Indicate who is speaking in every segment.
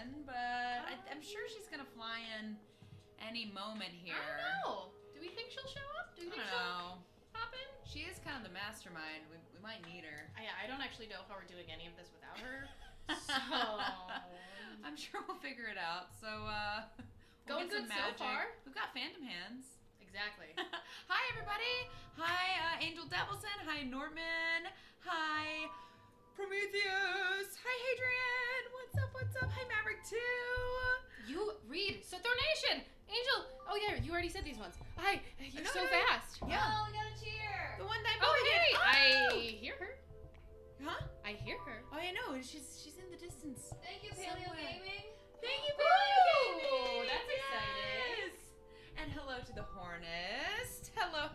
Speaker 1: in, but I'm sure she's gonna fly in any moment here.
Speaker 2: I don't know. Do we think she'll show up? Do we think she'll pop in?
Speaker 1: She is kind of the mastermind. We might need her.
Speaker 2: I don't actually know how we're doing any of this without her. So
Speaker 1: I'm sure we'll figure it out. So we'll
Speaker 2: going
Speaker 1: get
Speaker 2: good
Speaker 1: some magic.
Speaker 2: so far.
Speaker 1: We've got Phantom Hands.
Speaker 2: Exactly.
Speaker 1: Hi everybody. Hi Angel Devilson. Hi Nortman. Hi Prometheus. Hi Hadrian. What's up? What's up? Hi Maverick 2.
Speaker 2: You read. So Thornation. Angel. Oh yeah, you already said these ones. Hi. You're so fast.
Speaker 1: Yeah.
Speaker 3: Oh, we got a cheer.
Speaker 1: The one that
Speaker 2: Oh hey.
Speaker 1: Oh!
Speaker 2: I hear her.
Speaker 1: Huh?
Speaker 2: I hear her.
Speaker 1: Oh yeah, no. She's in the distance.
Speaker 3: Thank you, Paleo
Speaker 1: Somewhere.
Speaker 3: Gaming.
Speaker 1: Thank you,
Speaker 2: Woo!
Speaker 1: Paleo Gaming.
Speaker 2: That's exciting.
Speaker 1: Yes. And hello to the Hornist. Hello,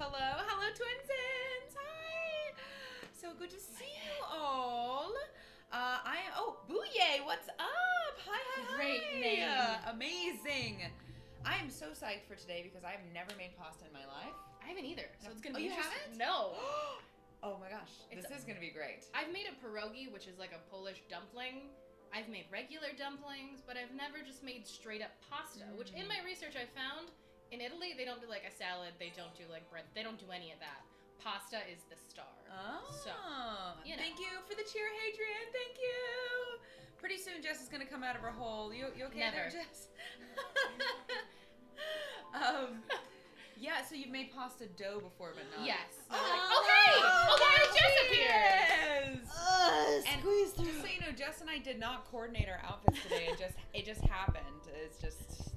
Speaker 1: Twinsins. Hi. So good to see you all. Booyah, what's up? Hi.
Speaker 2: Great name.
Speaker 1: Amazing. I am so psyched for today because I've never made pasta in my life.
Speaker 2: I haven't either. So it's gonna
Speaker 1: Oh,
Speaker 2: be
Speaker 1: you
Speaker 2: interesting.
Speaker 1: haven't?
Speaker 2: No.
Speaker 1: Oh my gosh, this is gonna be great.
Speaker 2: I've made a pierogi, which is like a Polish dumpling. I've made regular dumplings, but I've never just made straight up pasta, which in my research I found in Italy, they don't do like a salad, they don't do like bread, they don't do any of that. Pasta is the star.
Speaker 1: Oh,
Speaker 2: So, you know.
Speaker 1: Thank you for the cheer, Hadrian. Thank you. Pretty soon, Jess is gonna come out of her hole. You okay there,
Speaker 2: Never.
Speaker 1: Jess? Yeah. So you've made pasta dough before, but not.
Speaker 2: Yes.
Speaker 1: Oh,
Speaker 2: okay. Oh, why did Jess appear?
Speaker 1: Yes. And
Speaker 3: Squeeze through.
Speaker 1: just so you know, Jess and I did not coordinate our outfits today. It just happened.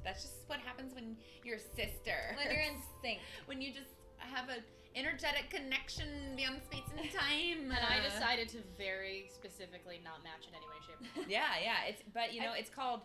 Speaker 1: That's just what happens when you're a sister.
Speaker 3: When you're in sync.
Speaker 1: When you just have an energetic connection beyond space and time.
Speaker 2: And I decided to very specifically not match in any way, shape, or form.
Speaker 1: Yeah. It's called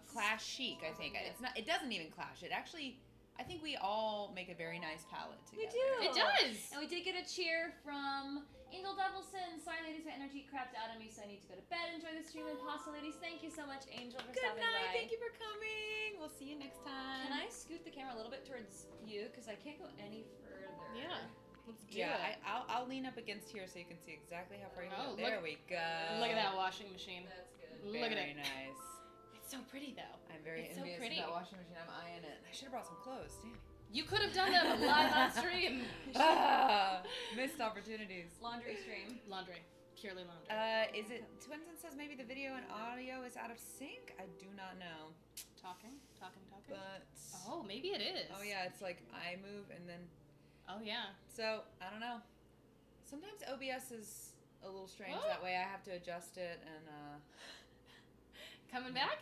Speaker 1: clash chic. I think it's not. It doesn't even clash. It actually. I think we all make a very nice palette together.
Speaker 3: We do.
Speaker 2: It does.
Speaker 3: And we did get a cheer from Angel Devilson. Sorry, ladies, my energy crapped out on me, so I need to go to bed. Enjoy the stream and pasta, ladies. Thank you so much, Angel, for
Speaker 1: Good
Speaker 3: stopping
Speaker 1: night.
Speaker 3: by.
Speaker 1: Thank you for coming. We'll see you next time.
Speaker 3: Can I scoot the camera a little bit towards you? Because I can't go any further.
Speaker 2: Yeah. Let's do
Speaker 1: Yeah,
Speaker 2: it.
Speaker 1: I'll lean up against here so you can see exactly how far you
Speaker 2: Oh,
Speaker 1: go. There we go.
Speaker 2: Look at that washing machine.
Speaker 3: That's good.
Speaker 2: Look at
Speaker 1: Very
Speaker 2: it.
Speaker 1: nice.
Speaker 2: It's so pretty though.
Speaker 1: I'm very
Speaker 2: It's so
Speaker 1: envious
Speaker 2: pretty.
Speaker 1: of that washing machine. I'm eyeing it. I should have brought some clothes. Damn.
Speaker 2: You could have done them live on stream.
Speaker 1: Missed opportunities.
Speaker 3: Laundry stream.
Speaker 2: Laundry. Purely laundry.
Speaker 1: Is it Twinson says maybe the video and audio is out of sync? I do not know.
Speaker 2: Talking.
Speaker 1: But
Speaker 2: Oh, maybe it is.
Speaker 1: oh yeah, it's like I move and then
Speaker 2: Oh yeah.
Speaker 1: so I don't know. Sometimes OBS is a little strange
Speaker 2: Oh.
Speaker 1: that way. I have to adjust it and
Speaker 2: Coming back?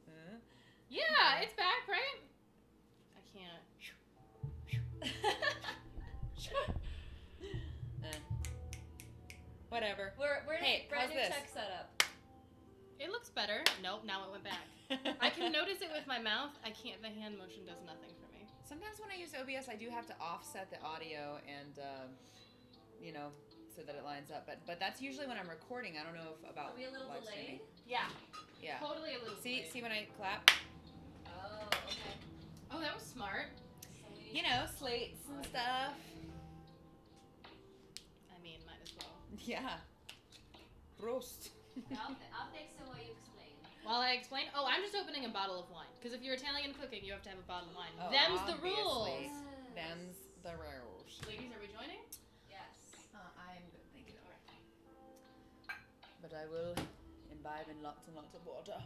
Speaker 1: uh,
Speaker 2: Yeah, it's back, right? I can't.
Speaker 1: whatever.
Speaker 3: We're in
Speaker 1: Hey,
Speaker 3: a brand
Speaker 1: how's
Speaker 3: new
Speaker 1: this?
Speaker 3: tech setup.
Speaker 2: It looks better. Nope, now it went back. I can notice it with my mouth. I can't. The hand motion does nothing for me.
Speaker 1: Sometimes when I use OBS, I do have to offset the audio and, so that it lines up. But that's usually when I'm recording. I don't know if about
Speaker 3: Are we a little
Speaker 1: live
Speaker 3: delayed?
Speaker 1: streaming.
Speaker 2: Yeah.
Speaker 1: Yeah.
Speaker 2: Totally a little.
Speaker 1: See
Speaker 2: delayed.
Speaker 1: when I clap?
Speaker 3: Oh, okay.
Speaker 2: Oh, that was smart.
Speaker 1: You know, slates and stuff.
Speaker 2: I mean, might as well.
Speaker 1: Yeah. Prost.
Speaker 3: I'll fix it while you explain.
Speaker 2: While I explain, I'm just opening a bottle of wine. Because if you're Italian cooking, you have to have a bottle of wine.
Speaker 1: Oh,
Speaker 2: Them's the
Speaker 1: obviously.
Speaker 2: rules.
Speaker 1: Them's the rules.
Speaker 2: Ladies, are we joining?
Speaker 3: Yes.
Speaker 1: I'm good, thank you. But I will imbibe in lots and lots of water.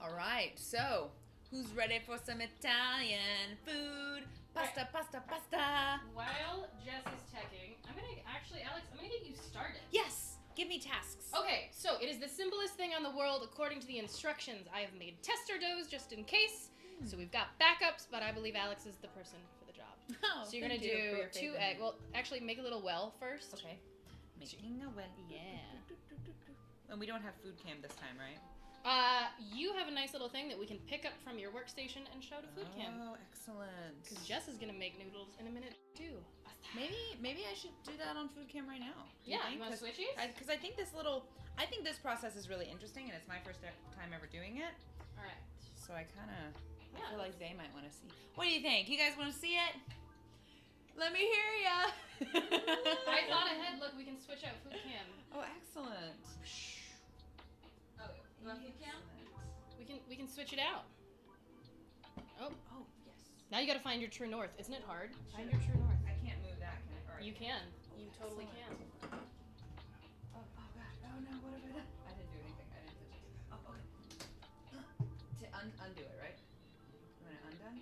Speaker 1: All right, so who's ready for some Italian food? Pasta, pasta, pasta.
Speaker 2: While Jess is teching, Alex, I'm gonna get you started.
Speaker 1: Yes, give me tasks.
Speaker 2: Okay, so it is the simplest thing on the world according to the instructions. I have made tester doughs just in case. So we've got backups, but I believe Alex is the person for the job.
Speaker 1: Oh,
Speaker 2: So you're gonna
Speaker 1: thank you for
Speaker 2: do
Speaker 1: your
Speaker 2: 2
Speaker 1: faith in
Speaker 2: egg.
Speaker 1: me.
Speaker 2: Well, actually, make a little well first.
Speaker 1: Okay. Making a well.
Speaker 2: Yeah.
Speaker 1: And we don't have food cam this time, right?
Speaker 2: You have a nice little thing that we can pick up from your workstation and show to food cam.
Speaker 1: Oh, excellent.
Speaker 2: Because Jess is gonna make noodles in a minute too.
Speaker 1: Maybe I should do that on food cam right now. Do
Speaker 2: Yeah,
Speaker 1: think?
Speaker 2: you want
Speaker 1: 'Cause
Speaker 2: switchies?
Speaker 1: Because I think this process is really interesting, and it's my first time ever doing it.
Speaker 2: All right.
Speaker 1: So I kind of
Speaker 2: Yeah.
Speaker 1: feel like they might want to see. What do you think? You guys want to see it? Let me hear ya.
Speaker 2: I thought ahead. Look, we can switch out food cam.
Speaker 1: Oh, excellent.
Speaker 2: switch it out. Oh,
Speaker 1: Oh, yes.
Speaker 2: now you gotta find your true north. Isn't it hard? Find your true north.
Speaker 1: I can't move that, can I? Or I
Speaker 2: You can. You totally
Speaker 1: Excellent.
Speaker 2: can.
Speaker 1: Oh, God. Oh, no. What have I done? I didn't do anything. I didn't touch it. Oh, okay. To undo it, right? Am I undone?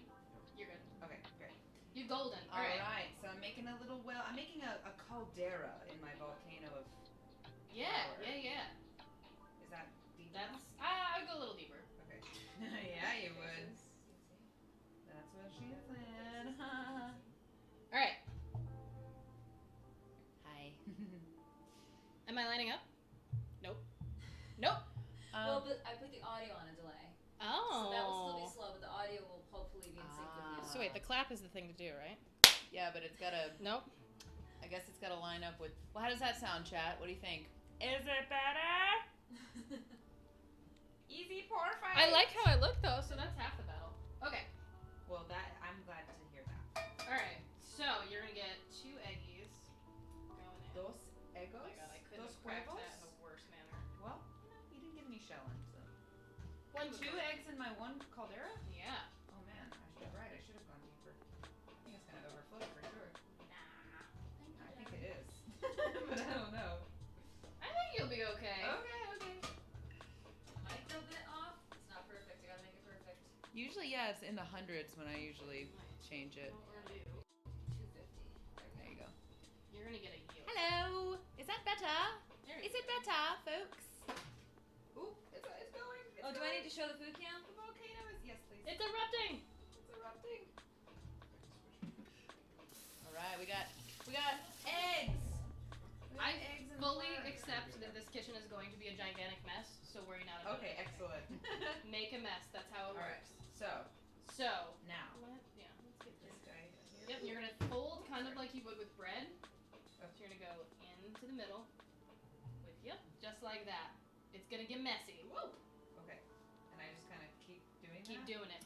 Speaker 2: You're good.
Speaker 1: Okay, great.
Speaker 2: You're golden.
Speaker 1: All right. So I'm making a little well. I'm making a caldera in my volcano of.
Speaker 2: Yeah,
Speaker 1: Flower.
Speaker 2: yeah.
Speaker 1: Is that deep
Speaker 2: That's.
Speaker 1: enough?
Speaker 2: I'd go a little deeper.
Speaker 1: Okay. Yeah, you would. That's what she said.
Speaker 2: All right.
Speaker 1: Hi.
Speaker 2: Am I lining up? Nope. Nope.
Speaker 3: Well, but I put the audio on a delay.
Speaker 2: Oh.
Speaker 3: So that will still be slow, but the audio will hopefully be in sync with you.
Speaker 2: So wait, the clap is the thing to do, right?
Speaker 1: Yeah, but it's gotta.
Speaker 2: Nope.
Speaker 1: I guess it's gotta line up with. Well, how does that sound, chat? What do you think? Is it better? Easy pour fight.
Speaker 2: I like how I look though, so that's half the battle. Okay.
Speaker 1: Well, I'm glad to hear that.
Speaker 2: All right. So you're gonna get 2 eggies going in.
Speaker 1: Dos
Speaker 2: Oh
Speaker 1: egos.
Speaker 2: my god, I couldn't
Speaker 1: Dos
Speaker 2: have cracked
Speaker 1: huevos.
Speaker 2: that in a worse manner.
Speaker 1: Well, you didn't give any shelling, so.
Speaker 2: One
Speaker 1: 2 eggs in my one caldera?
Speaker 2: Yeah.
Speaker 1: Oh man, I should have gone deeper. I think it's gonna overflow for sure.
Speaker 2: Nah.
Speaker 1: I think it is, but I don't know.
Speaker 2: I think you'll be okay.
Speaker 1: Okay.
Speaker 3: Micro bit off. It's not perfect. I gotta make it perfect.
Speaker 1: Usually, yeah, it's in the hundreds when I usually change it.
Speaker 2: Or do.
Speaker 3: 250.
Speaker 1: There you go.
Speaker 2: You're gonna get a yolk.
Speaker 1: Hello. Is that better?
Speaker 2: There
Speaker 1: Is
Speaker 2: you
Speaker 1: it
Speaker 2: go.
Speaker 1: better, folks? Ooh, it's going.
Speaker 3: Oh, do I need to show the food cam?
Speaker 1: The volcano is yes, please.
Speaker 2: It's erupting.
Speaker 1: It's erupting. All right, we got eggs.
Speaker 2: I
Speaker 1: eggs and
Speaker 2: fully
Speaker 1: flour.
Speaker 2: accept that this kitchen is going to be a gigantic mess, so worry not about
Speaker 1: Okay,
Speaker 2: it.
Speaker 1: excellent.
Speaker 2: Make a mess. That's how it
Speaker 1: All right.
Speaker 2: works.
Speaker 1: So
Speaker 2: So.
Speaker 1: now
Speaker 2: Yeah. Let's get
Speaker 1: this
Speaker 2: this.
Speaker 1: guy.
Speaker 2: Yep. You're gonna fold kind of like you would with bread. So you're gonna go into the middle with just like that. It's gonna get messy. Whoa.
Speaker 1: Okay. And I just kind of keep doing
Speaker 2: Keep
Speaker 1: that.
Speaker 2: doing it.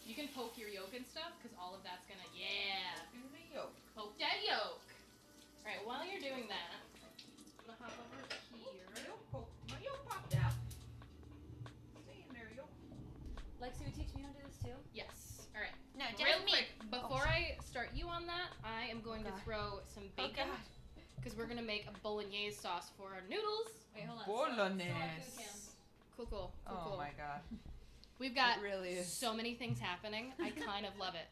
Speaker 2: You can poke your yolk and stuff because all of that's gonna
Speaker 1: In the yolk.
Speaker 2: poke that yolk. All right. While you're doing that, I'm gonna hop over here.
Speaker 1: My yolk popped out. Stay in there, yolk.
Speaker 3: Lexi, would you teach me how to do this too?
Speaker 2: Yes. All right.
Speaker 1: No,
Speaker 2: Real quick, before I start you on that, I am going to
Speaker 1: God.
Speaker 2: throw some bacon because we're gonna make a bolognese sauce for our noodles.
Speaker 3: Wait, hold on.
Speaker 1: Bolognese.
Speaker 3: Food cam.
Speaker 2: Cool.
Speaker 1: Oh my god.
Speaker 2: We've got
Speaker 1: It really is.
Speaker 2: so many things happening. I kind of love it.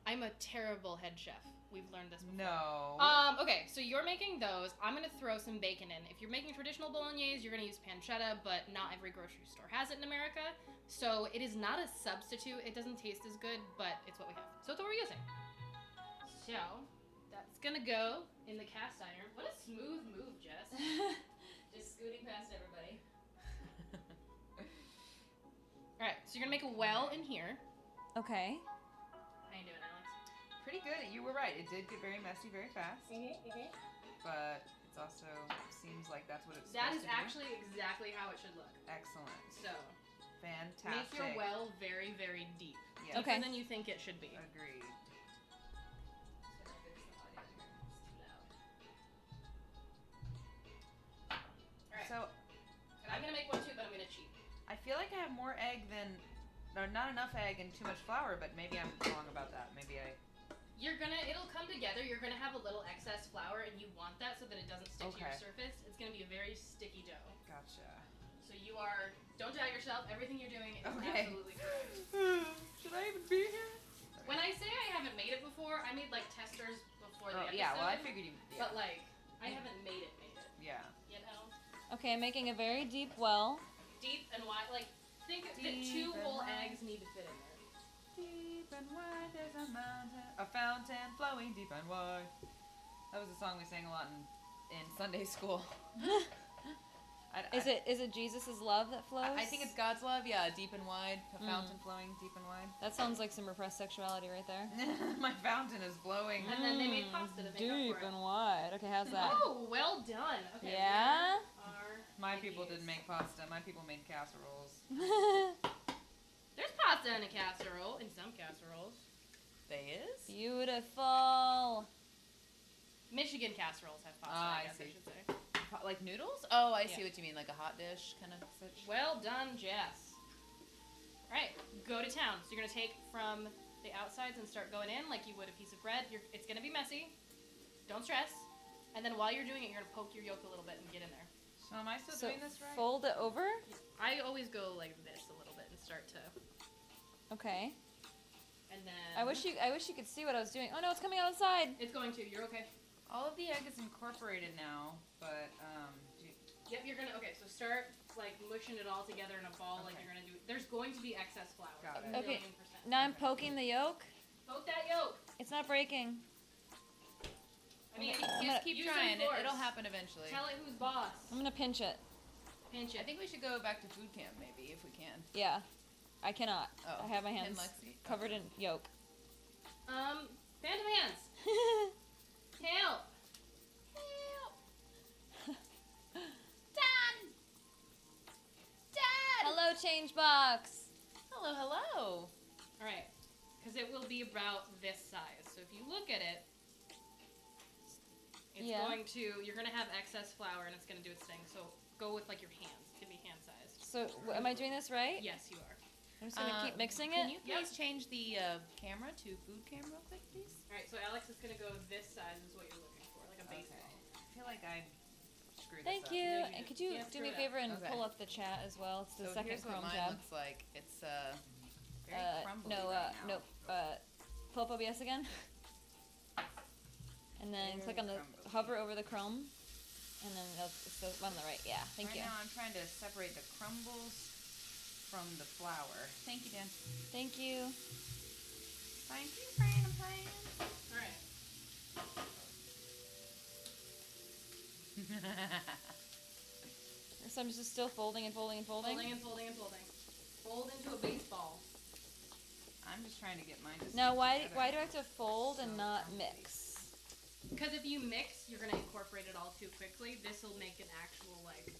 Speaker 2: I'm a terrible head chef. We've learned this before.
Speaker 1: No.
Speaker 2: Okay, so you're making those. I'm gonna throw some bacon in. If you're making traditional bolognese, you're gonna use pancetta, but not every grocery store has it in America. So it is not a substitute. It doesn't taste as good, but it's what we have. So it's what we're using. So that's gonna go in the cast iron. What a smooth move, Jess.
Speaker 3: Just scooting past everybody.
Speaker 2: All right, so you're gonna make a well in here.
Speaker 3: Okay.
Speaker 2: How you doing, Alex?
Speaker 1: Pretty good. You were right. It did get very messy very fast. But it's also seems like that's what it's
Speaker 2: That
Speaker 1: supposed
Speaker 2: is
Speaker 1: to be.
Speaker 2: actually exactly how it should look.
Speaker 1: Excellent.
Speaker 2: So
Speaker 1: Fantastic.
Speaker 2: make your well very, very deep.
Speaker 1: Yeah.
Speaker 3: Okay.
Speaker 2: Deeper than you think it should be.
Speaker 1: Agreed.
Speaker 2: Alright.
Speaker 1: So
Speaker 2: And I'm gonna make one too, but I'm gonna cheat.
Speaker 1: I feel like I have more egg than, or not enough egg and too much flour, but maybe I'm wrong about that. Maybe I.
Speaker 2: It'll come together. You're gonna have a little excess flour, and you want that so that it doesn't stick to your
Speaker 1: Okay.
Speaker 2: surface. It's gonna be a very sticky dough.
Speaker 1: Gotcha.
Speaker 2: So don't doubt yourself. Everything you're doing is
Speaker 1: Okay.
Speaker 2: absolutely correct.
Speaker 1: Should I even be here?
Speaker 2: When I say I haven't made it before, I made like testers before the
Speaker 1: Oh,
Speaker 2: episode.
Speaker 1: yeah, well, I figured you. Yeah.
Speaker 2: But like, I haven't made it.
Speaker 1: Yeah.
Speaker 2: You know,
Speaker 3: Okay, I'm making a very deep well.
Speaker 2: deep and wide. Like, think that
Speaker 1: Deep
Speaker 2: 2
Speaker 1: and
Speaker 2: whole
Speaker 1: wide.
Speaker 2: eggs need to fit in there.
Speaker 1: Deep and wide there's a mountain, a fountain flowing deep and wide. That was a song we sang a lot in Sunday school.
Speaker 3: Is it Jesus' love that flows?
Speaker 1: I think it's God's love, yeah, deep and wide, a fountain flowing deep and wide.
Speaker 3: That sounds like some repressed sexuality right there.
Speaker 1: My fountain is blowing.
Speaker 2: And then they made pasta to make up
Speaker 3: Deep
Speaker 2: for it.
Speaker 3: and wide. Okay, how's that?
Speaker 2: Oh, well done. Okay.
Speaker 3: Yeah?
Speaker 2: where are
Speaker 1: My people
Speaker 2: these?
Speaker 1: didn't make pasta. My people made casseroles.
Speaker 2: There's pasta in a casserole, in some casseroles.
Speaker 1: They is?
Speaker 3: Beautiful.
Speaker 2: Michigan casseroles have pasta,
Speaker 1: Ah,
Speaker 2: I
Speaker 1: I
Speaker 2: guess I
Speaker 1: see.
Speaker 2: should say.
Speaker 1: Like noodles? Oh, I see
Speaker 2: Yeah.
Speaker 1: what you mean. Like a hot dish kind of such.
Speaker 2: Well done, Jess. Alright, go to town. So you're gonna take from the outsides and start going in like you would a piece of bread. It's gonna be messy. Don't stress. And then while you're doing it, you're gonna poke your yolk a little bit and get in there.
Speaker 1: So am I still doing this right?
Speaker 3: Fold it over?
Speaker 2: I always go like this a little bit and start to.
Speaker 3: Okay.
Speaker 2: And then.
Speaker 3: I wish you could see what I was doing. Oh no, it's coming outside.
Speaker 2: It's going to. You're okay.
Speaker 1: All of the egg is incorporated now, but
Speaker 2: Yep, you're gonna. Okay, so start like mushing it all together in a ball like you're gonna do. There's going to be excess flour.
Speaker 1: Got it.
Speaker 3: Okay.
Speaker 2: 1,000,000%.
Speaker 3: Now I'm poking the yolk.
Speaker 2: Poke that yolk.
Speaker 3: It's not breaking.
Speaker 2: I mean,
Speaker 1: just keep
Speaker 2: use
Speaker 1: trying.
Speaker 2: some force.
Speaker 1: It'll happen eventually.
Speaker 2: Tell it who's boss.
Speaker 3: I'm gonna pinch it.
Speaker 2: Pinch it.
Speaker 1: I think we should go back to food camp maybe if we can.
Speaker 3: Yeah. I cannot.
Speaker 1: Oh.
Speaker 3: I have my hands
Speaker 1: Lexi?
Speaker 3: covered in yolk.
Speaker 2: Phantom hands. Help.
Speaker 1: Dad! Dad!
Speaker 3: Hello, change box.
Speaker 1: Hello, hello.
Speaker 2: Alright. Because it will be about this size. So if you look at it, it's you're going to have excess flour and it's going to do its thing. So go with like your hands. It's going to be hand sized.
Speaker 3: So, am I doing this right?
Speaker 2: Yes, you are.
Speaker 3: I'm just gonna keep mixing
Speaker 1: Can
Speaker 3: it.
Speaker 1: you please change the camera to food cam real quick, please?
Speaker 2: Alright, so Alex is going to go this size is what you're looking for. Like a baseball.
Speaker 1: I feel like I screwed
Speaker 3: Thank
Speaker 1: this up.
Speaker 3: you.
Speaker 2: No, you
Speaker 3: And
Speaker 2: did-
Speaker 3: could you
Speaker 2: can't
Speaker 3: do me a
Speaker 2: screw it up.
Speaker 3: favor and
Speaker 1: Okay.
Speaker 3: pull up the chat as well? It's the
Speaker 1: So
Speaker 3: second
Speaker 1: here's what
Speaker 3: Chrome
Speaker 1: mine
Speaker 3: tab.
Speaker 1: looks like. It's very crumbly
Speaker 3: No,
Speaker 1: right now.
Speaker 3: nope. Pull up OBS again. And then
Speaker 1: Very
Speaker 3: click on the
Speaker 1: crumbly.
Speaker 3: hover over the Chrome, and then it's the one on the right. Yeah, thank you.
Speaker 1: Right now I'm trying to separate the crumbles from the flour. Thank you, Dan.
Speaker 3: Thank you.
Speaker 1: Thank you, Fran.
Speaker 2: Alright.
Speaker 3: So I'm just still folding and folding and folding.
Speaker 2: Folding and folding and folding. Fold into a baseball.
Speaker 1: I'm just trying to get mine to
Speaker 3: Now,
Speaker 1: stick
Speaker 3: why
Speaker 1: together.
Speaker 3: do I have to fold and
Speaker 1: So
Speaker 3: not
Speaker 1: crumbly.
Speaker 3: mix?
Speaker 2: Because if you mix, you're going to incorporate it all too quickly. This will make an actual, like,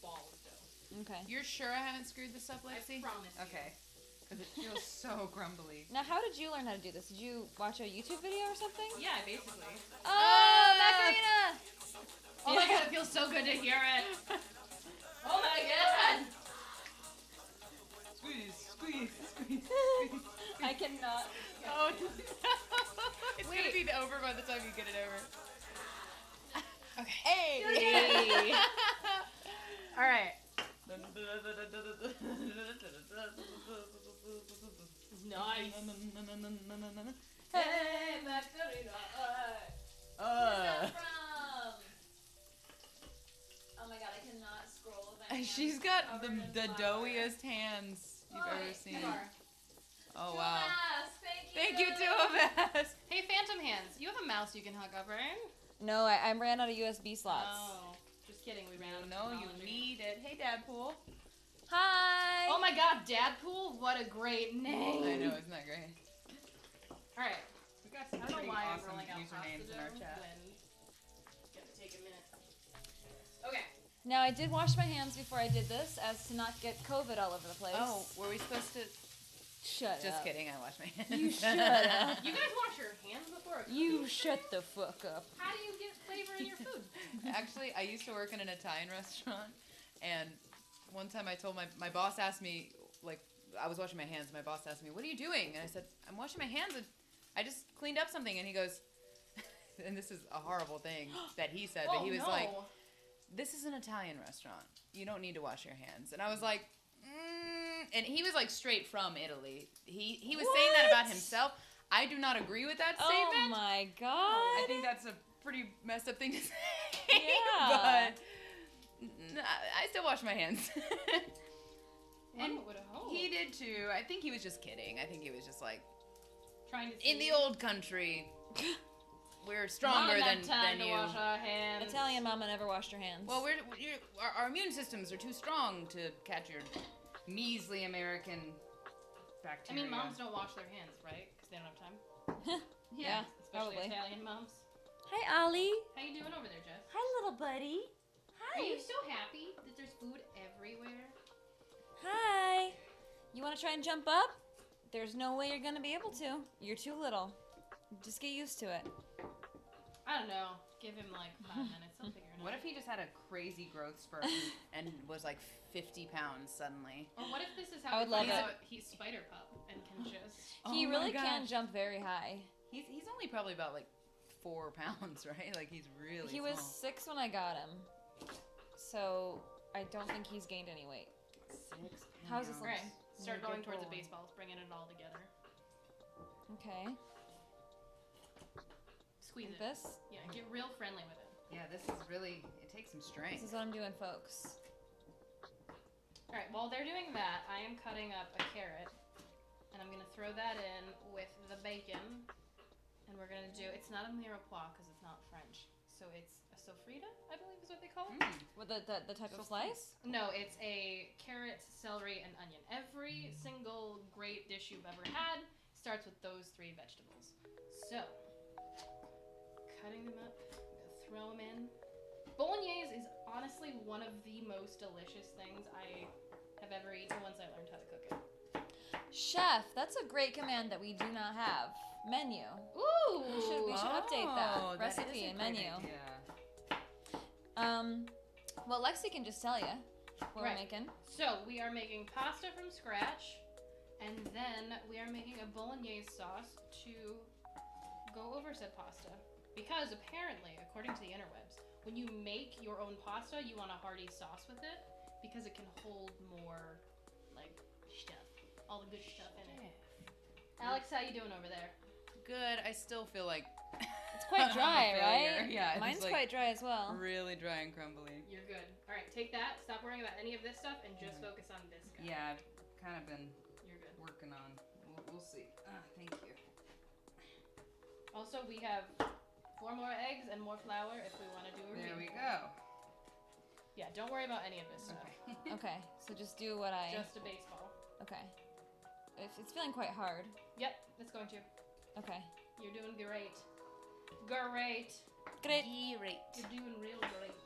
Speaker 2: ball of dough.
Speaker 3: Okay.
Speaker 1: You're sure I haven't screwed this up, Lexi?
Speaker 2: I promise you.
Speaker 1: Okay. Because it feels so crumbly.
Speaker 3: Now, how did you learn how to do this? Did you watch a YouTube video or something?
Speaker 2: Yeah, basically.
Speaker 3: Oh, Macarena!
Speaker 2: Oh my god, it feels so good to hear it. Oh my god.
Speaker 1: Squeeze, squeeze, squeeze, squeeze.
Speaker 3: I cannot.
Speaker 1: Oh no! It's gonna be over by the time you get it over. Okay. Hey!
Speaker 2: Hey. All right. Nice. Hey, Macarena.
Speaker 3: Where's that from? Oh my god, I cannot scroll with my hands.
Speaker 1: She's got
Speaker 3: covered in
Speaker 1: the
Speaker 3: flour.
Speaker 1: doughiest hands you've ever seen.
Speaker 2: You are.
Speaker 1: Oh wow!
Speaker 3: Thank
Speaker 1: Thank you, two of us.
Speaker 2: Hey, Phantom Hands, you have a mouse you can hook up, right?
Speaker 3: No, I ran out of USB slots.
Speaker 2: Oh, just kidding. We ran out of
Speaker 1: No, you
Speaker 2: technology.
Speaker 1: need it. Hey, Dadpool.
Speaker 3: Hi!
Speaker 2: Oh my god, Dadpool? What a great name.
Speaker 1: I know, isn't that great?
Speaker 2: Alright.
Speaker 1: We got
Speaker 2: I
Speaker 1: some
Speaker 2: don't know
Speaker 1: pretty
Speaker 2: why I'm
Speaker 1: awesome
Speaker 2: rolling out
Speaker 1: usernames
Speaker 2: pasta
Speaker 1: in our
Speaker 2: dough
Speaker 1: chat.
Speaker 2: when it's gonna take a minute. Okay.
Speaker 3: Now, I did wash my hands before I did this, as to not get COVID all over the place.
Speaker 1: Oh, were we supposed to?
Speaker 3: Shut up.
Speaker 1: Just kidding. I washed my hands.
Speaker 3: You shut up.
Speaker 2: You guys wash your hands before?
Speaker 3: You shut the fuck up.
Speaker 2: How do you get flavor in your food?
Speaker 1: Actually, I used to work in an Italian restaurant, and one time I told my boss asked me, like, I was washing my hands, and my boss asked me, what are you doing? And I said, I'm washing my hands, and I just cleaned up something. And he goes, and this is a horrible thing that he said, but he was like, this is an Italian restaurant. You don't need to wash your hands. And I was like, and he was like straight from Italy. He was saying that about himself. I do not agree with that
Speaker 3: Oh
Speaker 1: statement.
Speaker 3: my god.
Speaker 1: I think that's a pretty messed up thing to say.
Speaker 3: Yeah.
Speaker 1: But I still wash my hands. And
Speaker 2: One would hope.
Speaker 1: he did too. I think he was just kidding. I think he was just like,
Speaker 2: Trying to
Speaker 1: in the old country, we're stronger than
Speaker 2: to
Speaker 1: you.
Speaker 2: wash our hands.
Speaker 3: Italian mama never washed her hands.
Speaker 1: Well, our immune systems are too strong to catch your measly American
Speaker 2: I
Speaker 1: bacteria.
Speaker 2: mean, moms don't wash their hands, right? Because they don't have time.
Speaker 3: Yeah,
Speaker 2: Especially
Speaker 3: probably.
Speaker 2: Italian moms.
Speaker 3: Hi, Ollie.
Speaker 2: How you doing over there, Jess?
Speaker 3: Hi, little buddy.
Speaker 2: Are you so happy that there's food everywhere?
Speaker 3: Hi. You want to try and jump up? There's no way you're going to be able to. You're too little. Just get used to it.
Speaker 2: I don't know. Give him like 5 minutes. He'll figure it
Speaker 1: What if he just had a crazy growth spurt and was like 50 pounds suddenly?
Speaker 2: Or what if this is
Speaker 3: I
Speaker 2: how
Speaker 3: would love it.
Speaker 2: he's Spider Pup and can just...
Speaker 3: He
Speaker 1: Oh
Speaker 3: really
Speaker 1: my
Speaker 3: can
Speaker 1: gosh.
Speaker 3: jump very high.
Speaker 1: He's only probably about like 4 pounds, right? Like he's really
Speaker 3: He
Speaker 1: small.
Speaker 3: was 6 when I got him, so I don't think he's gained any weight.
Speaker 1: 6 pounds.
Speaker 3: How's this
Speaker 2: Alright, start
Speaker 3: Good
Speaker 2: going towards the
Speaker 3: boy.
Speaker 2: baseballs, bringing it all together.
Speaker 3: Okay,
Speaker 2: Squeeze
Speaker 3: like
Speaker 2: it.
Speaker 3: this.
Speaker 2: Yeah, get real friendly with it.
Speaker 1: Yeah, this is really, it takes some
Speaker 3: This
Speaker 1: strength.
Speaker 3: is what I'm doing, folks.
Speaker 2: Alright, while they're doing that, I am cutting up a carrot. And I'm gonna throw that in with the bacon. And we're gonna do, it's not a mirepoix because it's not French. So it's a sofrita, I believe is what they call it.
Speaker 3: What the type of slice?
Speaker 2: No, it's a carrot, celery, and onion. Every single great dish you've ever had starts with those 3 vegetables. So, cutting them up, I'm gonna throw them in. Bolognese is honestly one of the most delicious things I have ever eaten once I learned how to cook it.
Speaker 3: Chef, that's a great command that we do not have. Menu.
Speaker 2: Ooh!
Speaker 3: We should update that
Speaker 1: Oh,
Speaker 3: recipe
Speaker 1: is a
Speaker 3: and
Speaker 1: great
Speaker 3: menu.
Speaker 1: idea.
Speaker 3: Well, Lexi can just tell you what
Speaker 2: Right.
Speaker 3: we're making.
Speaker 2: So, we are making pasta from scratch, and then we are making a bolognese sauce to go over said pasta. Because apparently, according to the interwebs, when you make your own pasta, you want a hearty sauce with it because it can hold more, like, stuff. All the good stuff in it. Alex, how you doing over there?
Speaker 1: Good. I still feel like
Speaker 3: It's quite
Speaker 1: I'm a
Speaker 3: dry,
Speaker 1: failure.
Speaker 3: right?
Speaker 1: Yeah,
Speaker 3: Mine's
Speaker 1: it's like
Speaker 3: quite dry as well.
Speaker 1: really dry and crumbly.
Speaker 2: You're good. All right, take that. Stop worrying about any of this stuff and just focus on this guy.
Speaker 1: Yeah, I've kind of been
Speaker 2: You're good.
Speaker 1: working on. We'll see. Thank you.
Speaker 2: Also, we have 4 more eggs and more flour if we want to do a
Speaker 1: There we
Speaker 2: reheat.
Speaker 1: go.
Speaker 2: Yeah, don't worry about any of this stuff.
Speaker 1: Okay.
Speaker 3: Okay, so just do what I.
Speaker 2: Just a baseball.
Speaker 3: Okay. It's feeling quite hard.
Speaker 2: Yep, it's going to.
Speaker 3: Okay.
Speaker 2: You're doing great. Great.
Speaker 3: Great.
Speaker 1: Great.
Speaker 2: You're doing real great.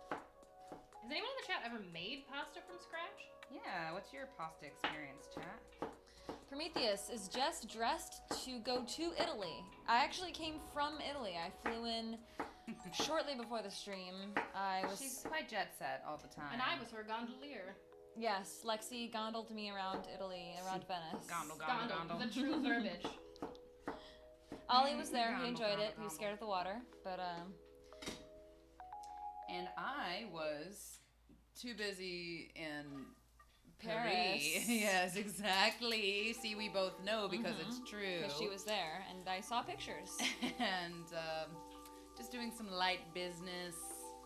Speaker 2: Has anyone in the chat ever made pasta from scratch?
Speaker 1: Yeah. What's your pasta experience, chat?
Speaker 3: Prometheus is just dressed to go to Italy. I actually came from Italy. I flew in shortly before the stream.
Speaker 1: She's quite jet set all the time.
Speaker 2: And I was her gondolier.
Speaker 3: Yes, Lexi gondoled me around Italy, around Venice.
Speaker 2: Gondol, the true verbiage.
Speaker 3: Ollie was there. He
Speaker 1: Gondol,
Speaker 3: enjoyed it.
Speaker 1: gondol,
Speaker 3: He was
Speaker 1: gondol.
Speaker 3: scared of the water, but
Speaker 1: And I was too busy in
Speaker 3: Paris.
Speaker 1: Paris. Yes, exactly. See, we both know because it's true.
Speaker 3: because she was there, and I saw pictures.
Speaker 1: and just doing some light business.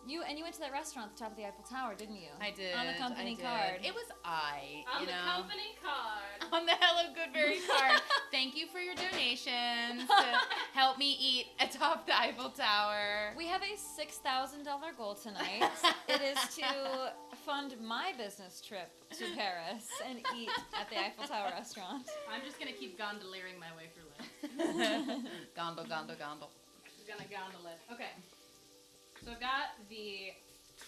Speaker 3: You went to that restaurant at the top of the Eiffel Tower, didn't you?
Speaker 2: Mm-hmm.
Speaker 1: I did.
Speaker 3: On the company
Speaker 1: I did.
Speaker 3: card.
Speaker 1: It was
Speaker 2: On
Speaker 1: you
Speaker 2: the
Speaker 1: know.
Speaker 2: company card.
Speaker 1: On the Hello Goodberry card. Thank you for your donations to help me eat atop the Eiffel Tower.
Speaker 3: We have a $6,000 goal tonight. It is to fund my business trip to Paris and eat at the Eiffel Tower restaurant.
Speaker 2: I'm just gonna keep gondoliering my way through life.
Speaker 1: Gondol, gondol, gondol.
Speaker 2: Just gonna gondol it. Okay. So I've got the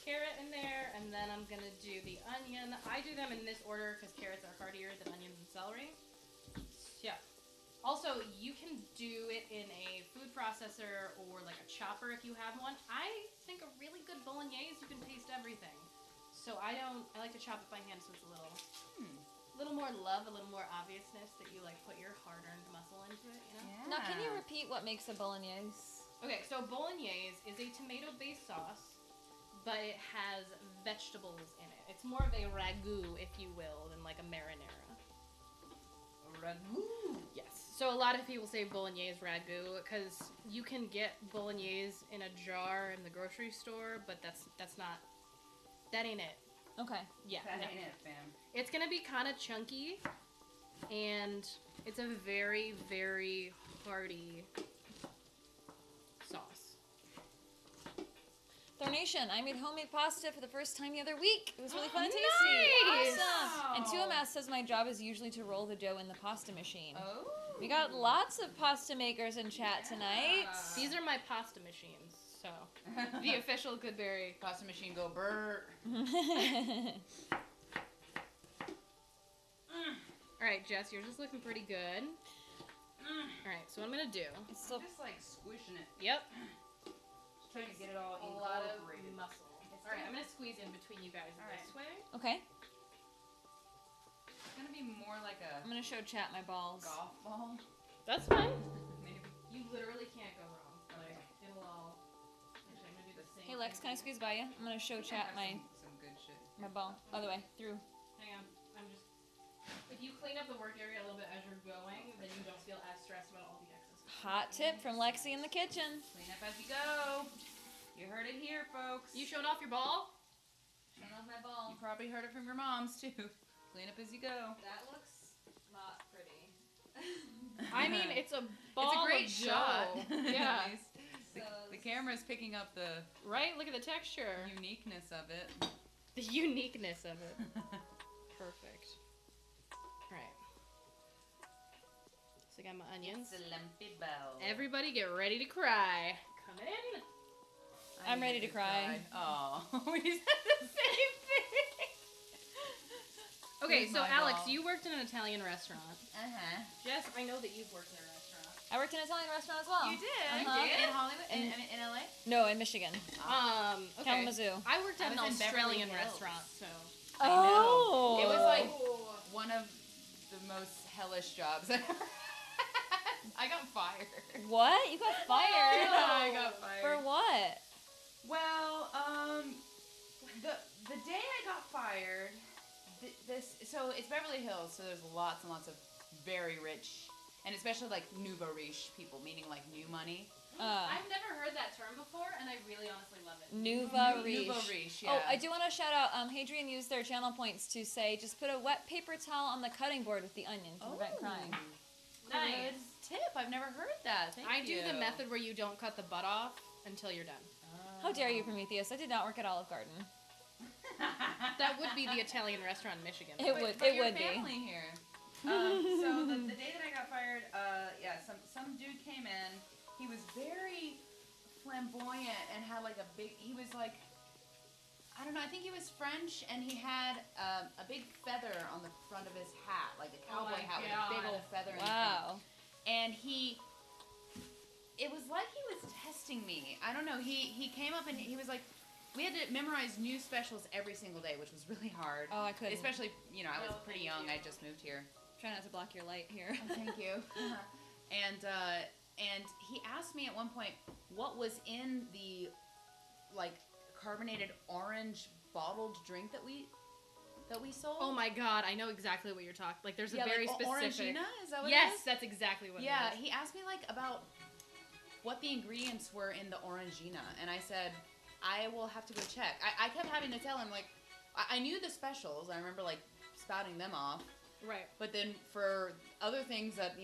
Speaker 2: carrot in there, and then I'm gonna do the onion. I do them in this order because carrots are heartier than onions and celery. Yeah. Also, you can do it in a food processor or like a chopper if you have one. I think a really good bolognese, you can taste everything. So I like to chop it by hand so it's a little more love, a little more obviousness that you like put your hard-earned muscle into it, you know?
Speaker 1: Yeah.
Speaker 3: Now, can you repeat what makes a bolognese?
Speaker 2: Okay, so bolognese is a tomato-based sauce, but it has vegetables in it. It's more of a ragu, if you will, than like a marinara.
Speaker 1: Ragu.
Speaker 2: Yes. So a lot of people say bolognese ragu because you can get bolognese in a jar in the grocery store, but that ain't it.
Speaker 3: Okay.
Speaker 2: Yeah.
Speaker 1: That
Speaker 2: no.
Speaker 1: ain't it, fam.
Speaker 2: It's gonna be kind of chunky, and it's a very, very hearty sauce.
Speaker 3: Donation. I made homemade pasta for the first time the other week. It was really fun and tasty.
Speaker 2: Nice!
Speaker 3: Awesome. And 2MS says my job is usually to roll the dough in the pasta machine.
Speaker 1: Oh.
Speaker 3: We got lots of pasta makers in chat tonight.
Speaker 2: These are my pasta machines, so the official Goodberry.
Speaker 1: Pasta machine go brr.
Speaker 2: All right, Jess, yours is looking pretty good. All right, so what I'm gonna do.
Speaker 3: It's still
Speaker 1: Just like squishing it.
Speaker 3: I
Speaker 2: Yep.
Speaker 1: trying to get it all
Speaker 2: a lot of
Speaker 1: incorporated.
Speaker 2: muscle.
Speaker 1: It's
Speaker 2: All right,
Speaker 1: good.
Speaker 2: I'm gonna squeeze in between you guys
Speaker 1: All
Speaker 2: this way.
Speaker 3: Okay.
Speaker 1: It's gonna be more like a
Speaker 3: I'm gonna show chat my balls.
Speaker 1: golf ball.
Speaker 2: That's fine.
Speaker 1: Maybe.
Speaker 2: You literally can't go wrong. Like, it'll all. Actually, I'm gonna do the same.
Speaker 3: Hey Lex,
Speaker 2: thing
Speaker 3: can I squeeze by you? I'm gonna show
Speaker 1: I
Speaker 3: chat
Speaker 1: have
Speaker 3: my
Speaker 1: some good shit.
Speaker 3: my ball. Other way, through.
Speaker 2: Hang on. I'm just. If you clean up the work area a little bit as you're going, then you don't feel as stressed about all the excess.
Speaker 3: Hot tip from Lexi in the kitchen.
Speaker 1: Clean up as you go. You heard it here, folks.
Speaker 2: You showing off your ball?
Speaker 3: Showing off my ball.
Speaker 1: You probably heard it from your moms too. Clean up as you go.
Speaker 3: That looks not pretty.
Speaker 2: I mean, it's a ball.
Speaker 1: It's a great
Speaker 2: of
Speaker 1: shot.
Speaker 2: dough. Yeah.
Speaker 1: At least. The camera's picking up the
Speaker 2: Right? Look at the texture.
Speaker 1: uniqueness of it.
Speaker 2: The uniqueness of it. Perfect. Alright. So I got my onions.
Speaker 1: It's a lumpy bell.
Speaker 2: Everybody get ready to cry. Come in.
Speaker 3: I'm ready to cry.
Speaker 1: Oh, we said the same thing.
Speaker 2: Okay,
Speaker 1: Here's
Speaker 2: so
Speaker 1: my
Speaker 2: Alex,
Speaker 1: ball.
Speaker 2: you worked in an Italian restaurant.
Speaker 1: Uh-huh.
Speaker 2: Jess, I know that you've worked in a restaurant.
Speaker 3: I worked in an Italian restaurant as well.
Speaker 1: You did?
Speaker 3: Uh-huh.
Speaker 1: In Hollywood? In LA?
Speaker 3: No, in Michigan.
Speaker 2: Okay.
Speaker 3: Kalamazoo.
Speaker 2: I worked at
Speaker 1: I
Speaker 2: an
Speaker 1: was in Beverly
Speaker 2: Australian
Speaker 1: Hills.
Speaker 2: restaurant, so.
Speaker 1: I know.
Speaker 3: Oh.
Speaker 1: It was like one of the most hellish jobs I ever had. I got fired.
Speaker 3: What? You got fired?
Speaker 1: I got fired.
Speaker 3: For what?
Speaker 1: Well, the day I got fired, so it's Beverly Hills, so there's lots and lots of very rich, and especially like nouveau riche people, meaning like new money.
Speaker 2: I've never heard that term before, and I really honestly love it.
Speaker 3: Nouveau riche.
Speaker 1: Nouveau riche, yeah.
Speaker 3: Oh, I do want to shout out. Hadrian used their channel points to say, just put a wet paper towel on the cutting board with the onion to prevent crying.
Speaker 2: Nice.
Speaker 1: Good tip. I've never heard that. Thank
Speaker 2: I
Speaker 1: you.
Speaker 2: do the method where you don't cut the butt off until you're done.
Speaker 3: How dare you, Prometheus? I did not work at Olive Garden.
Speaker 2: That would be the Italian restaurant in Michigan.
Speaker 3: It would.
Speaker 1: But
Speaker 3: It
Speaker 1: your
Speaker 3: would be.
Speaker 1: family here. So the day that I got fired, some dude came in. He was very flamboyant and had like a big. He was like, I don't know. I think he was French, and he had a big feather on the front of his hat, like a cowboy hat with a big old feather in the front.
Speaker 3: Wow.
Speaker 1: And it was like he was testing me. I don't know. He came up and he was like, we had to memorize new specials every single day, which was really hard.
Speaker 3: Oh, I couldn't.
Speaker 1: Especially, I was
Speaker 2: No,
Speaker 1: pretty
Speaker 2: thank
Speaker 1: young.
Speaker 2: you.
Speaker 1: I just moved here.
Speaker 3: Try not to block your light here.
Speaker 1: Oh, thank you. And he asked me at one point what was in the like carbonated orange bottled drink that we sold.
Speaker 2: Oh my god, I know exactly what you're talking. Like, there's a very
Speaker 1: like
Speaker 2: specific.
Speaker 1: Orangina? Is that what
Speaker 2: Yes,
Speaker 1: it is?
Speaker 2: that's exactly what
Speaker 1: Yeah,
Speaker 2: it is.
Speaker 1: he asked me like about what the ingredients were in the Orangina, and I said I will have to go check. I kept having to tell him like I knew the specials. I remember like spouting them off,
Speaker 2: Right.
Speaker 1: but then for other things that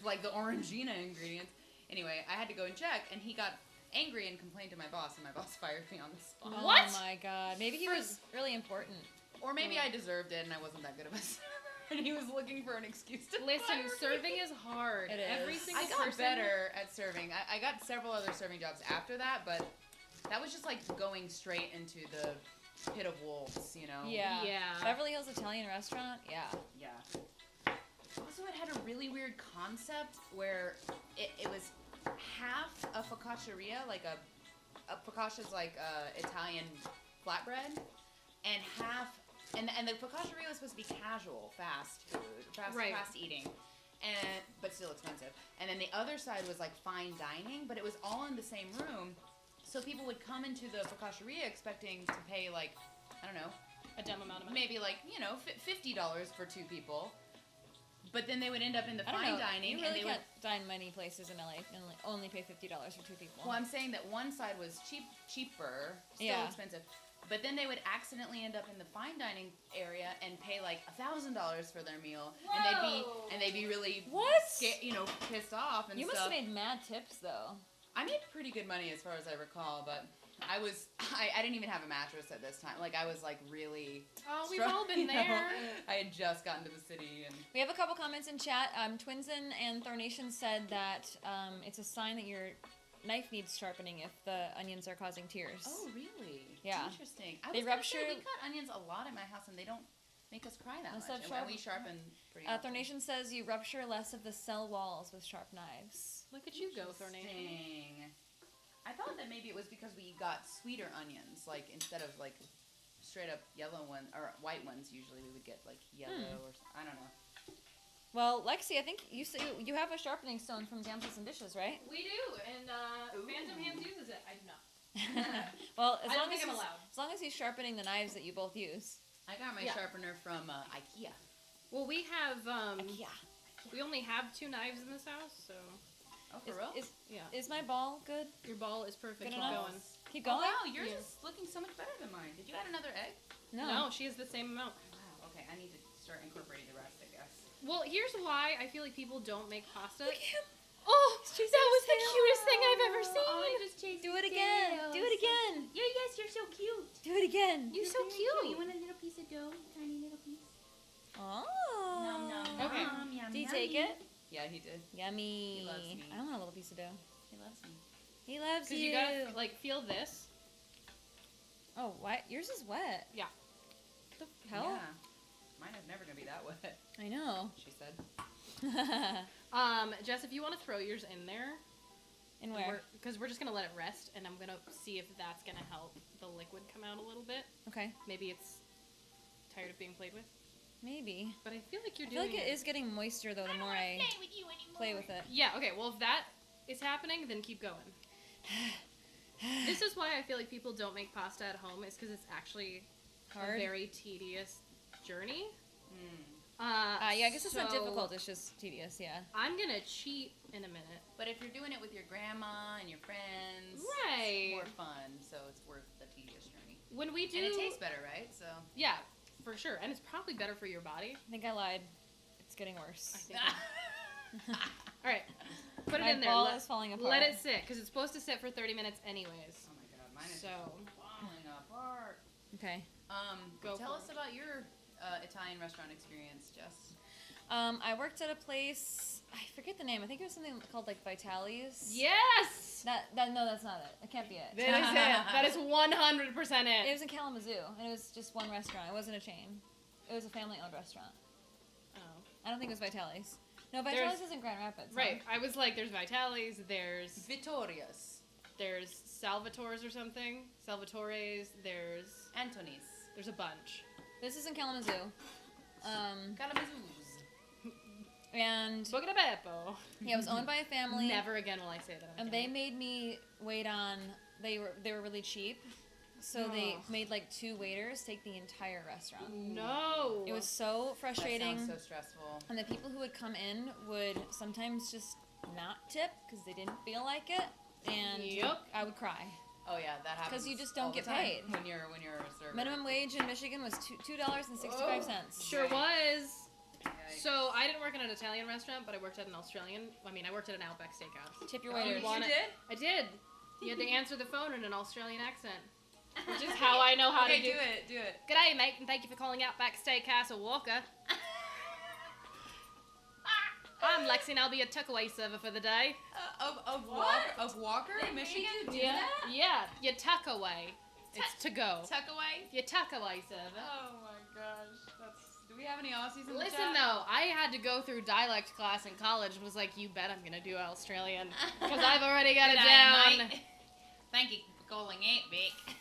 Speaker 1: like the Orangina ingredients. Anyway, I had to go and check, and he got angry and complained to my boss, and my boss fired me on the spot.
Speaker 3: Oh
Speaker 2: What?
Speaker 3: my god. Maybe he was really important.
Speaker 1: Or maybe I deserved it, and I wasn't that good of a server, and he was looking for an excuse to
Speaker 2: Listen,
Speaker 1: fire me.
Speaker 2: serving is hard.
Speaker 3: It
Speaker 2: Every
Speaker 3: is.
Speaker 2: single
Speaker 1: I got
Speaker 2: person.
Speaker 1: better at serving. I got several other serving jobs after that, but that was just like going straight into the pit of wolves,
Speaker 3: Yeah.
Speaker 2: Yeah.
Speaker 3: Beverly Hills Italian restaurant? Yeah.
Speaker 1: Yeah. Also, it had a really weird concept where it was half a focacceria, like a focaccia's like Italian flatbread, and half, and the focacceria was supposed to be casual, fast food, fast eating, but still expensive. And then the other side was like fine dining, but it was all in the same room, so people would come into the focacceria expecting to pay like, I don't know,
Speaker 2: A dumb amount of money.
Speaker 1: maybe like $50 for two people. But then they would end up in the
Speaker 3: I don't
Speaker 1: fine
Speaker 3: know.
Speaker 1: dining,
Speaker 3: You
Speaker 1: and
Speaker 3: really
Speaker 1: they
Speaker 3: can't dine many places in LA and only pay $50 for two people.
Speaker 1: Well, I'm saying that one side was cheaper, still
Speaker 3: Yeah.
Speaker 1: expensive. But then they would accidentally end up in the fine dining area and pay like $1,000 for their meal,
Speaker 2: Whoa.
Speaker 1: and they'd be really
Speaker 3: What?
Speaker 1: pissed off and
Speaker 3: You must
Speaker 1: stuff.
Speaker 3: have made mad tips though.
Speaker 1: I made pretty good money as far as I recall, but I didn't even have a mattress at this time. Like I was like really.
Speaker 2: Oh, we've all been there.
Speaker 1: I had just gotten to the city and.
Speaker 3: We have a couple comments in chat. Twinson and Thornation said that it's a sign that your knife needs sharpening if the onions are causing tears.
Speaker 1: Oh really?
Speaker 3: Yeah.
Speaker 1: Interesting.
Speaker 3: They
Speaker 1: We
Speaker 3: rupture-
Speaker 1: cut onions a lot at my house, and they don't make us cry that
Speaker 3: Unless
Speaker 1: much.
Speaker 3: they're
Speaker 1: And
Speaker 3: sharp.
Speaker 1: we sharpen pretty often.
Speaker 3: Thornation says you rupture less of the cell walls with sharp knives.
Speaker 2: Look at you go, Thornation.
Speaker 1: Interesting. I thought that maybe it was because we got sweeter onions, like instead of like straight up yellow one or white ones. Usually we would get like yellow or I don't know.
Speaker 3: Well, Lexi, I think you have a sharpening stone from Damsels and Dishes, right?
Speaker 2: We do, and Phantom Hands uses it. I do not.
Speaker 3: Well,
Speaker 2: I don't think I'm allowed.
Speaker 3: as long as he's sharpening the knives that you both use.
Speaker 1: I got my sharpener from IKEA.
Speaker 2: Well, we have
Speaker 3: IKEA.
Speaker 2: we only have 2 knives in this house, so
Speaker 1: Oh, for real?
Speaker 3: Is my ball good?
Speaker 2: your ball is perfect.
Speaker 3: Good
Speaker 2: Keep
Speaker 3: enough?
Speaker 2: going.
Speaker 3: Keep
Speaker 1: Oh,
Speaker 3: going?
Speaker 1: wow, yours
Speaker 2: Yeah.
Speaker 1: is looking so much better than mine. Did you add another egg?
Speaker 2: No, she has the same amount.
Speaker 1: Wow. Okay, I need to start incorporating the rest, I guess.
Speaker 2: Well, here's why I feel like people don't make pasta.
Speaker 3: Look at him.
Speaker 2: Oh,
Speaker 3: Chasing
Speaker 2: that was
Speaker 3: his
Speaker 2: the
Speaker 3: tail.
Speaker 2: cutest thing I've ever seen.
Speaker 3: Do it again. Do it again.
Speaker 1: Yeah, you guys, you're so cute.
Speaker 3: Do it again.
Speaker 2: You're so cute.
Speaker 1: You want a little piece of dough? Tiny little piece?
Speaker 3: Oh.
Speaker 1: Nom, nom,
Speaker 2: Okay.
Speaker 1: nom, yum,
Speaker 3: Did he
Speaker 1: yummy.
Speaker 3: take it?
Speaker 1: Yeah, he did.
Speaker 3: Yummy.
Speaker 1: He loves me.
Speaker 3: I want a little piece of dough.
Speaker 1: He loves me.
Speaker 3: He loves
Speaker 2: Because
Speaker 3: you.
Speaker 2: you gotta like feel this.
Speaker 3: Oh, what? Yours is wet.
Speaker 2: Yeah.
Speaker 3: What the hell?
Speaker 1: Yeah. Mine is never gonna be that wet,
Speaker 3: I know.
Speaker 1: she said.
Speaker 2: Jess, if you want to throw yours in there,
Speaker 3: And where?
Speaker 2: because we're just gonna let it rest, and I'm gonna see if that's gonna help the liquid come out a little bit.
Speaker 3: Okay.
Speaker 2: Maybe it's tired of being played with,
Speaker 3: Maybe.
Speaker 2: but I feel like you're
Speaker 3: I feel
Speaker 2: doing
Speaker 3: like it is getting moister though the more I play with it.
Speaker 2: Yeah. Okay. Well, if that is happening, then keep going. This is why I feel like people don't make pasta at home, is because it's actually
Speaker 3: Hard.
Speaker 2: a very tedious journey.
Speaker 3: Yeah, I guess it's not
Speaker 2: so
Speaker 3: difficult. It's just tedious. Yeah.
Speaker 2: I'm gonna cheat in a minute.
Speaker 1: But if you're doing it with your grandma and your friends,
Speaker 2: Right.
Speaker 1: it's more fun, so it's worth the tedious journey.
Speaker 2: When we do,
Speaker 1: And it tastes better, right? So
Speaker 2: yeah, for sure, and it's probably better for your body.
Speaker 3: I think I lied. It's getting worse.
Speaker 2: I think. All right, put it
Speaker 3: My
Speaker 2: in there.
Speaker 3: ball is falling apart.
Speaker 2: Let it sit, because it's supposed to sit for 30 minutes anyways.
Speaker 1: Oh my god, mine is
Speaker 2: So
Speaker 1: falling apart.
Speaker 3: Okay.
Speaker 2: Go
Speaker 1: Tell
Speaker 2: for
Speaker 1: us
Speaker 2: it.
Speaker 1: about your Italian restaurant experience, Jess.
Speaker 3: I worked at a place. I forget the name. I think it was something called like Vitali's.
Speaker 2: yes,
Speaker 3: No, that's not it. It can't be it.
Speaker 2: that is it. That is 100%
Speaker 3: It
Speaker 2: it.
Speaker 3: was in Kalamazoo, and it was just one restaurant. It wasn't a chain. It was a family-owned restaurant.
Speaker 2: Oh.
Speaker 3: I don't think it was Vitali's. No,
Speaker 2: There's-
Speaker 3: Vitali's is in Grand Rapids. huh?
Speaker 2: Right, I was like, there's Vitali's, there's
Speaker 1: Vittoria's.
Speaker 2: Salvatore's or something, Salvatore's, there's a bunch.
Speaker 3: This is in Kalamazoo.
Speaker 1: Kalamazoo's.
Speaker 3: And
Speaker 2: Boca de Beppo.
Speaker 3: yeah, it was owned by a family.
Speaker 2: Never again will I say that.
Speaker 3: And they made me wait on. They were really cheap, so they
Speaker 2: Ugh.
Speaker 3: made like 2 waiters take the entire restaurant.
Speaker 2: No.
Speaker 3: It was so frustrating.
Speaker 1: That sounds so stressful.
Speaker 3: And the people who would come in would sometimes just not tip because they didn't feel like it, and
Speaker 2: Yep.
Speaker 3: I would cry.
Speaker 1: Oh yeah, that happens.
Speaker 3: 'Cause you just don't
Speaker 1: all the
Speaker 3: get
Speaker 1: time
Speaker 3: paid.
Speaker 1: when you're a server.
Speaker 3: Minimum wage in Michigan was $2.65.
Speaker 2: Sure
Speaker 1: Right.
Speaker 2: was.
Speaker 1: Yikes.
Speaker 2: So I didn't work in an Italian restaurant, but I worked at an Australian. I mean, I worked at an Outback Steakhouse.
Speaker 3: Tip your
Speaker 1: Oh,
Speaker 3: waiters.
Speaker 2: want-
Speaker 1: you did?
Speaker 2: I did. You had to answer the phone in an Australian accent, which is how I know how
Speaker 1: okay,
Speaker 2: to
Speaker 1: do it. Do it.
Speaker 2: G'day, mate, and thank you for calling Outback Steakhouse of Walker. I'm Lexi, and I'll be your takeaway server for the day.
Speaker 1: Of Walker, Michigan.
Speaker 2: Yeah, your takeaway. It's to go.
Speaker 1: Tuck away.
Speaker 2: Your takeaway server.
Speaker 1: Oh my gosh, do we have any Aussies in the
Speaker 2: Listen
Speaker 1: chat?
Speaker 2: though, I had to go through dialect class in college and was like, you bet I'm gonna do Australian. Because I've already got it down.
Speaker 1: Thank you for calling it, Vic.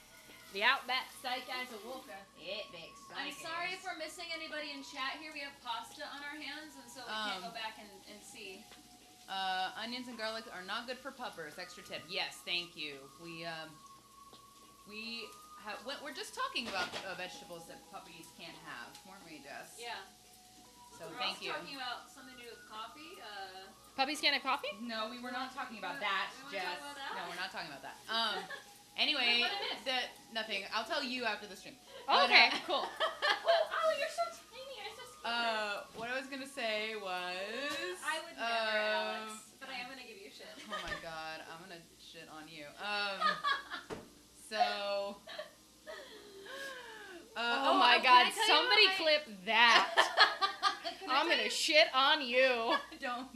Speaker 2: The Outback Steakhouse of Walker.
Speaker 1: It, Vic.
Speaker 3: I'm sorry if we're missing anybody in chat here. We have pasta on our hands, and so we can't go back and see.
Speaker 1: Onions and garlic are not good for puppers. Extra tip. Yes, thank you. We're just talking about vegetables that puppies can't have, weren't we, Jess?
Speaker 3: Yeah.
Speaker 1: So
Speaker 3: We're
Speaker 1: thank
Speaker 3: also
Speaker 1: you.
Speaker 3: talking about something to do with coffee.
Speaker 2: Puppies can't have coffee?
Speaker 1: No, we were not talking about
Speaker 3: We
Speaker 1: that,
Speaker 3: wanna
Speaker 1: Jess.
Speaker 3: talk about that?
Speaker 1: No, we're not talking about that. Anyway,
Speaker 3: Wait, what I missed?
Speaker 1: nothing. I'll tell you after the stream.
Speaker 2: Okay,
Speaker 1: But,
Speaker 2: cool.
Speaker 3: Oh, you're so tiny. I'm so scared.
Speaker 1: What I was gonna say was.
Speaker 3: I would never, Alex. But I am gonna give you shit.
Speaker 1: Oh my god, I'm gonna shit on you. So.
Speaker 2: Oh my
Speaker 3: can
Speaker 2: god,
Speaker 3: I tell you
Speaker 2: somebody
Speaker 3: about my-
Speaker 2: clip that.
Speaker 1: Can I
Speaker 2: I'm
Speaker 1: tell
Speaker 2: gonna
Speaker 1: you-
Speaker 2: shit on you.
Speaker 1: Don't.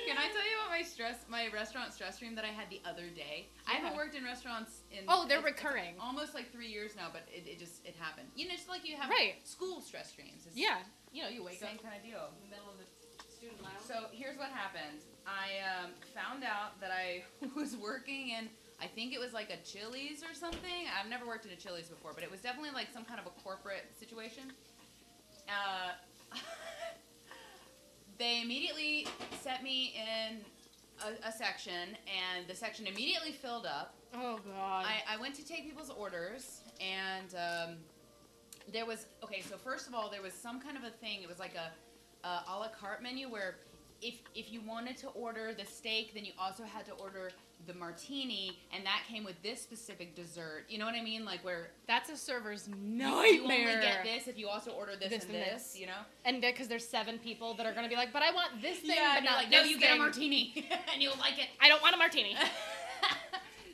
Speaker 1: Can I tell you about my restaurant stress stream that I had the other day? I haven't
Speaker 3: Yeah.
Speaker 1: worked in restaurants in.
Speaker 2: Oh, they're
Speaker 1: it's
Speaker 2: recurring.
Speaker 1: almost like 3 years now, but it happened. You know, it's like you have
Speaker 2: Right.
Speaker 1: school stress streams. It's
Speaker 2: Yeah. You know, you wake
Speaker 1: same
Speaker 2: up
Speaker 1: kind of deal.
Speaker 2: in the middle of the student lounge.
Speaker 1: So here's what happened. I found out that I was working in, I think it was like a Chili's or something. I've never worked in a Chili's before, but it was definitely like some kind of a corporate situation. They immediately set me in a section, and the section immediately filled up.
Speaker 2: Oh, God.
Speaker 1: I went to take people's orders, and there was, okay, so first of all, there was some kind of a thing. It was like a la carte menu where if you wanted to order the steak, then you also had to order the martini, and that came with this specific dessert. You know what I mean? Like where
Speaker 2: That's a server's
Speaker 1: you
Speaker 2: nightmare.
Speaker 1: only get this if you also order this and this, you know?
Speaker 2: And because there's 7 people that are going to be like, but I want this thing,
Speaker 1: Yeah,
Speaker 2: but
Speaker 1: and you're
Speaker 2: not
Speaker 1: like, no,
Speaker 2: this
Speaker 1: you get a
Speaker 2: thing."
Speaker 1: martini, and you'll like it.
Speaker 2: I don't want a martini.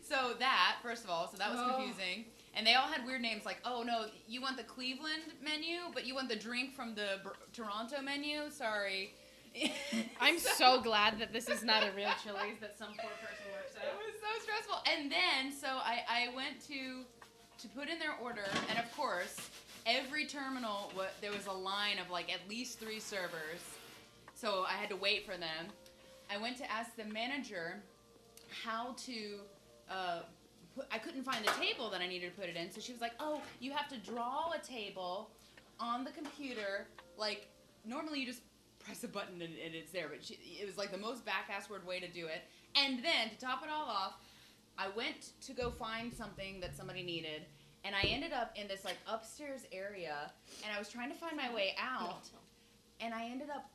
Speaker 1: So that, first of all, so that was
Speaker 2: Oh.
Speaker 1: confusing. And they all had weird names like, oh no, you want the Cleveland menu, but you want the drink from the Toronto menu? Sorry.
Speaker 2: I'm so glad that this is not a real Chili's that some poor person works
Speaker 1: It
Speaker 2: at.
Speaker 1: was so stressful. And then, so I went to put in their order, and of course, every terminal, there was a line of like at least 3 servers. So I had to wait for them. I went to ask the manager how to, I couldn't find the table that I needed to put it in. So she was like, oh, you have to draw a table on the computer. Like, normally you just press a button and it's there, but it was like the most back-assward way to do it. And then, to top it all off, I went to go find something that somebody needed, and I ended up in this like upstairs area, and I was trying to find my way out, and I ended up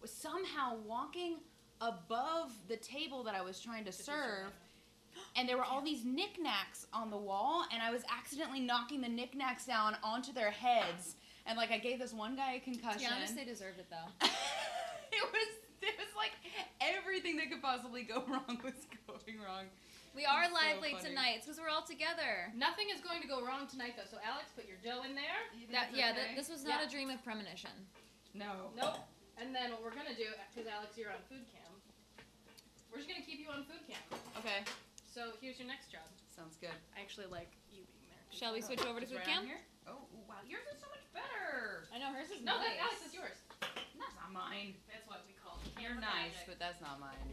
Speaker 1: somehow walking above the table that I was trying to serve, and there were all these knickknacks on the wall, and I was accidentally knocking the knickknacks down onto their heads. And like I gave this one guy a concussion.
Speaker 3: To be honest, they deserved it though.
Speaker 1: it was like everything that could possibly go wrong was going wrong.
Speaker 3: We are
Speaker 1: It's so
Speaker 3: lively
Speaker 1: funny.
Speaker 3: tonight because we're all together.
Speaker 2: Nothing is going to go wrong tonight, though. So, Alex, put your dough in there.
Speaker 3: This was not a dream of premonition.
Speaker 1: No.
Speaker 2: Nope. And then what we're going to do, because, Alex, you're on food cam, we're just going to keep you on food cam.
Speaker 1: Okay.
Speaker 2: So, here's your next job.
Speaker 1: Sounds good.
Speaker 2: I actually like you being there.
Speaker 3: Shall we switch over to
Speaker 1: It's
Speaker 3: food
Speaker 1: right
Speaker 3: cam?
Speaker 1: on here? Oh, wow. Yours is so much better.
Speaker 3: I know hers is
Speaker 2: No,
Speaker 3: nice.
Speaker 2: Alex, it's yours.
Speaker 1: That's not mine.
Speaker 2: That's what we call
Speaker 1: You're
Speaker 2: camera
Speaker 1: nice,
Speaker 2: magic.
Speaker 1: but that's not mine.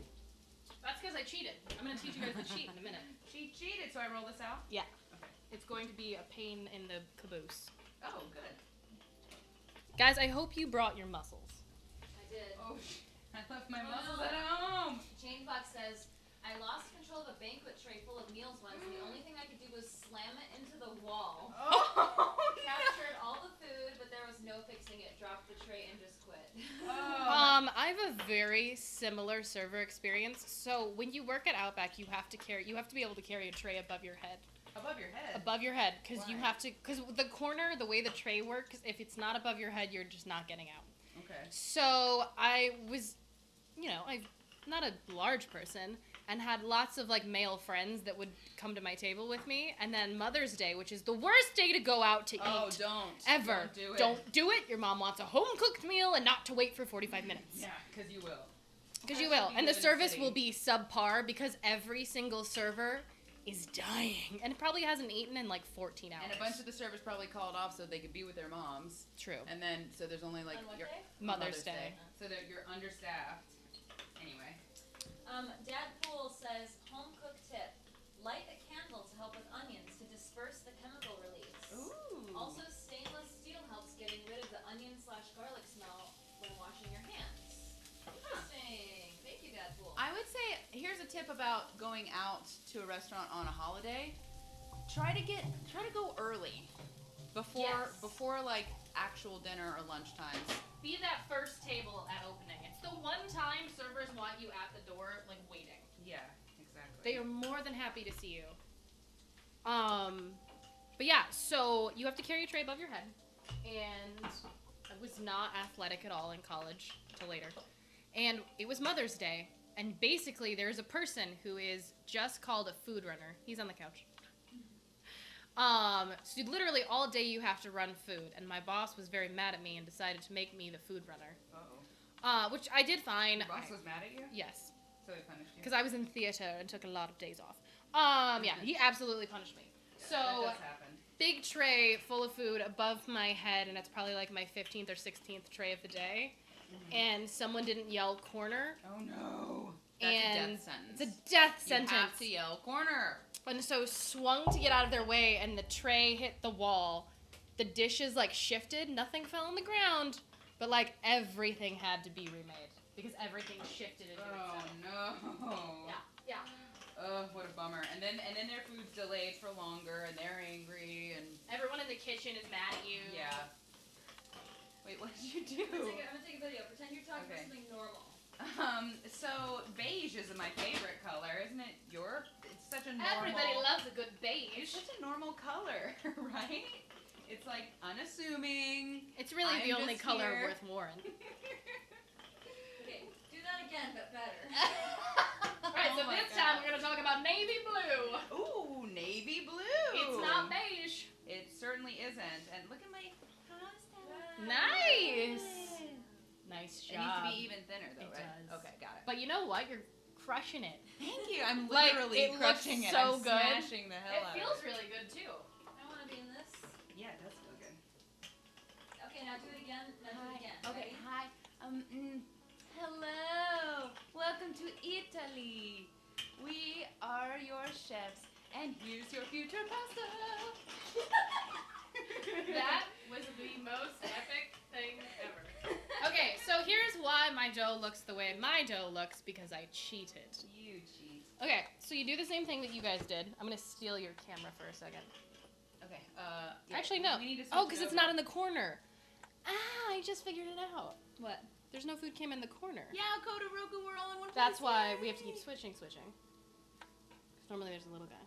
Speaker 2: That's because I cheated. I'm going to teach you guys to cheat in a minute.
Speaker 1: She cheated, so I roll this out?
Speaker 2: Yeah.
Speaker 1: Okay.
Speaker 2: It's going to be a pain in the caboose.
Speaker 1: Oh, good.
Speaker 2: Guys, I hope you brought your muscles.
Speaker 3: I did.
Speaker 1: Oh, I left my
Speaker 3: Oh,
Speaker 1: muscles
Speaker 3: no.
Speaker 1: at home.
Speaker 3: Chainbox says, I lost control of a banquet tray full of meals once, and the only thing I could do was slam it into the wall.
Speaker 1: Oh,
Speaker 3: Captured all the food, but there was no fixing it. Dropped the tray and just quit.
Speaker 1: Oh.
Speaker 2: I have a very similar server experience. So when you work at Outback, you have to be able to carry a tray above your head.
Speaker 1: Above your head.
Speaker 2: Above your head, because you
Speaker 1: Why?
Speaker 2: have to, because the corner, the way the tray works, if it's not above your head, you're just not getting out.
Speaker 1: Okay.
Speaker 2: So I was, I'm not a large person, and had lots of like male friends that would come to my table with me. And then Mother's Day, which is the worst day to go out to
Speaker 1: Oh,
Speaker 2: eat.
Speaker 1: don't.
Speaker 2: Ever.
Speaker 1: Don't do it.
Speaker 2: Don't do it. Your mom wants a home-cooked meal and not to wait for 45 minutes.
Speaker 1: Yeah, because you will.
Speaker 2: Because you
Speaker 1: Especially
Speaker 2: will.
Speaker 1: if you
Speaker 2: And the
Speaker 1: live in a
Speaker 2: service
Speaker 1: city.
Speaker 2: will be subpar because every single server is dying. And it probably hasn't eaten in like 14 hours.
Speaker 1: And a bunch of the servers probably called off so they could be with their moms.
Speaker 2: True.
Speaker 1: And then, so there's only like
Speaker 3: On what
Speaker 1: your
Speaker 3: day?
Speaker 2: Mother's Day.
Speaker 1: So that you're understaffed. Anyway.
Speaker 3: Dad Pool says, home cook tip. Light a candle to help with onions to disperse the chemical release.
Speaker 1: Ooh.
Speaker 3: Also, stainless steel helps getting rid of the onion/garlic smell when washing your hands. Interesting. Thank you, Dad Pool.
Speaker 1: I would say here's a tip about going out to a restaurant on a holiday. Try to go early. Before like actual dinner or lunchtime.
Speaker 2: Be that first table at opening. It's the one time servers want you at the door, like waiting.
Speaker 1: Yeah, exactly.
Speaker 2: They are more than happy to see you. But yeah, so you have to carry a tray above your head. And I was not athletic at all in college till later. And it was Mother's Day. And basically, there's a person who is just called a food runner. He's on the couch. So literally all day you have to run food. And my boss was very mad at me and decided to make me the food runner.
Speaker 1: Uh-oh.
Speaker 2: Which I did fine.
Speaker 1: Your boss was mad at you?
Speaker 2: Yes.
Speaker 1: So they punished you?
Speaker 2: Because I was in theater and took a lot of days off. Yeah, he absolutely punished me.
Speaker 1: That
Speaker 2: So,
Speaker 1: does happen.
Speaker 2: big tray full of food above my head, and it's probably like my 15th or 16th tray of the day. and someone didn't yell corner.
Speaker 1: Oh no. That's
Speaker 2: And
Speaker 1: a death sentence.
Speaker 2: It's a death sentence.
Speaker 1: You have to yell corner.
Speaker 2: And so swung to get out of their way, and the tray hit the wall. The dishes like shifted. Nothing fell on the ground, but like everything had to be remade because everything shifted into itself.
Speaker 1: No.
Speaker 2: Yeah.
Speaker 1: Oh, what a bummer. And then their food's delayed for longer, and they're angry, and
Speaker 2: Everyone in the kitchen is mad at you.
Speaker 1: yeah. Wait, what did you do?
Speaker 3: I'm gonna take a video. Pretend you're talking about something normal.
Speaker 1: So beige is my favorite color, isn't it? It's such a normal.
Speaker 2: Everybody loves a good beige.
Speaker 1: It's such a normal color, right? It's like unassuming.
Speaker 2: It's really
Speaker 1: I'm
Speaker 2: the only
Speaker 1: just
Speaker 2: color
Speaker 1: here.
Speaker 2: worth wearing.
Speaker 3: Okay, do that again, but better.
Speaker 2: Alright,
Speaker 1: Oh
Speaker 2: so
Speaker 1: my
Speaker 2: this time
Speaker 1: God.
Speaker 2: we're gonna talk about navy blue.
Speaker 1: Ooh, navy blue.
Speaker 2: It's not beige.
Speaker 1: It certainly isn't. And look at my pasta.
Speaker 2: Nice. Nice
Speaker 1: It
Speaker 2: job.
Speaker 1: needs to be even thinner, though,
Speaker 2: It
Speaker 1: right?
Speaker 2: does.
Speaker 1: Okay, got it.
Speaker 2: But you know what? You're crushing it.
Speaker 1: Thank you. I'm
Speaker 2: Like,
Speaker 1: literally
Speaker 2: it looks
Speaker 1: crushing it.
Speaker 2: so
Speaker 1: I'm
Speaker 2: good.
Speaker 1: smashing the hell
Speaker 2: It
Speaker 1: out
Speaker 2: feels
Speaker 1: of it.
Speaker 2: really good too.
Speaker 3: I want to be in this.
Speaker 1: Yeah, it does feel good.
Speaker 3: Okay, now do it again. Now do it again.
Speaker 1: Okay,
Speaker 3: Ready?
Speaker 1: hi. Hello. Welcome to Italy. We are your chefs, and here's your future pasta.
Speaker 2: That was the most epic thing ever. Okay, so here's why my dough looks the way my dough looks, because I cheated.
Speaker 1: You cheat.
Speaker 2: Okay, so you do the same thing that you guys did. I'm gonna steal your camera for a second.
Speaker 1: Okay.
Speaker 2: Actually, no.
Speaker 1: We need to
Speaker 2: Oh,
Speaker 1: switch
Speaker 2: because
Speaker 1: it
Speaker 2: it's
Speaker 1: over.
Speaker 2: not in the corner. Ah, I just figured it out.
Speaker 3: What?
Speaker 2: There's no food cam in the corner.
Speaker 1: Yeah, Coda Roku, we're all in one place.
Speaker 2: That's why we have to keep switching. Because normally there's a little guy.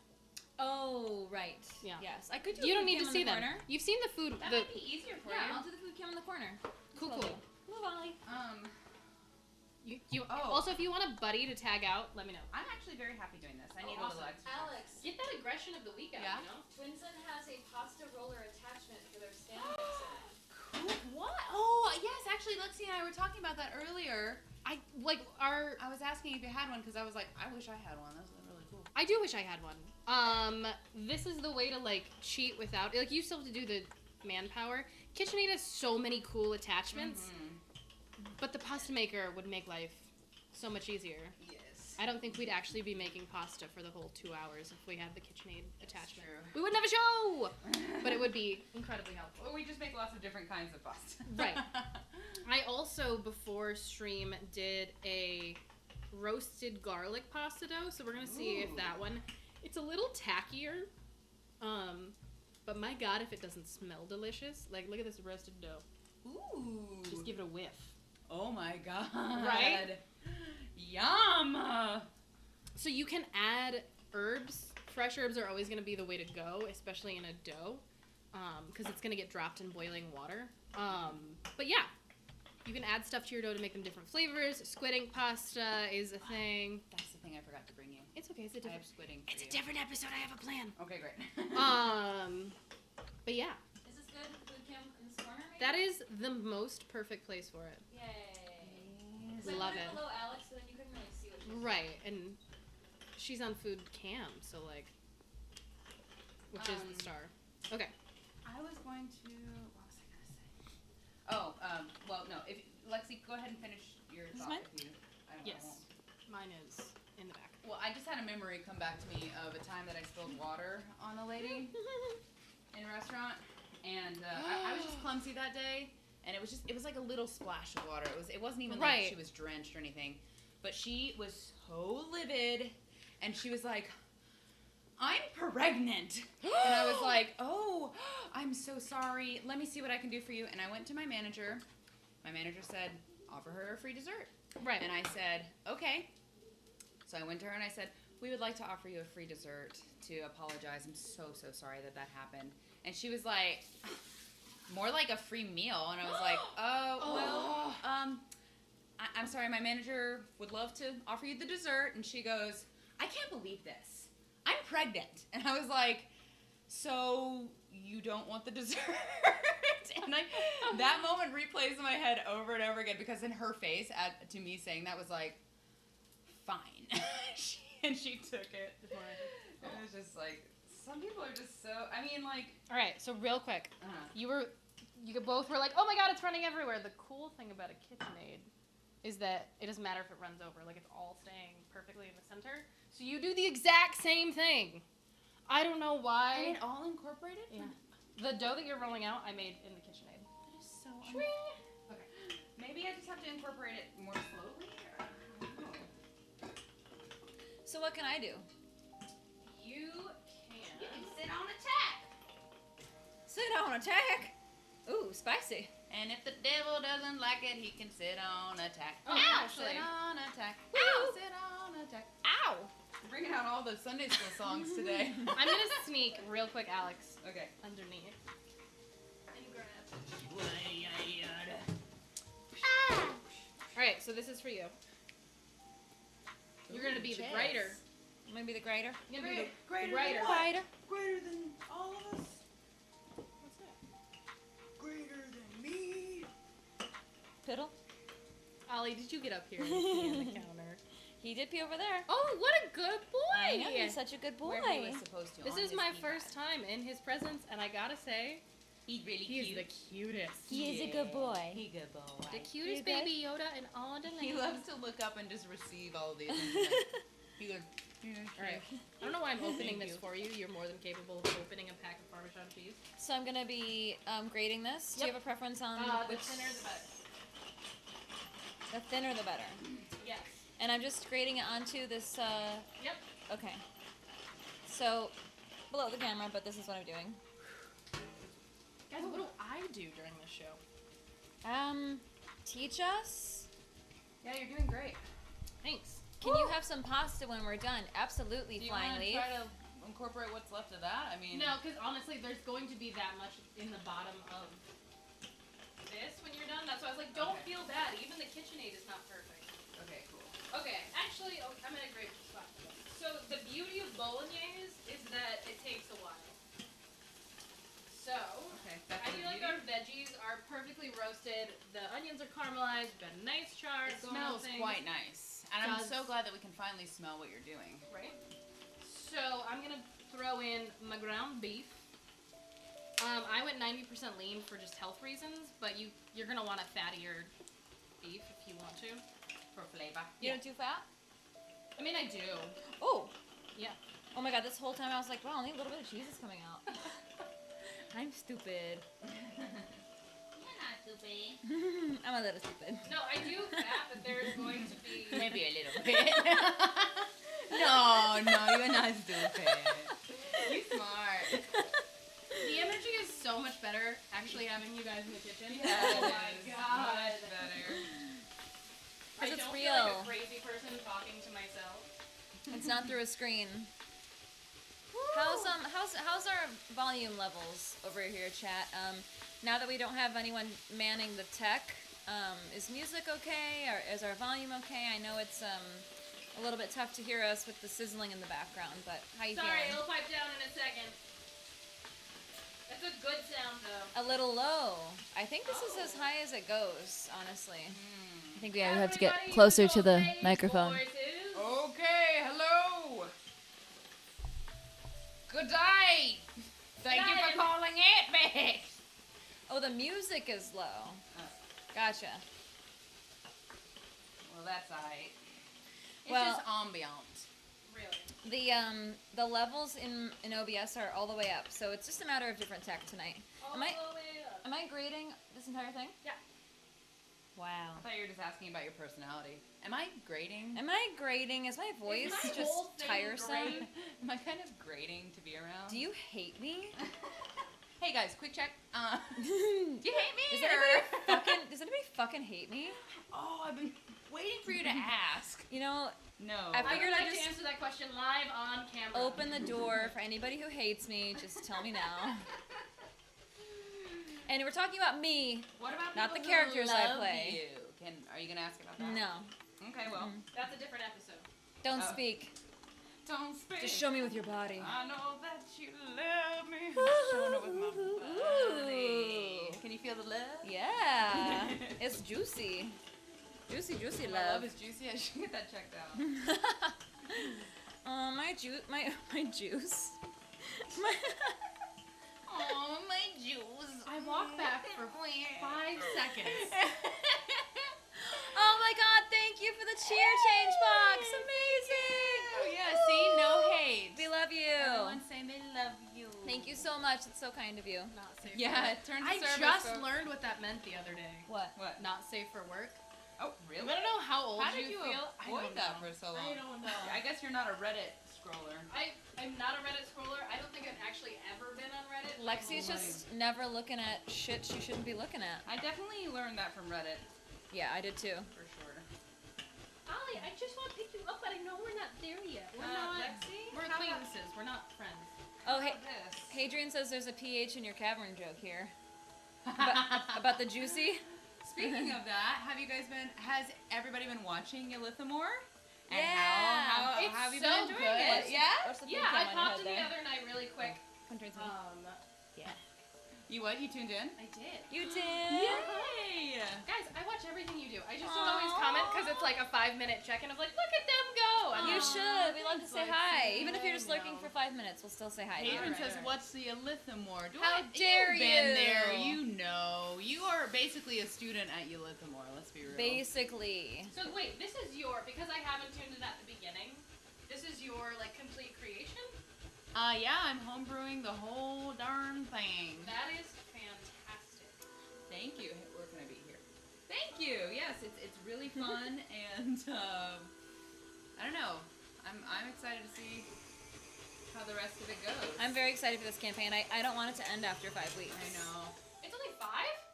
Speaker 3: Oh, right.
Speaker 2: Yeah.
Speaker 3: Yes. I could do
Speaker 2: You
Speaker 3: a
Speaker 2: don't
Speaker 3: food
Speaker 2: need to
Speaker 3: cam
Speaker 2: see
Speaker 3: in the
Speaker 2: them.
Speaker 3: corner.
Speaker 2: You've seen the food.
Speaker 1: That
Speaker 2: The,
Speaker 1: might be easier for
Speaker 3: Yeah,
Speaker 1: you.
Speaker 3: I'll do the food cam in the corner.
Speaker 2: cool, cool.
Speaker 3: Move on.
Speaker 2: You
Speaker 1: Oh.
Speaker 2: Also, if you want a buddy to tag out, let me know.
Speaker 1: I'm actually very happy doing this. I need a
Speaker 2: awesome.
Speaker 1: little extra.
Speaker 3: Alex,
Speaker 2: Get that aggression of the week out,
Speaker 1: Yeah?
Speaker 2: you know?
Speaker 3: Twinson has a pasta roller attachment for their stand mixer.
Speaker 1: Cool. What? Oh, yes. Actually, Lexi and I were talking about that earlier.
Speaker 2: I
Speaker 1: I was asking if you had one because I was like, I wish I had one. That was really cool.
Speaker 2: I do wish I had one. This is the way to like cheat without like you still have to do the manpower. KitchenAid has so many cool attachments, but the pasta maker would make life so much easier.
Speaker 1: Yes.
Speaker 2: I don't think we'd actually be making pasta for the whole 2 hours if we had the KitchenAid attachment.
Speaker 1: true.
Speaker 2: We wouldn't have a show, but it would be incredibly helpful.
Speaker 1: Or we just make lots of different kinds of pasta.
Speaker 2: Right. I also, before stream, did a roasted garlic pasta dough, so we're gonna see if
Speaker 1: Ooh.
Speaker 2: that one. It's a little tackier, but my God, if it doesn't smell delicious. Like, look at this roasted dough.
Speaker 1: Ooh.
Speaker 2: Just give it a whiff.
Speaker 1: Oh my God.
Speaker 2: Right?
Speaker 1: Yum.
Speaker 2: So you can add herbs. Fresh herbs are always gonna be the way to go, especially in a dough, because it's gonna get dropped in boiling water. But yeah. You can add stuff to your dough to make them different flavors. Squid ink pasta is a thing.
Speaker 1: That's the thing I forgot to bring you.
Speaker 2: It's okay. It's a
Speaker 1: I have
Speaker 2: different.
Speaker 1: squidding.
Speaker 2: It's a different episode. I have a plan.
Speaker 1: Okay, great.
Speaker 2: But yeah,
Speaker 3: Is this good? Food cam in this corner, maybe?
Speaker 2: that is the most perfect place for it.
Speaker 3: Yay.
Speaker 1: Yes.
Speaker 3: So I
Speaker 2: Love
Speaker 3: put
Speaker 2: it.
Speaker 3: below Alex, so then you couldn't really see what she was
Speaker 2: Right, and she's on food cam, so like, which is the star. Okay.
Speaker 1: I was going to. What was I gonna say? Oh, well, no. If Lexi, go ahead and finish your
Speaker 3: This is
Speaker 1: thought.
Speaker 3: mine?
Speaker 1: If you, I don't
Speaker 2: Yes.
Speaker 1: I won't.
Speaker 2: Mine is in the back.
Speaker 1: Well, I just had a memory come back to me of a time that I spilled water on a lady in a restaurant, and I was just clumsy that day, and it was like a little splash of water. It wasn't even like
Speaker 2: Right.
Speaker 1: she was drenched or anything, but she was so livid, and she was like, "I'm pregnant," and I was like, "Oh, I'm so sorry. Let me see what I can do for you." And I went to my manager. My manager said, "Offer her a free dessert."
Speaker 2: Right.
Speaker 1: And I said, "Okay." So I went to her and I said, "We would like to offer you a free dessert to apologize. I'm so sorry that happened." And she was like, "More like a free meal." And I was like, "Oh, well, I'm sorry. My manager would love to offer you the dessert." And she goes, "I can't believe this. I'm pregnant." And I was like, "So you don't want the dessert?" And that moment replays in my head over and over again because in her face to me saying that was like, "Fine." And she took it. It was just like, some people are just so, I mean, like.
Speaker 2: All right. So real quick, you were you both were like, oh my god, it's running everywhere. The cool thing about a KitchenAid is that it doesn't matter if it runs over. Like, it's all staying perfectly in the center. So you do the exact same thing. I don't know why.
Speaker 1: And it all incorporated?
Speaker 2: Yeah. The dough that you're rolling out, I made in the KitchenAid.
Speaker 1: That is so
Speaker 2: Okay.
Speaker 1: Maybe I just have to incorporate it more slowly? Or, I don't know.
Speaker 3: So what can I do?
Speaker 2: You
Speaker 1: You
Speaker 2: can.
Speaker 1: can sit on a tack.
Speaker 3: Sit on attack. Ooh, spicy.
Speaker 1: And if the devil doesn't like it, he can sit on a tack.
Speaker 2: Oh,
Speaker 1: I'll
Speaker 2: actually.
Speaker 1: sit on a tack.
Speaker 3: Woo.
Speaker 1: I'll sit on a tack.
Speaker 3: Ow.
Speaker 1: We're bringing out all the Sunday school songs today.
Speaker 2: I'm gonna sneak real quick, Alex,
Speaker 1: Okay.
Speaker 2: underneath. And grab. Alright, so this is for you. You're gonna be the
Speaker 1: Cheers.
Speaker 2: grater.
Speaker 3: I'm gonna be the grater.
Speaker 2: You're gonna be the
Speaker 1: Greater
Speaker 2: grater.
Speaker 1: than what?
Speaker 3: Grater.
Speaker 1: Greater than all of us?
Speaker 2: What's that?
Speaker 1: Greater than me?
Speaker 3: Piddle.
Speaker 2: Ollie, did you get up here and pee on the counter?
Speaker 3: He did pee over there.
Speaker 2: Oh, what a good boy!
Speaker 3: I know, he's such a good boy.
Speaker 1: Where he was supposed to.
Speaker 2: This
Speaker 1: on
Speaker 2: is
Speaker 1: his
Speaker 2: my
Speaker 1: keypad.
Speaker 2: first time in his presence, and I gotta say,
Speaker 1: He's really
Speaker 2: he is
Speaker 1: cute.
Speaker 2: the cutest.
Speaker 3: He is a good boy.
Speaker 1: He good boy.
Speaker 2: The cutest
Speaker 3: You good?
Speaker 2: baby Yoda in all the
Speaker 1: He
Speaker 2: land.
Speaker 1: loves to look up and just receive all of these. He goes,
Speaker 2: Alright. I don't know why I'm opening
Speaker 1: Thank
Speaker 2: this
Speaker 1: you.
Speaker 2: for you. You're more than capable of opening a pack of Parmesan cheese.
Speaker 3: So I'm gonna be grating this. Do you
Speaker 2: Yep.
Speaker 3: have a preference on
Speaker 2: The
Speaker 3: which?
Speaker 2: thinner the better.
Speaker 3: The thinner the better.
Speaker 2: Yes.
Speaker 3: And I'm just grating it onto this.
Speaker 2: Yep.
Speaker 3: Okay. So below the camera, but this is what I'm doing.
Speaker 2: Guys, what do I do during this show?
Speaker 3: Teach us.
Speaker 1: Yeah, you're doing great.
Speaker 2: Thanks.
Speaker 3: Can you have some pasta when we're done? Absolutely,
Speaker 1: Do you
Speaker 3: Flying
Speaker 1: want to
Speaker 3: Leaf.
Speaker 1: try to incorporate what's left of that? I mean,
Speaker 2: No, because honestly, there's going to be that much in the bottom of this when you're done. That's why I was like, don't
Speaker 1: Okay.
Speaker 2: feel bad. Even the KitchenAid is not perfect.
Speaker 1: Okay, cool.
Speaker 2: Okay, actually, I'm in a great spot for this. So the beauty of bolognese is that it takes a while. So,
Speaker 1: Okay, that's
Speaker 2: I
Speaker 1: the
Speaker 2: feel like
Speaker 1: beauty.
Speaker 2: our veggies are perfectly roasted. The onions are caramelized. We've got a nice char
Speaker 1: It
Speaker 2: going on
Speaker 1: smells
Speaker 2: things.
Speaker 1: quite nice, and I'm
Speaker 2: Does-
Speaker 1: so glad that we can finally smell what you're doing.
Speaker 2: Right. So I'm gonna throw in my ground beef. I went 90% lean for just health reasons, but you're gonna want a fattier beef if you want to.
Speaker 1: For flavor.
Speaker 3: You don't do fat?
Speaker 2: I mean, I do.
Speaker 3: Oh.
Speaker 2: Yeah.
Speaker 3: Oh my god, this whole time I was like, wow, only a little bit of cheese is coming out. I'm stupid.
Speaker 1: You're not stupid.
Speaker 3: I'm a little stupid.
Speaker 2: No, I do fat, but there's going to be.
Speaker 1: Maybe a little bit. No, you're not stupid. You smart.
Speaker 2: The energy is so much better actually having you guys in the kitchen.
Speaker 1: Yeah,
Speaker 2: Oh
Speaker 1: it
Speaker 2: my
Speaker 1: is
Speaker 2: god.
Speaker 1: much better.
Speaker 2: I
Speaker 3: 'Cause it's
Speaker 2: don't feel like
Speaker 3: real.
Speaker 2: a crazy person talking to myself.
Speaker 3: It's not through a screen. How's our volume levels over here, chat? Now that we don't have anyone manning the tech, is music okay? Or is our volume okay? I know it's a little bit tough to hear us with the sizzling in the background, but how you
Speaker 2: Sorry,
Speaker 3: feeling?
Speaker 2: it'll pipe down in a second. That's a good sound though.
Speaker 3: A little low. I think this is as high as it goes, honestly.
Speaker 1: Mm.
Speaker 3: I think we have to get
Speaker 2: Everybody
Speaker 3: closer
Speaker 2: with
Speaker 3: to the
Speaker 2: those raised
Speaker 3: microphone.
Speaker 2: voices.
Speaker 1: Okay, hello. Good day. Thank you for
Speaker 2: Good.
Speaker 1: calling it back.
Speaker 3: Oh, the music is low. Gotcha.
Speaker 1: Well, that's alright. It's
Speaker 3: Well-
Speaker 1: just ambient.
Speaker 2: Really.
Speaker 3: The levels in OBS are all the way up, so it's just a matter of different tech tonight.
Speaker 2: All
Speaker 3: Am I-
Speaker 2: the way up.
Speaker 3: Am I grading this entire thing?
Speaker 2: Yeah.
Speaker 3: Wow.
Speaker 1: I thought you were just asking about your personality. Am I grating?
Speaker 3: Am I grading? Is my voice
Speaker 2: my
Speaker 3: just
Speaker 2: whole thing
Speaker 3: tiresome?
Speaker 2: great?
Speaker 1: Am I kind of grating to be around?
Speaker 3: Do you hate me?
Speaker 1: Hey guys, quick check.
Speaker 3: Does
Speaker 1: Do you hate me?
Speaker 3: does anybody fucking hate me?
Speaker 1: Oh, I've been waiting for you to ask.
Speaker 3: You know,
Speaker 1: No.
Speaker 3: I
Speaker 2: I
Speaker 3: figured
Speaker 2: would
Speaker 3: I'd
Speaker 2: like
Speaker 3: just
Speaker 2: to answer that question live on camera.
Speaker 3: open the door for anybody who hates me. Just tell me now. And we're talking about me.
Speaker 1: What about
Speaker 3: Not the
Speaker 1: people who
Speaker 3: characters I
Speaker 1: love
Speaker 3: play.
Speaker 1: You? Are you gonna ask about that?
Speaker 3: No.
Speaker 1: Okay, well,
Speaker 2: That's a different episode.
Speaker 3: Don't
Speaker 1: Oh.
Speaker 3: speak.
Speaker 1: don't speak.
Speaker 3: Just show me with your body.
Speaker 1: I know that you love me. Showing it with my body. Can you feel the love?
Speaker 3: Yeah. It's juicy. Juicy, juicy
Speaker 1: My love
Speaker 3: love.
Speaker 1: is juicy. I should get that checked out.
Speaker 3: My juice. My juice.
Speaker 1: Oh, my
Speaker 3: juice.
Speaker 2: I walk back for 5 seconds.
Speaker 3: Oh my god, thank you for the cheer change box. Amazing.
Speaker 1: Oh yeah, see, no hate.
Speaker 3: We love you.
Speaker 1: Everyone saying they love you.
Speaker 3: Thank you so much. It's so kind of you.
Speaker 2: Not safe.
Speaker 1: Yeah,
Speaker 2: for
Speaker 1: it turns
Speaker 2: work. I
Speaker 1: service
Speaker 2: just
Speaker 1: for-
Speaker 2: learned what that meant the other day.
Speaker 3: What?
Speaker 1: What?
Speaker 2: Not safe for work.
Speaker 1: Oh,
Speaker 2: I don't know how old
Speaker 1: How did you
Speaker 2: feel. I
Speaker 1: avoid
Speaker 2: don't
Speaker 1: that
Speaker 2: know.
Speaker 1: for so long?
Speaker 2: I don't know.
Speaker 1: I guess you're not a Reddit scroller.
Speaker 2: I'm not a Reddit scroller. I don't think I've actually ever been on Reddit.
Speaker 3: Lexi's just never looking at shit she shouldn't be looking at.
Speaker 1: I definitely learned that from Reddit,
Speaker 3: Yeah, I did too.
Speaker 1: for sure.
Speaker 2: Ollie, I just want to pick you up, but I know we're not there yet. We're not.
Speaker 1: Lexi?
Speaker 2: We're
Speaker 1: How about-
Speaker 2: acquaintances. We're not friends.
Speaker 3: Oh, hey,
Speaker 1: This.
Speaker 3: Hadrian says there's a PH in your cavern joke here. About the juicy?
Speaker 1: Speaking of that, has everybody been watching Elithamore? And
Speaker 3: Yeah.
Speaker 1: How
Speaker 2: It's
Speaker 1: have you
Speaker 2: so
Speaker 1: been enjoying
Speaker 2: good.
Speaker 1: it? Yeah?
Speaker 3: What's the food
Speaker 2: Yeah,
Speaker 3: cam
Speaker 2: I
Speaker 3: on your
Speaker 2: popped
Speaker 3: head
Speaker 2: in the
Speaker 3: there?
Speaker 2: other night really quick.
Speaker 3: Come turn to me.
Speaker 1: You what? You tuned in?
Speaker 2: I did.
Speaker 3: You did?
Speaker 1: Yay!
Speaker 2: Guys, I watch everything you do. I just don't always
Speaker 3: Aw.
Speaker 2: comment because it's like a 5-minute check-in of like, look at them go. And
Speaker 3: You
Speaker 2: then-
Speaker 3: should. We love to say
Speaker 2: Thanks,
Speaker 3: hi.
Speaker 2: Lexi.
Speaker 3: Even if you're just
Speaker 2: I
Speaker 3: lurking
Speaker 2: know.
Speaker 3: for 5 minutes, we'll still say hi. to you.
Speaker 1: Adrian
Speaker 2: Alright,
Speaker 1: says,
Speaker 2: alright.
Speaker 1: what's the Elithamore?
Speaker 3: How dare
Speaker 1: You've been
Speaker 3: you.
Speaker 1: there. You know. You are basically a student at Elithamore. Let's be real.
Speaker 3: Basically.
Speaker 2: So wait, this is your, because I haven't tuned in at the beginning, this is your like complete creation?
Speaker 1: Yeah, I'm homebrewing the whole darn thing.
Speaker 2: That is fantastic.
Speaker 1: Thank you. Where can I be here? Thank you. Yes, it's really fun, and I don't know. I'm excited to see how the rest of it goes.
Speaker 3: I'm very excited for this campaign. I don't want it to end after 5 weeks.
Speaker 1: I know.
Speaker 2: It's only 5?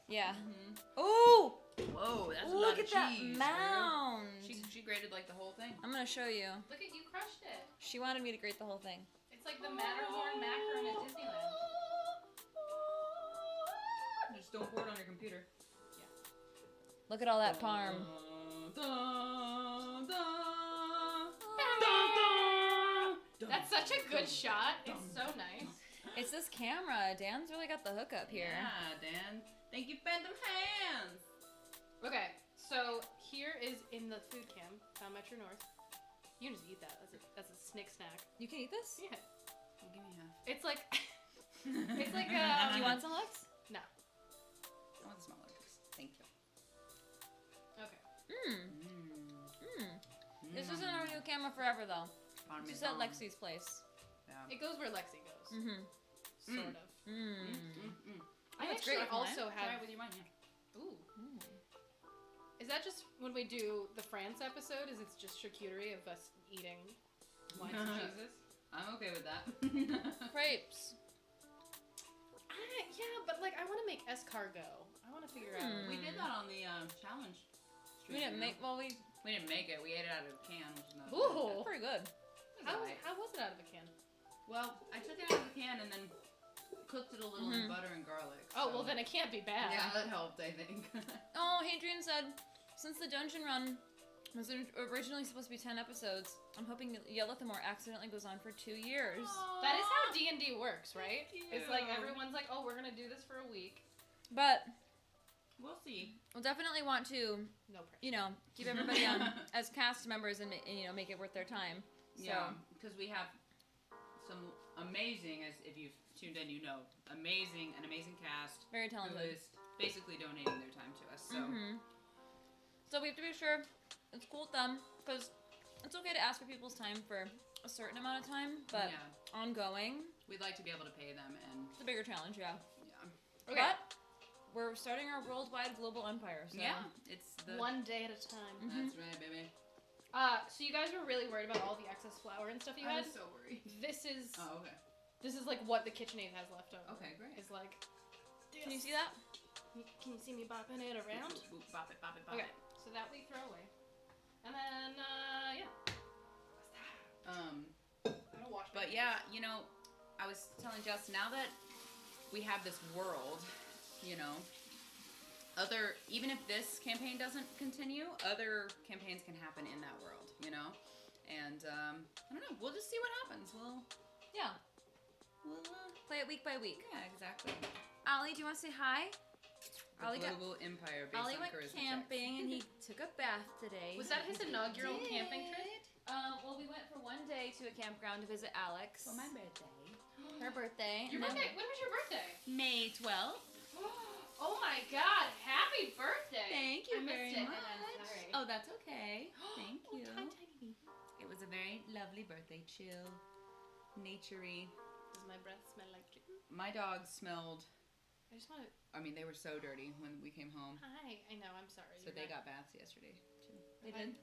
Speaker 3: Yeah.
Speaker 1: Mhm.
Speaker 3: Oh!
Speaker 1: Whoa, that's a lot
Speaker 3: Look
Speaker 1: of
Speaker 3: at that
Speaker 1: cheese.
Speaker 3: mound.
Speaker 1: She graded like the whole thing.
Speaker 3: I'm gonna show you.
Speaker 2: Look at you crushed it.
Speaker 3: She wanted me to grate the whole thing.
Speaker 2: It's like the Matterhorn macaron at Disneyland.
Speaker 1: Just don't pour it on your computer.
Speaker 3: Look at all that parm.
Speaker 2: That's such a good shot. It's so nice.
Speaker 3: It's this camera. Dan's really got the hookup here.
Speaker 1: Yeah, Dan. Thank you, Phantom Hands.
Speaker 2: Okay, so here is in the food cam, Found Metro North. You can just eat that. That's a snick snack.
Speaker 3: You can eat this?
Speaker 2: Yeah.
Speaker 1: Well, give me half.
Speaker 2: It's like it's like
Speaker 3: Do you want some, Lex?
Speaker 2: no.
Speaker 1: I want the smaller piece. Thank you.
Speaker 2: Okay.
Speaker 3: Mmm. Mmm. This isn't our new camera forever, though. This is at Lexi's place.
Speaker 1: Yeah.
Speaker 2: It goes where Lexi goes.
Speaker 3: Mm-hmm.
Speaker 2: Sort of.
Speaker 3: Mmm.
Speaker 2: I
Speaker 3: it's
Speaker 2: actually
Speaker 3: great with mine.
Speaker 2: also
Speaker 1: Try it
Speaker 2: have.
Speaker 1: with your mind.
Speaker 2: Ooh. Is that just when we do the France episode? Is it's just charcuterie of us eating wines and cheeses?
Speaker 1: I'm okay with that.
Speaker 3: Crepes.
Speaker 2: Yeah, but like I want to make escargot. I want to figure out.
Speaker 1: We did that on the challenge.
Speaker 3: We didn't make. Well, we.
Speaker 1: We didn't make it. We ate it out of a can, which is not.
Speaker 2: Ooh.
Speaker 3: Pretty good.
Speaker 2: How was it out of a can?
Speaker 1: Well, I took it out of the can and then cooked it a little in butter and garlic.
Speaker 2: Oh
Speaker 1: so-
Speaker 2: well, then it can't be bad.
Speaker 1: Yeah, that helped, I think.
Speaker 3: Oh, Hadrian said, since the dungeon run was originally supposed to be 10 episodes, I'm hoping that Elithamore accidentally goes on for 2 years.
Speaker 2: That is how D&D works, right?
Speaker 1: Thank
Speaker 2: It's like
Speaker 1: you.
Speaker 2: everyone's like, oh, we're gonna do this for a week.
Speaker 3: But
Speaker 1: We'll see.
Speaker 3: we'll definitely want to,
Speaker 2: No pressure.
Speaker 3: you know, keep everybody on as cast members and you know, make it worth their time. So,
Speaker 1: Yeah, because we have some amazing, as if you've tuned in, you know, an amazing cast
Speaker 3: very
Speaker 1: who
Speaker 3: talented.
Speaker 1: is basically donating their time to us. So
Speaker 3: So we have to be sure it's cool with them, because it's okay to ask for people's time for a certain amount of time, but
Speaker 1: yeah,
Speaker 3: ongoing,
Speaker 1: we'd like to be able to pay them, and
Speaker 3: it's a bigger challenge, yeah.
Speaker 1: yeah,
Speaker 2: Okay.
Speaker 3: But we're starting our worldwide global empire, so.
Speaker 1: yeah, it's the
Speaker 2: One day at a time.
Speaker 1: That's right, baby.
Speaker 2: So you guys were really worried about all the excess flour and stuff you
Speaker 1: I
Speaker 2: had.
Speaker 1: was so worried.
Speaker 2: This is
Speaker 1: Oh, okay.
Speaker 2: like what the KitchenAid has left over.
Speaker 1: Okay, great.
Speaker 2: Is like.
Speaker 3: Can you see that?
Speaker 2: Can you see me bopping it around?
Speaker 1: Boop, bop it, bop it, bop
Speaker 2: Okay,
Speaker 1: it.
Speaker 2: so that we throw away, and then yeah. I don't wash.
Speaker 1: But yeah, you know, I was telling Jess, now that we have this world, you know, even if this campaign doesn't continue, other campaigns can happen in that world, you know? And, I don't know, we'll just see what happens. We'll
Speaker 3: Play it week by week.
Speaker 1: yeah, exactly.
Speaker 3: Ollie, do you want to say hi?
Speaker 1: The
Speaker 3: Ollie got-
Speaker 1: global empire based
Speaker 3: Ollie
Speaker 1: on
Speaker 3: went
Speaker 1: charisma
Speaker 3: camping and he took a bath today.
Speaker 2: Was that his inaugural camping trip?
Speaker 3: Well, we went for one day to a campground to visit Alex.
Speaker 1: For my birthday.
Speaker 3: Her her birthday.
Speaker 2: Your
Speaker 3: and then-
Speaker 2: birthday? When was your birthday?
Speaker 3: May 12th.
Speaker 2: Oh my God! Happy birthday!
Speaker 3: Thank you
Speaker 2: I missed
Speaker 3: very
Speaker 2: it,
Speaker 3: much.
Speaker 2: and I'm sorry.
Speaker 3: Oh, that's okay. Thank
Speaker 2: Oh,
Speaker 3: you.
Speaker 2: tiny.
Speaker 3: It was a very lovely birthday. Chill, naturey.
Speaker 2: Does my breath smell like kitten?
Speaker 1: My dogs smelled.
Speaker 2: I just want to.
Speaker 1: I mean, they were so dirty when we came home.
Speaker 2: Hi. I know. I'm sorry.
Speaker 1: So they got baths yesterday too.
Speaker 3: They did.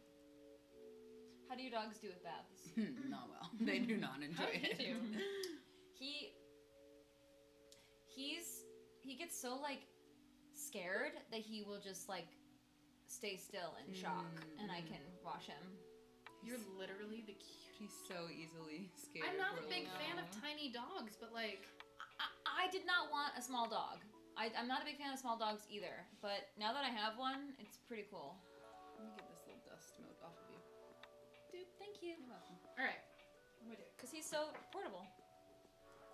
Speaker 3: How do your dogs do with baths?
Speaker 1: Not well. They do not enjoy
Speaker 2: How did
Speaker 1: it.
Speaker 2: he do?
Speaker 3: He gets so like scared that he will just like stay still in shock, and I can wash him.
Speaker 2: You're literally the cutest.
Speaker 1: He's so easily scared.
Speaker 2: I'm not a
Speaker 1: poor
Speaker 2: big
Speaker 1: little
Speaker 2: fan of
Speaker 1: guy.
Speaker 2: tiny dogs, but like.
Speaker 3: I did not want a small dog. I'm not a big fan of small dogs either, but now that I have one, it's pretty cool.
Speaker 1: Let me get this little dust smoke off of you.
Speaker 3: Dude, thank you.
Speaker 1: You're welcome.
Speaker 2: All right. What do we do?
Speaker 3: Because he's so portable.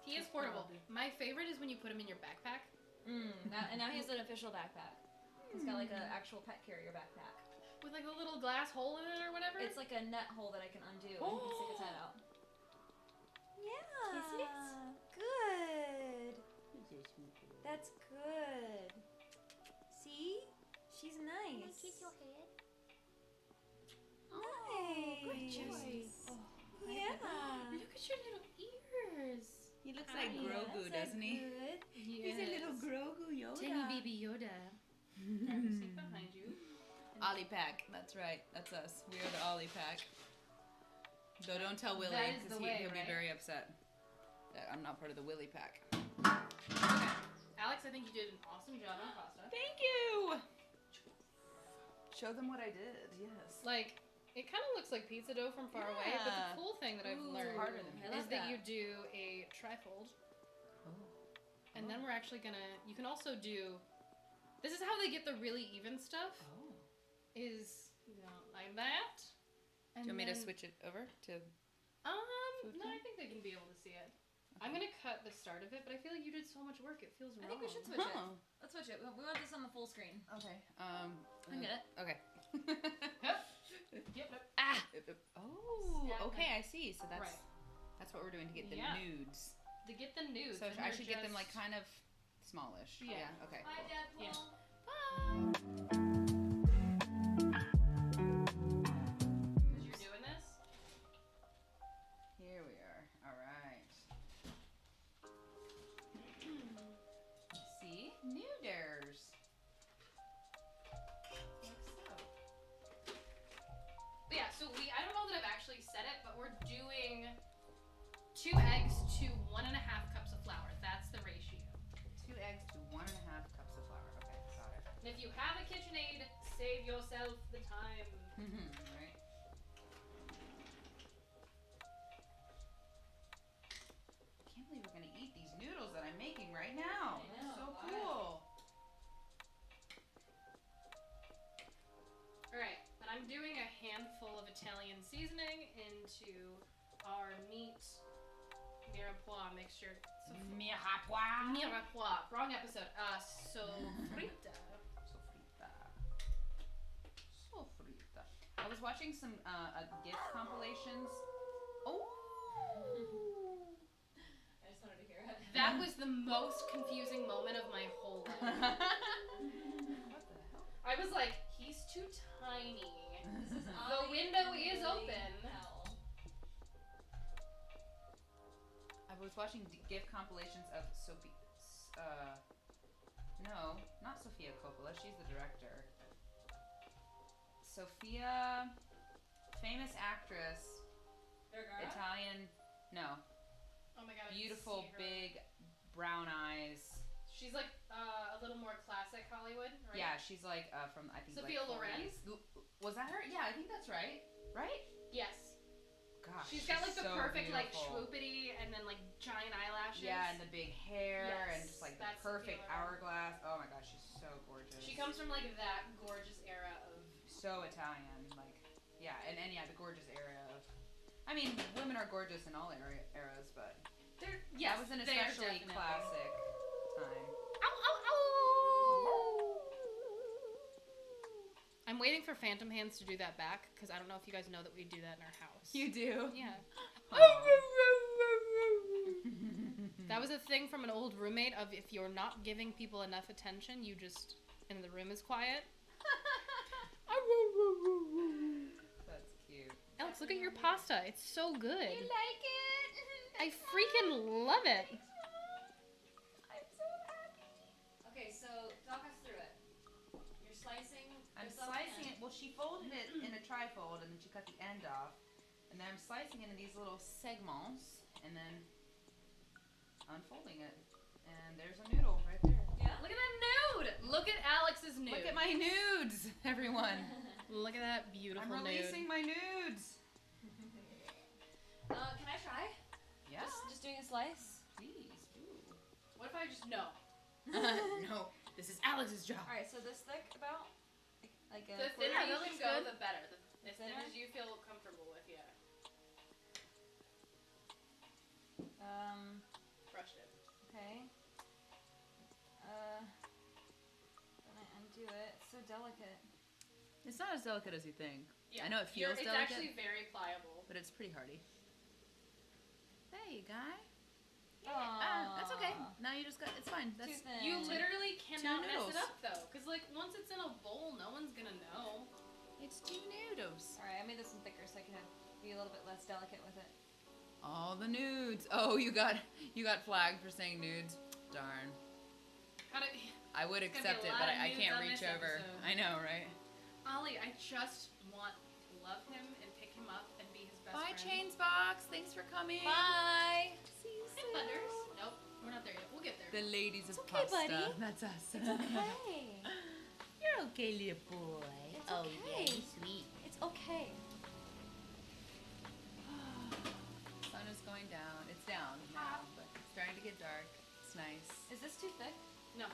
Speaker 2: He is portable. My favorite is when you put him in your backpack.
Speaker 3: And now he has an official backpack. He's got like an actual pet carrier backpack.
Speaker 2: With like a little glass hole in it or whatever?
Speaker 3: It's like a net hole that I can undo and he can stick his head out. Yeah. Good. That's good. See? She's nice.
Speaker 4: your head?
Speaker 3: Nice.
Speaker 2: Good choice.
Speaker 3: Yeah.
Speaker 2: Look at your little ears.
Speaker 1: He looks
Speaker 2: Hi.
Speaker 1: like Grogu,
Speaker 3: That's
Speaker 1: doesn't he?
Speaker 3: Good.
Speaker 2: Yes.
Speaker 3: He's a little Grogu Yoda.
Speaker 2: Tiny baby Yoda. Privacy behind you.
Speaker 1: Ollie Pack. That's right. That's us. We are the Ollie Pack. Though don't tell Willie
Speaker 2: That is
Speaker 1: because
Speaker 2: the way,
Speaker 1: he'll
Speaker 2: right?
Speaker 1: be very upset that I'm not part of the Willie Pack.
Speaker 2: Okay. Alex, I think you did an awesome job on pasta.
Speaker 1: Thank you. Show them what I did. Yes.
Speaker 2: Like, it kind of looks like pizza dough from far away, but
Speaker 1: Yeah.
Speaker 2: the cool thing that I've
Speaker 3: Ooh,
Speaker 2: learned
Speaker 1: harder than
Speaker 3: I
Speaker 2: is
Speaker 3: love
Speaker 2: that you do a trifold, and then we're actually gonna. You can also do. This is how they get the really even stuff.
Speaker 1: Oh.
Speaker 2: Is like that. And
Speaker 1: Do you want me to
Speaker 2: then-
Speaker 1: switch it over to? Food
Speaker 2: No, I
Speaker 1: colour?
Speaker 2: think they can be able to see it. I'm gonna cut the start of it, but I feel like you did so much work. It feels
Speaker 3: I
Speaker 2: wrong.
Speaker 3: think we should switch it.
Speaker 1: Oh.
Speaker 3: Let's switch it. We want this on the full screen.
Speaker 1: Okay.
Speaker 3: I get it.
Speaker 1: Okay.
Speaker 2: Yep.
Speaker 1: Ah. Oh.
Speaker 2: Snap
Speaker 1: Okay.
Speaker 2: it.
Speaker 1: I see. So that's
Speaker 2: Right.
Speaker 1: that's what we're doing to get the
Speaker 2: Yeah.
Speaker 1: nudes.
Speaker 2: To get the nudes.
Speaker 1: So
Speaker 2: and
Speaker 1: I
Speaker 2: they're
Speaker 1: should get them
Speaker 2: just-
Speaker 1: like kind of smallish.
Speaker 2: Yeah.
Speaker 1: Okay.
Speaker 3: Bye,
Speaker 1: Cool.
Speaker 3: Dad.
Speaker 2: Yeah. Because you're doing this.
Speaker 1: Here we are. All right. See? Nuders. Like so.
Speaker 2: But yeah, so I don't know that I've actually said it, but we're doing 2 eggs to 1.5 cups of flour. That's the ratio.
Speaker 1: 2 eggs to 1.5 cups of flour. Okay, got it.
Speaker 2: And if you have a KitchenAid, save yourself the time.
Speaker 1: Right. I can't believe we're gonna eat these noodles that I'm making right now.
Speaker 3: I know,
Speaker 1: So
Speaker 3: wow.
Speaker 1: cool.
Speaker 2: Alright, and I'm doing a handful of Italian seasoning into our meat mirepoix mixture.
Speaker 1: Mirepoix.
Speaker 2: Mirepoix. Wrong episode. Sofrita.
Speaker 1: Sofrita. Sofrita. I was watching some gift compilations. Oh.
Speaker 3: I just wanted to hear it.
Speaker 2: That was the most confusing moment of my whole life.
Speaker 1: What the hell?
Speaker 2: I was like, he's too tiny.
Speaker 3: This is
Speaker 2: The window is open.
Speaker 3: Hell.
Speaker 1: I was watching gift compilations of Sophie. No, not Sofia Coppola. She's the director. Sophia, famous actress, Italian. No,
Speaker 2: Oh my god. I can
Speaker 1: beautiful,
Speaker 2: see her.
Speaker 1: big, brown eyes.
Speaker 2: She's like a little more classic Hollywood, right?
Speaker 1: Yeah, she's like from I think
Speaker 2: Sophia
Speaker 1: like
Speaker 2: Loren?
Speaker 1: 40s. Was that her? Yeah, I think that's right. Right?
Speaker 2: Yes.
Speaker 1: Gosh,
Speaker 2: She's got like the
Speaker 1: so
Speaker 2: perfect like
Speaker 1: beautiful.
Speaker 2: swoopity and then like giant eyelashes.
Speaker 1: Yeah, and the big hair and
Speaker 2: Yes,
Speaker 1: just like the
Speaker 2: that's
Speaker 1: perfect
Speaker 2: Sophia Loren.
Speaker 1: hourglass. Oh my gosh, she's so gorgeous.
Speaker 2: She comes from like that gorgeous era of.
Speaker 1: So Italian, like yeah, and yeah, the gorgeous era of. I mean, women are gorgeous in all eras, but
Speaker 2: They're
Speaker 1: that was an
Speaker 2: they are
Speaker 1: especially
Speaker 2: definitely.
Speaker 1: classic time.
Speaker 2: Ow, ow, ow! I'm waiting for Phantom Hands to do that back because I don't know if you guys know that we do that in our house.
Speaker 1: You do?
Speaker 2: Yeah.
Speaker 1: Aw.
Speaker 2: That was a thing from an old roommate of if you're not giving people enough attention, you just, and the room is quiet.
Speaker 1: That's cute.
Speaker 2: Alex, look at your pasta. It's so good.
Speaker 3: You like it?
Speaker 2: I freaking love it.
Speaker 3: I'm so happy. Okay, so talk us through it. You're slicing.
Speaker 1: I'm
Speaker 3: yourself
Speaker 1: slicing
Speaker 3: in.
Speaker 1: it. Well, she folded it in a trifold, and then she cut the end off. And then I'm slicing it into these little segments, and then unfolding it. And there's a noodle right there.
Speaker 3: Yeah.
Speaker 2: Look at that nude. Look at Alex's nude.
Speaker 1: Look at my nudes, everyone.
Speaker 2: Look at that beautiful
Speaker 1: I'm releasing my nudes.
Speaker 3: Can I try?
Speaker 1: Yeah.
Speaker 3: Just doing a slice.
Speaker 1: Please. Ooh.
Speaker 2: What if I just no?
Speaker 1: No, this is Alex's job.
Speaker 3: All right, so this thick about like a.
Speaker 2: The
Speaker 3: quarter-
Speaker 2: thinner
Speaker 1: that
Speaker 2: you
Speaker 1: looks
Speaker 2: can go,
Speaker 1: good.
Speaker 2: the better. As thin
Speaker 3: Thinner?
Speaker 2: as you feel comfortable with, yeah. Crushed it.
Speaker 3: Okay. Then I undo it. It's so delicate.
Speaker 1: It's not as delicate as you think.
Speaker 2: Yeah.
Speaker 1: I know it feels
Speaker 2: It's
Speaker 1: delicate,
Speaker 2: actually very pliable.
Speaker 1: but it's pretty hardy. There you go.
Speaker 3: Aw.
Speaker 1: That's okay. Now you just got. It's fine.
Speaker 3: Too
Speaker 1: That's
Speaker 3: thin.
Speaker 2: You literally cannot mess
Speaker 1: noodles.
Speaker 2: it up though, because like once it's in a bowl, no one's gonna know.
Speaker 1: It's 2 noodles.
Speaker 3: All right, I made this one thicker so I can be a little bit less delicate with it.
Speaker 1: All the nudes. Oh, you got flagged for saying nudes. Darn.
Speaker 2: How did
Speaker 1: I would
Speaker 2: There's
Speaker 1: accept
Speaker 2: gonna be a
Speaker 1: it,
Speaker 2: lot
Speaker 1: but
Speaker 2: of
Speaker 1: I
Speaker 2: nudes
Speaker 1: can't
Speaker 2: on
Speaker 1: reach
Speaker 2: this
Speaker 1: over.
Speaker 2: episode.
Speaker 1: I know, right?
Speaker 2: Ollie? I just want to love him and pick him up and be his best
Speaker 1: Bye,
Speaker 2: friend.
Speaker 1: Chainsbox. Thanks for coming.
Speaker 3: Bye.
Speaker 1: See you
Speaker 2: Hi, Butters. Nope, we're not there yet. We'll get there.
Speaker 1: The ladies of
Speaker 3: okay,
Speaker 1: pasta.
Speaker 3: buddy.
Speaker 1: That's us.
Speaker 3: Okay.
Speaker 1: You're okay, little boy.
Speaker 3: It's
Speaker 1: oh,
Speaker 3: okay.
Speaker 1: yeah, sweet.
Speaker 3: It's okay.
Speaker 1: Sun is going down. It's down now, but it's starting to get dark. It's nice.
Speaker 3: Is this too thick?
Speaker 2: No.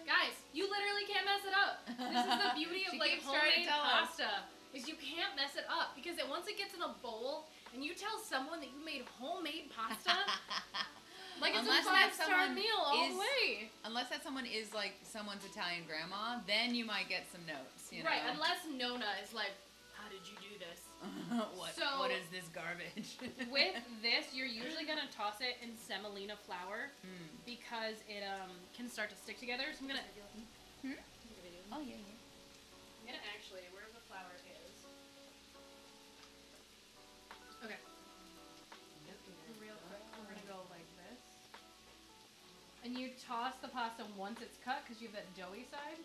Speaker 2: Guys, you literally can't mess it up. This is the beauty of
Speaker 1: She
Speaker 2: like
Speaker 1: keeps trying to
Speaker 2: homemade
Speaker 1: tell us.
Speaker 2: pasta. Is you can't mess it up because once it gets in a bowl and you tell someone that you made homemade pasta, like it's
Speaker 1: Unless
Speaker 2: a
Speaker 1: that
Speaker 2: 5-star
Speaker 1: someone
Speaker 2: meal all
Speaker 1: is-
Speaker 2: the way.
Speaker 1: Unless that someone is like someone's Italian grandma, then you might get some notes. You know?
Speaker 2: Right, unless Nona is like, how did you do this? So-
Speaker 1: what is this garbage?
Speaker 2: With this, you're usually gonna toss it in semolina flour
Speaker 1: Mm.
Speaker 2: because it can start to stick together. So I'm gonna.
Speaker 1: Oh yeah,
Speaker 2: I'm gonna actually, where the flour is. Okay. Real quick, we're gonna go like this. And you toss the pasta once it's cut because you have that doughy side.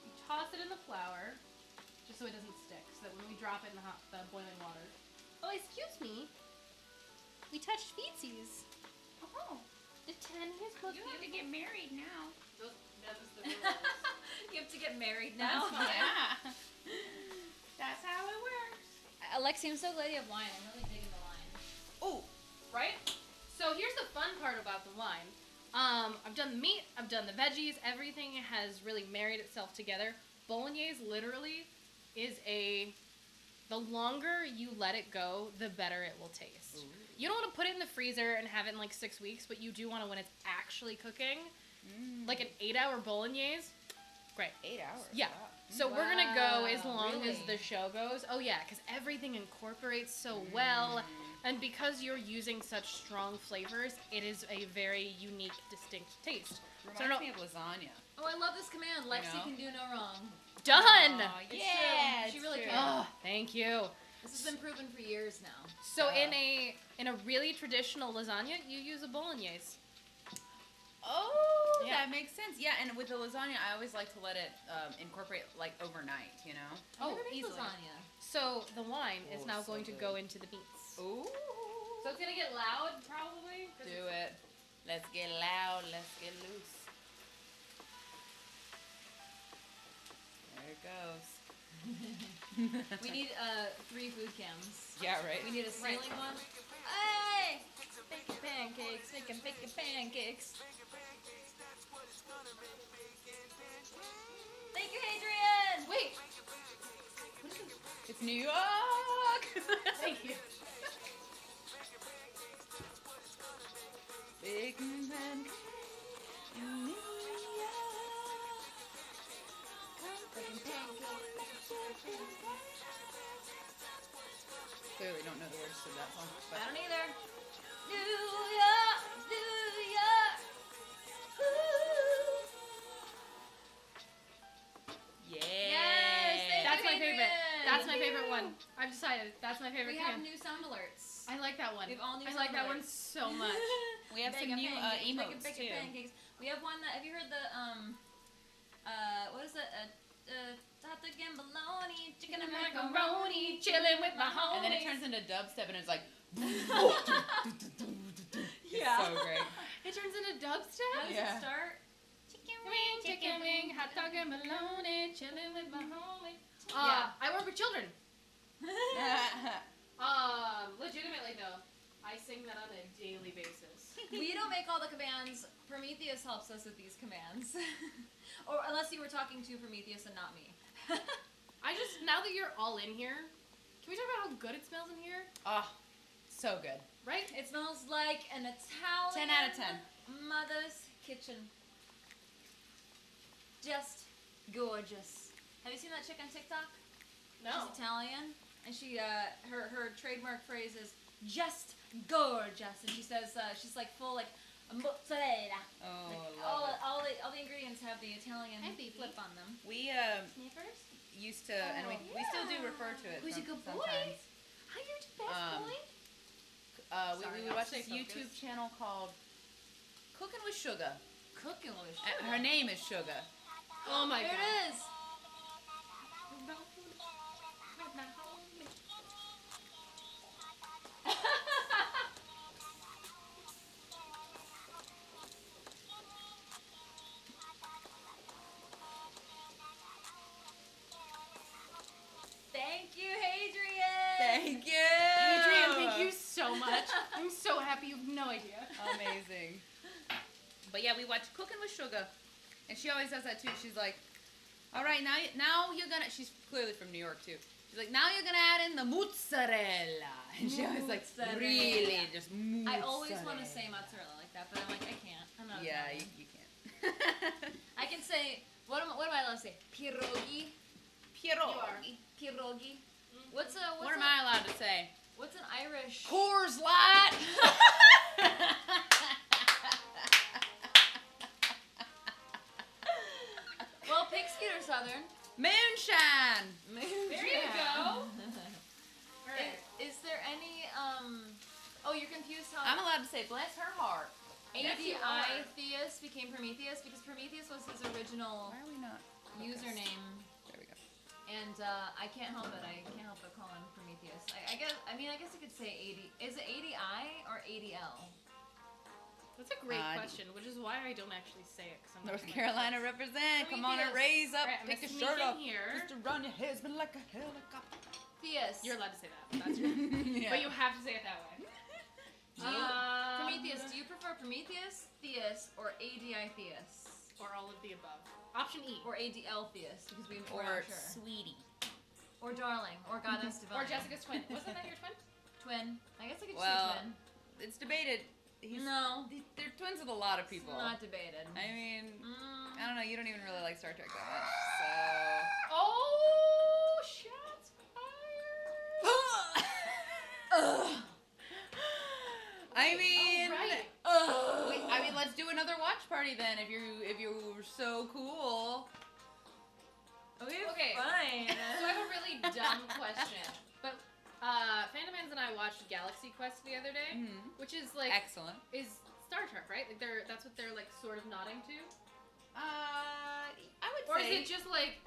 Speaker 2: You toss it in the flour just so it doesn't stick. So that when we drop it in the boiling water. Oh, excuse me. We touched feetsies. Oh, the 10 is supposed to
Speaker 1: get married now.
Speaker 2: That was the rules.
Speaker 3: You have to get married now.
Speaker 1: Yeah. That's how it works.
Speaker 3: Alexi, I'm so glad you have wine. I'm really digging the wine.
Speaker 1: Oh,
Speaker 2: Right? So here's the fun part about the wine. I've done the meat, I've done the veggies, everything has really married itself together. Bolognese literally is the longer you let it go, the better it will taste.
Speaker 1: Ooh.
Speaker 2: You don't want to put it in the freezer and have it in like 6 weeks, but you do want to when it's actually cooking. Like an 8-hour bolognese. Great.
Speaker 1: 8 hours.
Speaker 2: Yeah.
Speaker 1: Wow.
Speaker 2: So we're gonna go as
Speaker 3: Wow,
Speaker 2: long as
Speaker 3: really?
Speaker 2: the show goes. Oh yeah, because everything incorporates so well, and because you're using such strong flavors, it is a very unique, distinct taste.
Speaker 1: Reminds
Speaker 2: So no-
Speaker 1: me of lasagna.
Speaker 3: Oh, I love this command. Lexi
Speaker 1: know?
Speaker 3: can do no wrong.
Speaker 2: Done.
Speaker 1: Aw,
Speaker 3: It's
Speaker 1: yeah,
Speaker 3: true. She
Speaker 1: it's
Speaker 3: really
Speaker 1: true.
Speaker 3: can.
Speaker 2: Oh, thank you.
Speaker 3: This has been proven for years now.
Speaker 2: So
Speaker 1: Yeah.
Speaker 2: in a really traditional lasagna, you use a bolognese.
Speaker 1: Oh,
Speaker 2: Yeah.
Speaker 1: that makes sense. Yeah, and with the lasagna, I always like to let it incorporate like overnight. You know.
Speaker 3: I never made
Speaker 2: easily.
Speaker 3: lasagna.
Speaker 2: So the wine is
Speaker 1: Oh,
Speaker 2: now
Speaker 1: so
Speaker 2: going to
Speaker 1: good.
Speaker 2: go into the meats.
Speaker 1: Ooh.
Speaker 2: So it's gonna get loud, probably. 'cause
Speaker 1: Do it. Let's get loud. Let's get loose. There it goes.
Speaker 3: We need 3 food cams.
Speaker 1: Yeah, right.
Speaker 3: We need a ceiling one. Hey! Bacon pancakes, making bacon pancakes. Thank you, Adrian!
Speaker 2: Wait.
Speaker 1: It's New York.
Speaker 2: Thank you.
Speaker 1: Bacon pancakes in New York. Clearly don't know the words to that song. But
Speaker 3: I don't either. New York, New
Speaker 2: favorite one. I've decided. That's my favorite
Speaker 3: We have
Speaker 2: command.
Speaker 3: new sound alerts.
Speaker 2: I like that one.
Speaker 3: We have all new
Speaker 2: I
Speaker 3: sound
Speaker 2: like that one
Speaker 3: alerts.
Speaker 2: so much.
Speaker 4: We have some new emotes too.
Speaker 3: Pancakes. We have one that. Have you heard the what is it? Hot dog and bologna, chicken and macaroni, chilling with my homies.
Speaker 1: And then it turns into dubstep, and it's like.
Speaker 3: Yeah.
Speaker 1: It's so great.
Speaker 2: It turns into dubstep.
Speaker 3: How does
Speaker 1: Yeah.
Speaker 3: it start?
Speaker 2: Chicken wing, hot dog and bologna, chilling with my homie.
Speaker 3: Yeah.
Speaker 2: I work with children. Legitimately though, I sing that on a daily basis.
Speaker 3: We don't make all the commands. Prometheus helps us with these commands. Or unless you were talking to Prometheus and not me.
Speaker 2: Now that you're all in here, can we talk about how good it smells in here?
Speaker 1: Oh, so good.
Speaker 2: Right?
Speaker 3: It smells like an Italian
Speaker 1: 10 out of 10.
Speaker 3: mother's kitchen. Just gorgeous. Have you seen that chick on TikTok?
Speaker 2: No.
Speaker 3: She's Italian, and she her trademark phrase is just gorgeous, and she says she's like full like mozzarella.
Speaker 1: Oh,
Speaker 3: Like,
Speaker 1: love it.
Speaker 3: all the ingredients have the Italian
Speaker 2: Hi, baby.
Speaker 3: flip on them.
Speaker 1: We
Speaker 3: Sniffers?
Speaker 1: used to, and we still do
Speaker 3: yeah.
Speaker 1: refer to it.
Speaker 2: Who's a good boy?
Speaker 1: sometimes.
Speaker 2: How you the best boy? Sorry,
Speaker 1: We
Speaker 2: I'll
Speaker 1: would watch
Speaker 2: stay
Speaker 1: this YouTube
Speaker 2: focused.
Speaker 1: channel called Cooking with Sugar.
Speaker 3: Cooking with
Speaker 1: Her name is Sugar.
Speaker 2: Oh my
Speaker 3: There
Speaker 2: god.
Speaker 3: it is. Thank you, Hadrian.
Speaker 1: Thank you.
Speaker 2: Adrian, thank you so much. I'm so happy. You have no idea.
Speaker 1: Amazing. But yeah, we watch Cooking with Sugar, and she always does that too. She's like, "All right, now you're gonna." She's clearly from New York too. She's like, "Now you're gonna add in the mozzarella," and she always like
Speaker 3: Mozzarella.
Speaker 1: really just mozzarella.
Speaker 3: I always want to say mozzarella like that, but I'm like, I can't. I'm not.
Speaker 1: Yeah,
Speaker 3: Italian.
Speaker 1: you can't.
Speaker 3: I can say what do I allowed to say? Pierogi.
Speaker 1: Pierogi.
Speaker 3: Pierogi.
Speaker 1: What am I allowed to say?
Speaker 3: What's an Irish?
Speaker 1: Coors Light.
Speaker 3: Well, pig skeet or southern.
Speaker 1: Moonshine.
Speaker 2: There you go. Alright.
Speaker 3: Is there any Oh, you're confused how
Speaker 1: I'm allowed to say bless her heart.
Speaker 2: Yes, you
Speaker 3: ADI
Speaker 2: are.
Speaker 3: Theus became Prometheus because Prometheus was his original
Speaker 1: Why are we not?
Speaker 3: username,
Speaker 1: There we go.
Speaker 3: and I can't help it. I can't help but call him Prometheus. I guess you could say 80. Is it ADI or ADL?
Speaker 2: That's a great question, which is why I don't actually say it. 'Cause I'm
Speaker 1: North
Speaker 2: looking
Speaker 1: Carolina
Speaker 2: like
Speaker 1: represent. Come on and
Speaker 3: Prometheus.
Speaker 1: raise up.
Speaker 2: Alright, I'm
Speaker 1: Take
Speaker 2: gonna
Speaker 1: your shirt
Speaker 2: sneak
Speaker 1: off.
Speaker 2: in here.
Speaker 1: Just around your head, spin like a helicopter.
Speaker 3: Theus.
Speaker 2: You're allowed to say that. That's your,
Speaker 1: Yeah.
Speaker 2: But you have to say it that way.
Speaker 3: Prometheus. Do you prefer Prometheus, Theus, or ADI Theus?
Speaker 2: Or all of the above. Option E.
Speaker 3: Or ADL Theus, because we're
Speaker 1: Or
Speaker 3: not sure.
Speaker 1: sweetie.
Speaker 3: Or Darling, or Goddess Divine.
Speaker 2: Or Jessica's twin. Wasn't that your twin?
Speaker 3: Twin. I guess I could
Speaker 1: Well,
Speaker 3: say twin.
Speaker 1: It's debated.
Speaker 3: No.
Speaker 1: They're twins with a lot of people.
Speaker 3: It's not debated.
Speaker 1: I mean,
Speaker 3: Mm.
Speaker 1: I don't know. You don't even really like Star Trek that much,
Speaker 2: Oh, shots fired.
Speaker 1: so. I mean,
Speaker 2: Alright.
Speaker 1: I mean, let's do another watch party then. If you're so cool.
Speaker 2: Okay.
Speaker 3: Fine.
Speaker 2: So I have a really dumb question. But Fandomans and I watched Galaxy Quest the other day,
Speaker 1: Mhm.
Speaker 2: which is like
Speaker 1: Excellent.
Speaker 2: is Star Trek, right? Like that's what they're like sort of nodding to.
Speaker 1: I would
Speaker 2: Or is
Speaker 1: say.
Speaker 2: it just like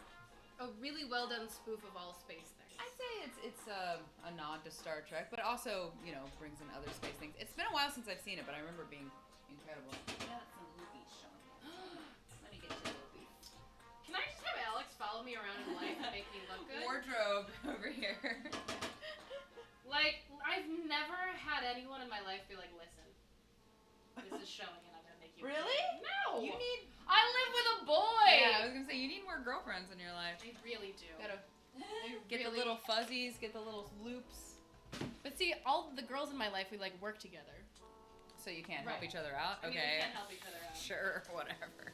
Speaker 2: a really well done spoof of all space things?
Speaker 1: I'd say it's a nod to Star Trek, but also brings in other space things. It's been a while since I've seen it, but I remember it being incredible. Yeah, that's some loopies showing. Let me get you loopy.
Speaker 2: Can I just have Alex follow me around in life and make me look good?
Speaker 1: Wardrobe over here.
Speaker 2: Like, I've never had anyone in my life be like, listen, this is showing and I'm gonna make you
Speaker 1: Really?
Speaker 2: No!
Speaker 1: You need.
Speaker 2: I live with a boy!
Speaker 1: Yeah, I was gonna say you need more girlfriends in your life.
Speaker 2: I really do.
Speaker 1: Gotta
Speaker 2: I
Speaker 1: get the
Speaker 2: really-
Speaker 1: little fuzzies, get the little loops,
Speaker 2: But see, all the girls in my life, we like work together.
Speaker 1: so you can't
Speaker 2: Right.
Speaker 1: help each other out.
Speaker 2: I mean,
Speaker 1: Okay.
Speaker 2: we can't help each other out.
Speaker 1: Sure, whatever.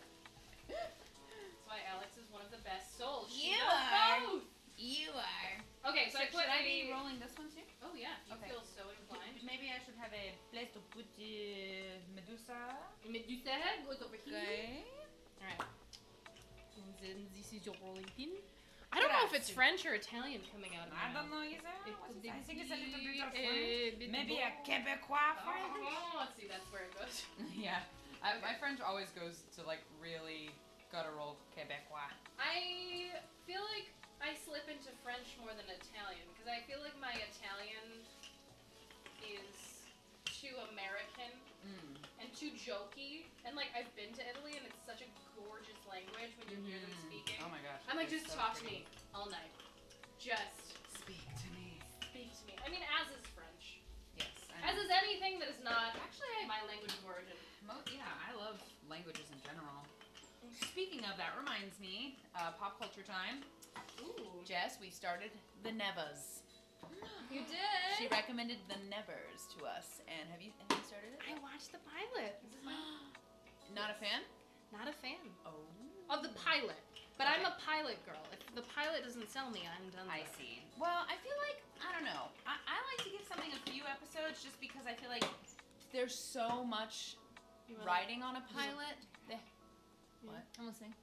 Speaker 2: That's why Alex is one of the best souls. She
Speaker 1: You
Speaker 2: does
Speaker 1: are.
Speaker 2: both!
Speaker 1: You are.
Speaker 2: Okay, so I put
Speaker 1: should I
Speaker 2: maybe-
Speaker 1: be rolling this one too?
Speaker 2: Oh yeah, you
Speaker 1: Okay.
Speaker 2: feel so inclined.
Speaker 1: Maybe I should have a place to put the Medusa.
Speaker 2: Medusa goes over here.
Speaker 1: Okay.
Speaker 2: Alright. And then this is your rolling pin. I don't know if it's French or Italian coming out of
Speaker 4: I
Speaker 2: me.
Speaker 4: don't know either. I think it's a little bit of French.
Speaker 2: Maybe
Speaker 4: Maybe a Quebecois French.
Speaker 2: Let's see, that's where it goes.
Speaker 1: Yeah. My French always goes to like really guttural Quebecois.
Speaker 2: I feel like I slip into French more than Italian because I feel like my Italian is too American and too jokey. And like I've been to Italy and it's such a gorgeous language when you hear them speaking.
Speaker 1: Oh my gosh.
Speaker 2: I'm like,
Speaker 1: it's
Speaker 2: just
Speaker 1: so
Speaker 2: talk
Speaker 1: pretty.
Speaker 2: to me all night. Just
Speaker 1: Speak to me.
Speaker 2: speak to me. I mean, as is French.
Speaker 1: Yes.
Speaker 2: As is anything that is not actually my language of origin.
Speaker 1: Yeah, I love languages in general. Speaking of, that reminds me, pop culture time.
Speaker 2: Ooh.
Speaker 1: Jess, we started the Nevas.
Speaker 3: You did.
Speaker 1: She recommended the Nevers to us, and have you started it?
Speaker 2: I watched the pilot. This is my
Speaker 1: Not a fan?
Speaker 2: not a fan
Speaker 1: Oh.
Speaker 2: of the pilot. But
Speaker 1: Okay.
Speaker 2: I'm a pilot girl. If the pilot doesn't sell me, I'm done.
Speaker 1: I
Speaker 2: with it.
Speaker 1: see. Well, I feel like, I don't know. I like to give something a few episodes just because I feel like there's so much
Speaker 2: You wanna-
Speaker 1: writing on a pilot. What?
Speaker 3: I'm listening.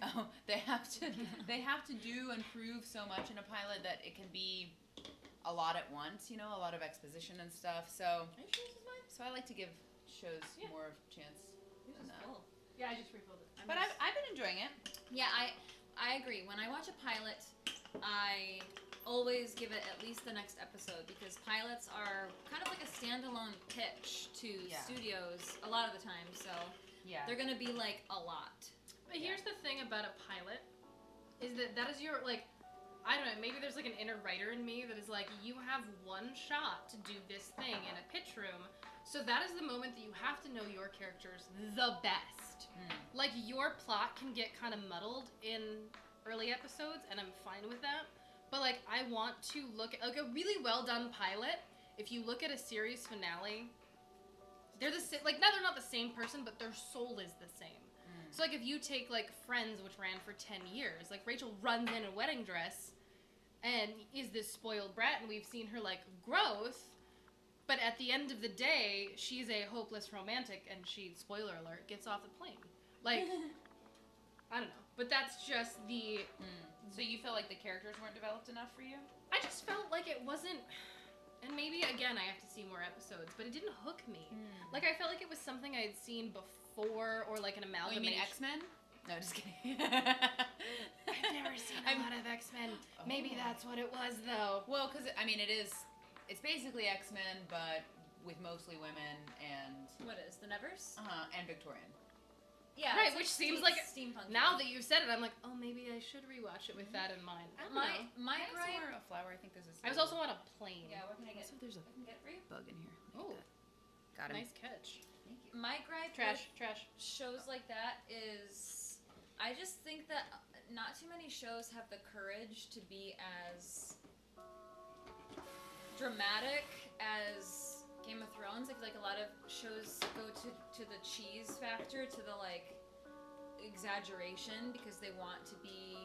Speaker 1: Oh, they have to do and prove so much in a pilot that it can be a lot at once, you know, a lot of exposition and stuff. So,
Speaker 2: Are you sure this is mine?
Speaker 1: so I like to give shows
Speaker 2: Yeah.
Speaker 1: more of a chance.
Speaker 3: Yours
Speaker 1: than
Speaker 3: is
Speaker 1: that.
Speaker 3: full.
Speaker 2: Yeah, I just refilled it.
Speaker 1: But I've been enjoying it.
Speaker 3: Yeah, I agree. When I watch a pilot, I always give it at least the next episode because pilots are kind of like a standalone pitch to
Speaker 1: Yeah.
Speaker 3: studios a lot of the time. So
Speaker 1: Yeah.
Speaker 3: they're gonna be like a lot.
Speaker 2: But here's the thing about a pilot, is that is your, like, I don't know, maybe there's like an inner writer in me that is like, you have one shot to do this thing in a pitch room, so that is the moment that you have to know your characters the best. Like, your plot can get kind of muddled in early episodes, and I'm fine with that, but like, I want to look at, like, a really well done pilot, if you look at a series finale, they're the same, like, now they're not the same person, but their soul is the same. So, like, if you take, like, Friends, which ran for 10 years, like, Rachel runs in a wedding dress and is this spoiled brat, and we've seen her, like, growth, but at the end of the day, she's a hopeless romantic, and she, spoiler alert, gets off the plane. Like, I don't know. But that's just the...
Speaker 1: So you feel like the characters weren't developed enough for you?
Speaker 2: I just felt like it wasn't... And maybe, again, I have to see more episodes, but it didn't hook me. Like, I felt like it was something I had seen before, or, like, an
Speaker 1: Oh,
Speaker 2: amalgamation.
Speaker 1: you mean X-Men? No, just kidding.
Speaker 2: I've never seen a lot of X-Men. Maybe
Speaker 1: Oh.
Speaker 2: that's what it was, though.
Speaker 1: Well, because, I mean, it's basically X-Men, but with mostly women and,
Speaker 3: What is the Nevers?
Speaker 1: and Victorian.
Speaker 3: Yeah,
Speaker 2: Right,
Speaker 3: it's
Speaker 2: which seems like
Speaker 3: steampunk.
Speaker 2: Now that you've said it, I'm like, oh, maybe I should rewatch it with that in mind. I don't know.
Speaker 3: my
Speaker 1: I also
Speaker 3: gripe.
Speaker 1: ordered a flower. I think this is.
Speaker 2: I was also on a plane.
Speaker 3: Yeah, what can I get?
Speaker 1: Also, there's a
Speaker 3: I can get it for you.
Speaker 1: bug in here.
Speaker 2: Oh,
Speaker 1: Got him.
Speaker 2: nice catch.
Speaker 1: Thank you.
Speaker 3: My gripe
Speaker 2: Trash.
Speaker 3: with shows like that is, I just think that not too many shows have the courage to be as dramatic as Game of Thrones. I feel like a lot of shows go to the cheese factor, to the like exaggeration, because they want to be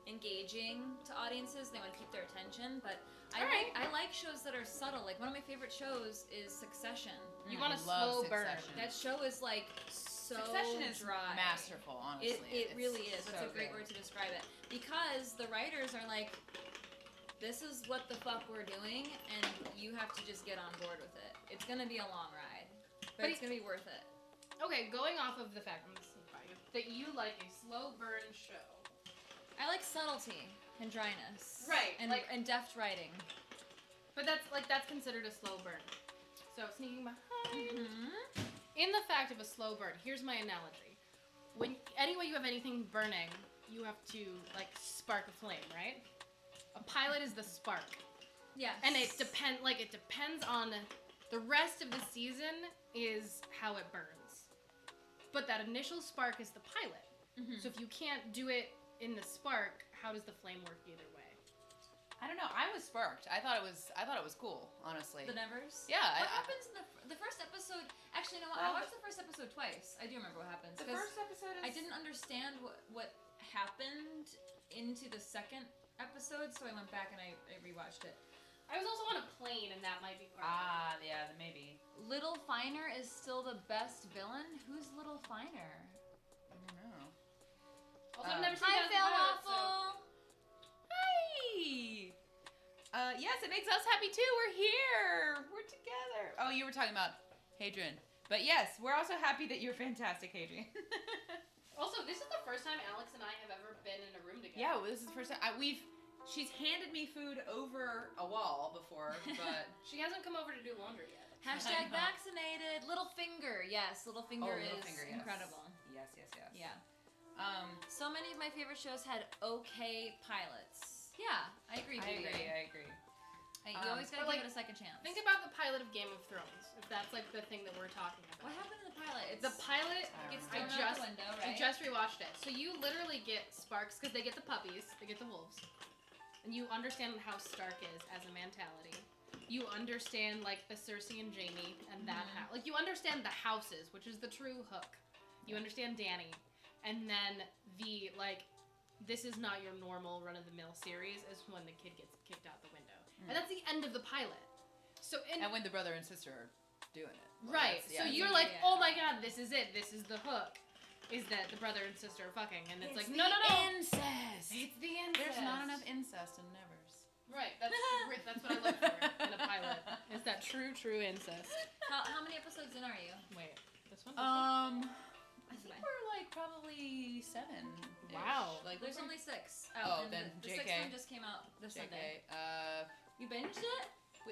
Speaker 3: engaging to audiences. They want to keep their attention, but I like shows that are subtle. Like, one of my favorite shows is Succession.
Speaker 2: You
Speaker 1: I
Speaker 2: want a
Speaker 1: love
Speaker 2: slow burn.
Speaker 1: Succession.
Speaker 3: That show is like so
Speaker 1: Succession is
Speaker 3: dry.
Speaker 1: masterful, honestly.
Speaker 3: It
Speaker 1: It's
Speaker 3: really is. That's
Speaker 1: so
Speaker 3: a great
Speaker 1: good.
Speaker 3: word to describe it. Because the writers are like, this is what the fuck we're doing, and you have to just get on board with it. It's gonna be a long ride, but it's gonna be worth it.
Speaker 2: Okay, going off of the fact that you like a slow burn show.
Speaker 3: I like subtlety and dryness.
Speaker 2: Right,
Speaker 3: And,
Speaker 2: like-
Speaker 3: and deft writing.
Speaker 2: But that's considered a slow burn. So sneaking behind.
Speaker 3: Mm-hmm.
Speaker 2: In the fact of a slow burn, here's my analogy. When anyway you have anything burning, you have to like spark a flame, right? A pilot is the spark.
Speaker 3: Yes.
Speaker 2: And it depends on the rest of the season is how it burns. But that initial spark is the pilot.
Speaker 3: Mhm.
Speaker 2: So if you can't do it in the spark, how does the flame work either way?
Speaker 1: I don't know. I was sparked. I thought it was cool, honestly.
Speaker 3: The Nevers?
Speaker 1: Yeah.
Speaker 3: What happens in the first episode? Actually, you know what? I watched the first episode twice. I do remember what happens.
Speaker 1: The
Speaker 3: 'cause
Speaker 1: first episode is.
Speaker 3: I didn't understand what happened into the second episode, so I went back and I rewatched it.
Speaker 2: I was also on a plane, and that might be part of
Speaker 1: Ah, yeah, maybe.
Speaker 3: Little Finer is still the best villain? Who's Little Finer?
Speaker 1: I don't know.
Speaker 2: Also, I've never seen
Speaker 3: Hi,
Speaker 2: that as a
Speaker 3: Phil
Speaker 2: pilot, so-
Speaker 3: Waffle.
Speaker 1: Hi! Yes, it makes us happy too. We're here. We're together. Oh, you were talking about Hadrian. But yes, we're also happy that you're fantastic, Hadrian.
Speaker 2: Also, this is the first time Alex and I have ever been in a room together.
Speaker 1: Yeah, well, this is the first time. She's handed me food over a wall before, but...
Speaker 2: She hasn't come over to do laundry yet.
Speaker 3: Hashtag vaccinated. Littlefinger. Yes, Littlefinger is
Speaker 1: Littlefinger, yes.
Speaker 3: incredible.
Speaker 1: Yes.
Speaker 3: Yeah. So many of my favorite shows had okay pilots. Yeah, I agree.
Speaker 1: I agree.
Speaker 3: You always gotta
Speaker 2: but,
Speaker 3: give
Speaker 2: like,
Speaker 3: it a second chance.
Speaker 2: Think about the pilot of Game of Thrones, if that's like the thing that we're talking about.
Speaker 3: What happened in the pilot? It's
Speaker 2: The pilot
Speaker 3: gets
Speaker 2: I
Speaker 3: thrown out the window,
Speaker 2: I
Speaker 3: right?
Speaker 2: just rewatched it. So you literally get Sparks because they get the puppies, they get the wolves, and you understand how Stark is as a mentality. You understand like the Cersei and Jaime and that house. Like you understand the houses, which is the true hook. You understand Dany, and then the like, this is not your normal run of the mill series is when the kid gets kicked out the window, and that's the end of the pilot. So
Speaker 1: And when the brother and sister are doing it.
Speaker 2: Right.
Speaker 1: That's-
Speaker 2: So
Speaker 1: yeah.
Speaker 2: you're like, oh my god, this is it. This is the hook. Is that the brother and sister are fucking, and it's like, no.
Speaker 1: incest.
Speaker 2: It's the incest.
Speaker 1: There's not enough incest in Nevers.
Speaker 2: Right. That's what I look for in a pilot. Is that true incest?
Speaker 3: How many episodes in are you?
Speaker 2: Wait. This one?
Speaker 1: I think we're like probably 7.
Speaker 2: Wow.
Speaker 1: Like
Speaker 3: There's
Speaker 1: we're-
Speaker 3: only 6
Speaker 1: Oh,
Speaker 3: out. and
Speaker 1: then
Speaker 3: the
Speaker 1: JK.
Speaker 3: 6th one just came out this Sunday.
Speaker 1: JK.
Speaker 3: You binged it?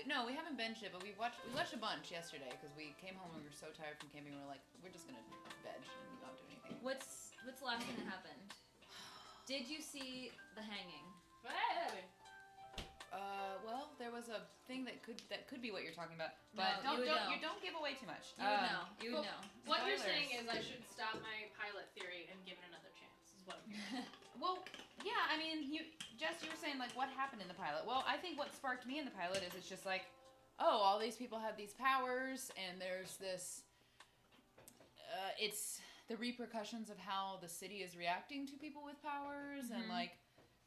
Speaker 1: No, we haven't binged it, but we watched a bunch yesterday because we came home and we were so tired from camping. We were like, we're just gonna veg and not do anything.
Speaker 3: What's the last thing that happened? Did you see the hanging?
Speaker 2: Hey.
Speaker 1: Well, there was a thing that could be what you're talking about,
Speaker 3: No,
Speaker 1: but
Speaker 3: you would know.
Speaker 1: don't give away too much.
Speaker 3: You would know. You would
Speaker 2: well,
Speaker 3: know.
Speaker 2: What you're
Speaker 1: Spoilers.
Speaker 2: saying is I should stop my pilot theory and give it another chance. Is what I'm hearing.
Speaker 1: Well, yeah, I mean, you were saying like what happened in the pilot. Well, I think what sparked me in the pilot is it's just like, oh, all these people have these powers, and there's this. It's the repercussions of how the city is reacting to people with powers, and like,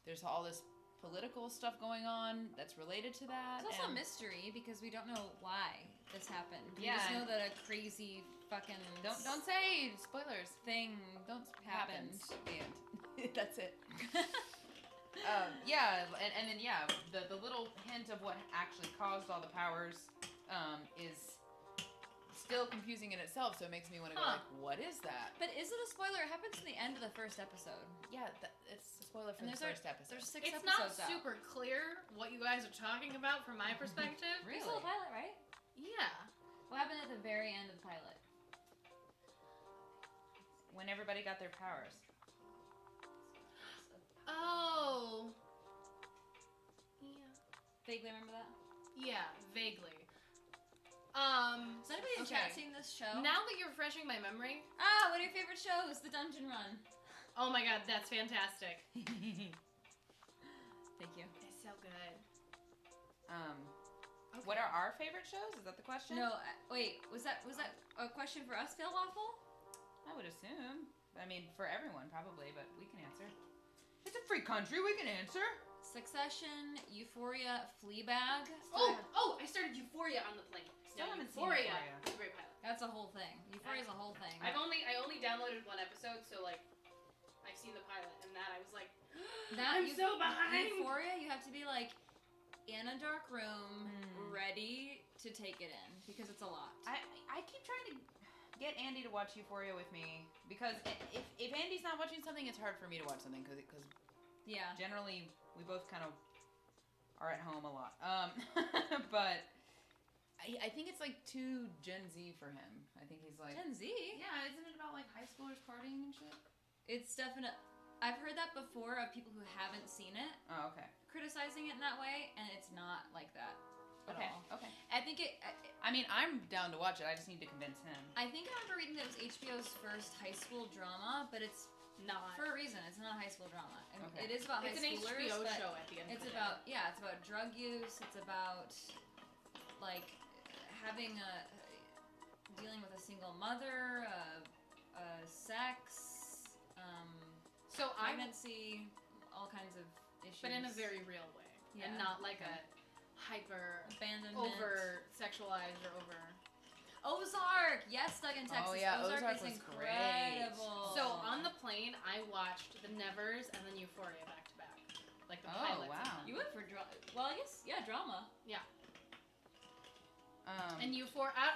Speaker 1: there's all this political stuff going on that's related to that.
Speaker 3: It's also a
Speaker 1: and-
Speaker 3: mystery because we don't know why this happened. We
Speaker 1: Yeah.
Speaker 3: just know that a crazy fucking
Speaker 1: Don't say spoilers.
Speaker 3: thing
Speaker 1: Don't
Speaker 3: happened.
Speaker 1: The end. That's it. Yeah, and then yeah, the little hint of what actually caused all the powers is still confusing in itself. So it makes me want to go
Speaker 3: Huh.
Speaker 1: like, what is that?
Speaker 3: But is it a spoiler? It happens in the end of the first episode.
Speaker 1: Yeah, it's a spoiler for
Speaker 3: And
Speaker 1: the
Speaker 3: there's
Speaker 1: first episode.
Speaker 3: There's 6
Speaker 2: It's not
Speaker 3: episodes out.
Speaker 2: super clear what you guys are talking about from my perspective.
Speaker 3: You saw the pilot, right?
Speaker 2: Yeah.
Speaker 3: What happened at the very end of the pilot?
Speaker 1: When everybody got their powers.
Speaker 2: Oh. Yeah.
Speaker 3: Vaguely remember that?
Speaker 2: Yeah, vaguely.
Speaker 3: Has anybody in chat
Speaker 2: Okay.
Speaker 3: seen this show?
Speaker 2: Now that you're refreshing my memory,
Speaker 3: What are your favorite shows? The Dungeon Run.
Speaker 2: oh my god, that's fantastic.
Speaker 3: Thank you.
Speaker 2: It's so good.
Speaker 1: What are our favorite shows? Is that the question?
Speaker 3: No, wait. Was that a question for us, Phil Waffle?
Speaker 1: I would assume. I mean, for everyone probably, but we can answer. It's a free country. We can answer.
Speaker 3: Succession, Euphoria, Fleabag.
Speaker 2: Oh, I started Euphoria on the plane.
Speaker 1: Still haven't seen
Speaker 2: Euphoria.
Speaker 1: Euphoria.
Speaker 2: It's a great pilot.
Speaker 3: That's a whole thing. Euphoria's a whole thing.
Speaker 2: I only downloaded one episode, so like I've seen the pilot, and that I was like, I'm so behind.
Speaker 3: Euphoria, you have to be like in a dark room, ready to take it in because it's a lot.
Speaker 1: I keep trying to get Andy to watch Euphoria with me because if Andy's not watching something, it's hard for me to watch something because
Speaker 3: Yeah.
Speaker 1: generally we both kind of are at home a lot. But I think it's like too Gen Z for him. I think he's like
Speaker 3: Gen Z.
Speaker 1: Yeah, isn't it about like high schoolers partying and shit?
Speaker 3: It's definite. I've heard that before of people who haven't seen it
Speaker 1: Oh, okay.
Speaker 3: criticizing it in that way, and it's not like that at
Speaker 1: Okay.
Speaker 3: all.
Speaker 1: Okay.
Speaker 3: I think
Speaker 1: I mean, I'm down to watch it. I just need to convince him.
Speaker 3: I think I remember reading that it was HBO's first high school drama, but it's
Speaker 2: Not.
Speaker 3: for a reason. It's not a high school drama. And
Speaker 1: Okay.
Speaker 3: It is about
Speaker 2: It's
Speaker 3: high
Speaker 2: an
Speaker 3: schoolers,
Speaker 2: HBO
Speaker 3: but
Speaker 2: show at the end.
Speaker 3: it's
Speaker 2: of the
Speaker 3: about it's about drug use. It's about like having dealing with a single mother, sex,
Speaker 2: So I,
Speaker 3: pregnancy, all kinds of issues.
Speaker 2: but in a very real way, and
Speaker 3: Yeah.
Speaker 2: not like a hyper
Speaker 3: abandonment.
Speaker 2: over sexualized or over.
Speaker 3: Ozark. Yes, stuck in Texas.
Speaker 1: Oh, yeah,
Speaker 3: Ozark
Speaker 1: Ozark
Speaker 3: is
Speaker 1: was great.
Speaker 3: incredible.
Speaker 2: So on the plane, I watched The Nevers and then Euphoria back to back, like the pilots.
Speaker 1: wow.
Speaker 2: Of them.
Speaker 3: You went for well, I guess drama.
Speaker 2: And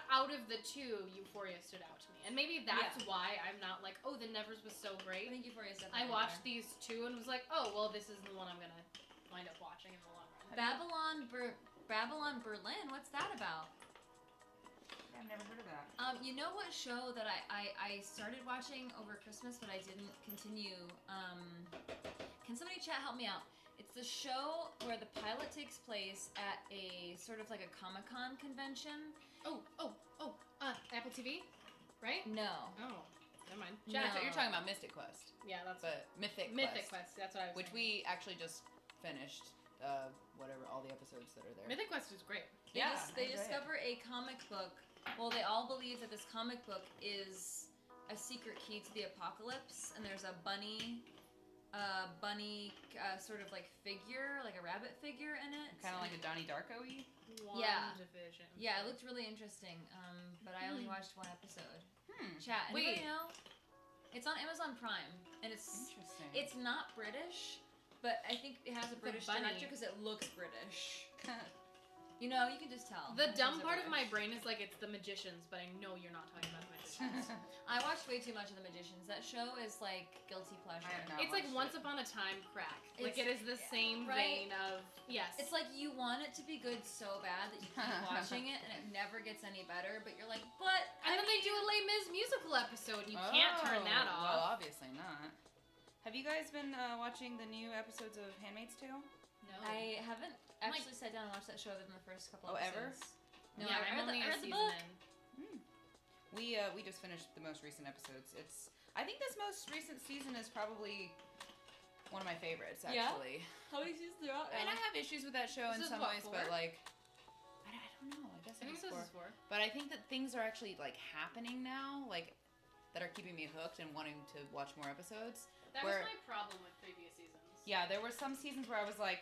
Speaker 2: out of the two, Euphoria stood out to me, and maybe that's why I'm not like, oh, The Nevers was so
Speaker 3: I
Speaker 2: great.
Speaker 3: think Euphoria is
Speaker 2: I
Speaker 3: definitely
Speaker 2: watched
Speaker 3: there.
Speaker 2: these two and was like, oh, well, this is the one I'm gonna wind up watching in the long run.
Speaker 3: Babylon Berlin. What's that about?
Speaker 1: I've never heard of that.
Speaker 3: You know what show that I started watching over Christmas, but I didn't continue. Can somebody chat help me out? It's the show where the pilot takes place at a sort of like a Comic-Con convention.
Speaker 2: Apple TV, right?
Speaker 3: No.
Speaker 2: Oh, never mind.
Speaker 3: No.
Speaker 1: You're talking about Mystic Quest,
Speaker 2: Yeah, that's
Speaker 1: but Mythic
Speaker 2: Quest. That's what I was
Speaker 1: which
Speaker 2: saying.
Speaker 1: we actually just finished. Whatever, all the episodes that are there.
Speaker 2: Mythic Quest is great.
Speaker 3: They
Speaker 1: Yeah,
Speaker 3: they
Speaker 1: I enjoy
Speaker 3: discover a comic book. Well, they all believe that this comic book is a secret key to the apocalypse, and there's a bunny sort of like figure, like a rabbit figure in it.
Speaker 1: Kind of like a Donnie Darko-y.
Speaker 3: Yeah.
Speaker 2: WandaVision.
Speaker 3: Yeah, it looked really interesting. But I only watched one episode. Chat.
Speaker 2: Wait.
Speaker 3: Anybody know? It's on Amazon Prime, and
Speaker 1: Interesting.
Speaker 3: it's not British, but I think it has a British
Speaker 2: bunny.
Speaker 3: director because it looks British. You know, you can just tell.
Speaker 2: The
Speaker 3: when
Speaker 2: dumb
Speaker 3: things are
Speaker 2: part of my
Speaker 3: British.
Speaker 2: brain is like it's The Magicians, but I know you're not talking about The Magicians.
Speaker 3: I watched way too much of The Magicians. That show is like guilty pleasure.
Speaker 1: I have not
Speaker 2: It's like
Speaker 1: watched
Speaker 2: Once Upon a Time crack. Like
Speaker 3: It's-
Speaker 2: it is the same
Speaker 3: right?
Speaker 2: vein of yes.
Speaker 3: It's like you want it to be good so bad that you keep watching it and it never gets any better, but you're like, but
Speaker 2: and then they do a Les Mis musical episode. And you can't turn that off.
Speaker 1: Well, obviously not. Have you guys been watching the new episodes of Handmaid's Tale?
Speaker 2: No.
Speaker 3: I haven't actually sat down and watched that show other than the first couple
Speaker 1: Oh, ever?
Speaker 3: episodes. No,
Speaker 2: yeah,
Speaker 3: I
Speaker 2: I'm
Speaker 3: read
Speaker 2: only
Speaker 3: the, I
Speaker 2: a
Speaker 3: read the
Speaker 2: season
Speaker 3: book.
Speaker 2: in.
Speaker 1: We just finished the most recent episodes. I think this most recent season is probably one of my favorites,
Speaker 3: Yeah?
Speaker 1: actually.
Speaker 3: How many seasons are out?
Speaker 1: I mean, I have issues with that show in
Speaker 2: This is
Speaker 1: some
Speaker 2: what,
Speaker 1: ways,
Speaker 2: 4?
Speaker 1: but like, I don't know. I guess
Speaker 2: I think
Speaker 1: it's
Speaker 2: this
Speaker 1: four.
Speaker 2: is 4.
Speaker 1: But I think that things are actually like happening now, like that are keeping me hooked and wanting to watch more episodes.
Speaker 2: That
Speaker 1: Where-
Speaker 2: was my problem with previous seasons.
Speaker 1: Yeah, there were some seasons where I was like,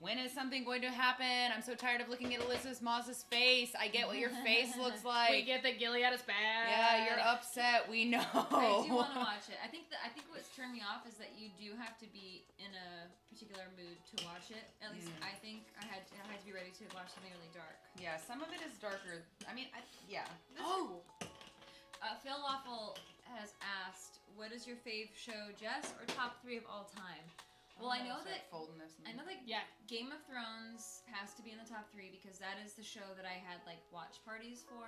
Speaker 1: when is something going to happen? I'm so tired of looking at Elizabeth Moss's face. I get what your face looks
Speaker 2: We
Speaker 1: like.
Speaker 2: get that Gilead is bad.
Speaker 1: Yeah, you're upset. We know.
Speaker 3: I do want to watch it. I think what's turned me off is that you do have to be in a particular mood to watch it. At least I think I had to be ready to watch something really dark.
Speaker 1: Yeah, some of it is darker. I mean, yeah.
Speaker 3: Phil Waffle has asked, "What is your fave show, Jess, or top 3 of all time?" Well, I know that
Speaker 1: folding this.
Speaker 2: Yeah.
Speaker 3: Game of Thrones has to be in the top 3 because that is the show that I had like watch parties for.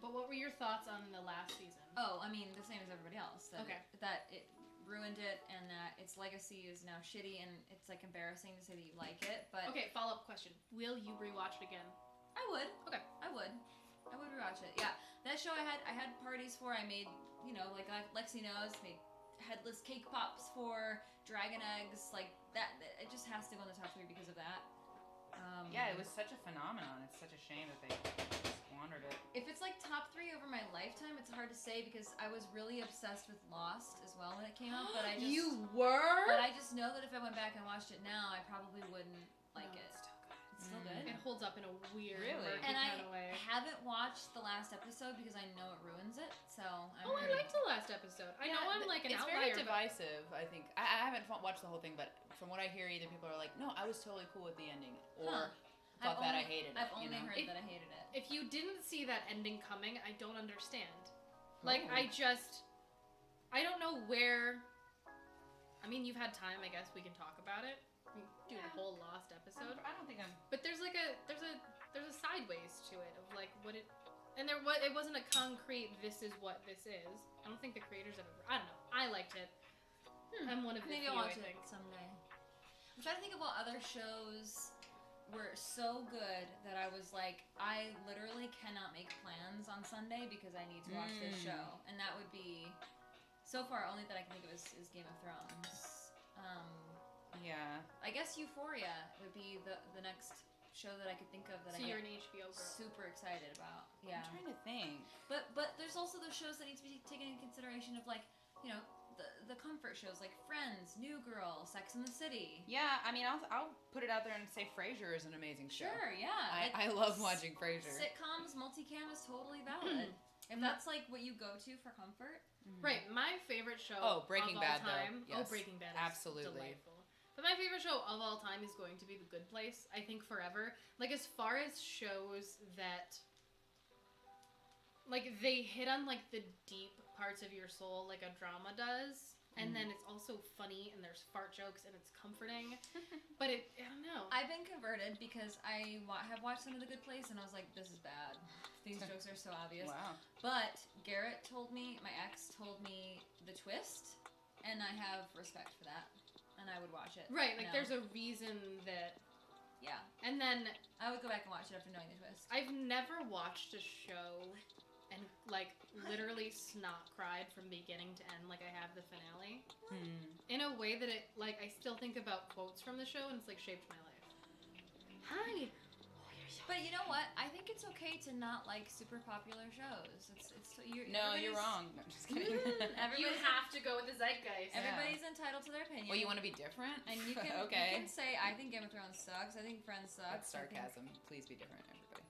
Speaker 2: But what were your thoughts on the last season?
Speaker 3: Oh, I mean the same as everybody else. That
Speaker 2: Okay.
Speaker 3: that it ruined it, and that its legacy is now shitty, and it's like embarrassing to say that you like it. But
Speaker 2: Okay, follow-up question. Will you rewatch it again?
Speaker 3: I would.
Speaker 2: Okay.
Speaker 3: I would rewatch it. Yeah, that show I had parties for. I made, like Lexi knows, made headless cake pops for dragon eggs, like that. It just has to go in the top 3 because of that.
Speaker 1: Yeah, it was such a phenomenon. It's such a shame that they squandered it.
Speaker 3: If it's like top 3 over my lifetime, it's hard to say because I was really obsessed with Lost as well when it came out. But I just
Speaker 2: You were?
Speaker 3: But I just know that if I went back and watched it now, I probably wouldn't like it. It's still good.
Speaker 2: It holds up in a weird,
Speaker 1: Really?
Speaker 2: murky
Speaker 3: And I
Speaker 2: kind of way.
Speaker 3: haven't watched the last episode because I know it ruins it. So I'm
Speaker 2: Oh, I
Speaker 3: pretty-
Speaker 2: liked the last episode. I know I'm like an
Speaker 1: It's
Speaker 2: outlier.
Speaker 1: very
Speaker 2: but-
Speaker 1: divisive, I think. I haven't watched the whole thing, but from what I hear, either people are like, no, I was totally cool with the ending, or thought that I hated it.
Speaker 3: I've only heard
Speaker 2: If-
Speaker 3: that I hated it.
Speaker 2: If you didn't see that ending coming, I don't understand. Like,
Speaker 1: Oh.
Speaker 2: I don't know where. I mean, you've had time. I guess we can talk about it. We can do a whole lost episode.
Speaker 1: I don't think I'm.
Speaker 2: But there's like there's a sideways to it of like what it, and it wasn't a concrete. This is what this is. I don't think the creators have ever. I don't know. I liked it. I'm one of the
Speaker 3: Maybe
Speaker 2: few.
Speaker 3: I'll watch
Speaker 2: I think.
Speaker 3: it someday. I'm trying to think of what other shows were so good that I was like, I literally cannot make plans on Sunday because I need to watch this show, and that would be so far only that I can think of is Game of Thrones.
Speaker 1: Yeah.
Speaker 3: I guess Euphoria would be the next show that I could think of that
Speaker 2: So
Speaker 3: I
Speaker 2: you're
Speaker 3: get
Speaker 2: an HBO girl.
Speaker 3: super excited about. Yeah.
Speaker 1: I'm trying to think.
Speaker 3: But there's also those shows that need to be taken into consideration of like, the comfort shows like Friends, New Girl, Sex and the City.
Speaker 1: Yeah, I mean, I'll put it out there and say Frasier is an amazing show.
Speaker 3: Sure, yeah.
Speaker 1: I love watching Frasier.
Speaker 3: Sitcoms, multicam is totally valid. If that's like what you go to for comfort.
Speaker 2: Right, my favorite show
Speaker 1: Breaking
Speaker 2: of all
Speaker 1: Bad,
Speaker 2: time.
Speaker 1: though. Yes.
Speaker 2: Breaking Bad is
Speaker 1: Absolutely.
Speaker 2: delightful. But my favorite show of all time is going to be The Good Place. I think forever. Like, as far as shows that, like, they hit on, like, the deep parts of your soul like a drama does. And then it's also funny, and there's fart jokes, and it's comforting. But I don't know.
Speaker 3: I've been converted because I have watched some of The Good Place, and I was like, this is bad. These jokes are so obvious.
Speaker 1: Wow.
Speaker 3: But Garrett told me, my ex told me the twist, and I have respect for that. And I would watch it.
Speaker 2: Right, like, there's a reason that...
Speaker 3: Yeah.
Speaker 2: And then...
Speaker 3: I would go back and watch it after knowing the twist.
Speaker 2: I've never watched a show and, like, literally snot cried from beginning to end like I have the finale. In a way that it, like, I still think about quotes from the show, and it's, like, shaped my life. Hi!
Speaker 3: But you know what? I think it's okay to not like super popular shows. You're
Speaker 1: wrong. No, I'm just kidding.
Speaker 2: You have to go with the zeitgeist.
Speaker 3: Everybody's entitled to their opinion.
Speaker 1: Well, you want to be different?
Speaker 3: And you can,
Speaker 1: okay.
Speaker 3: you can say, I think Game of Thrones sucks. I think Friends sucks.
Speaker 1: That's sarcasm. Please be different, everybody.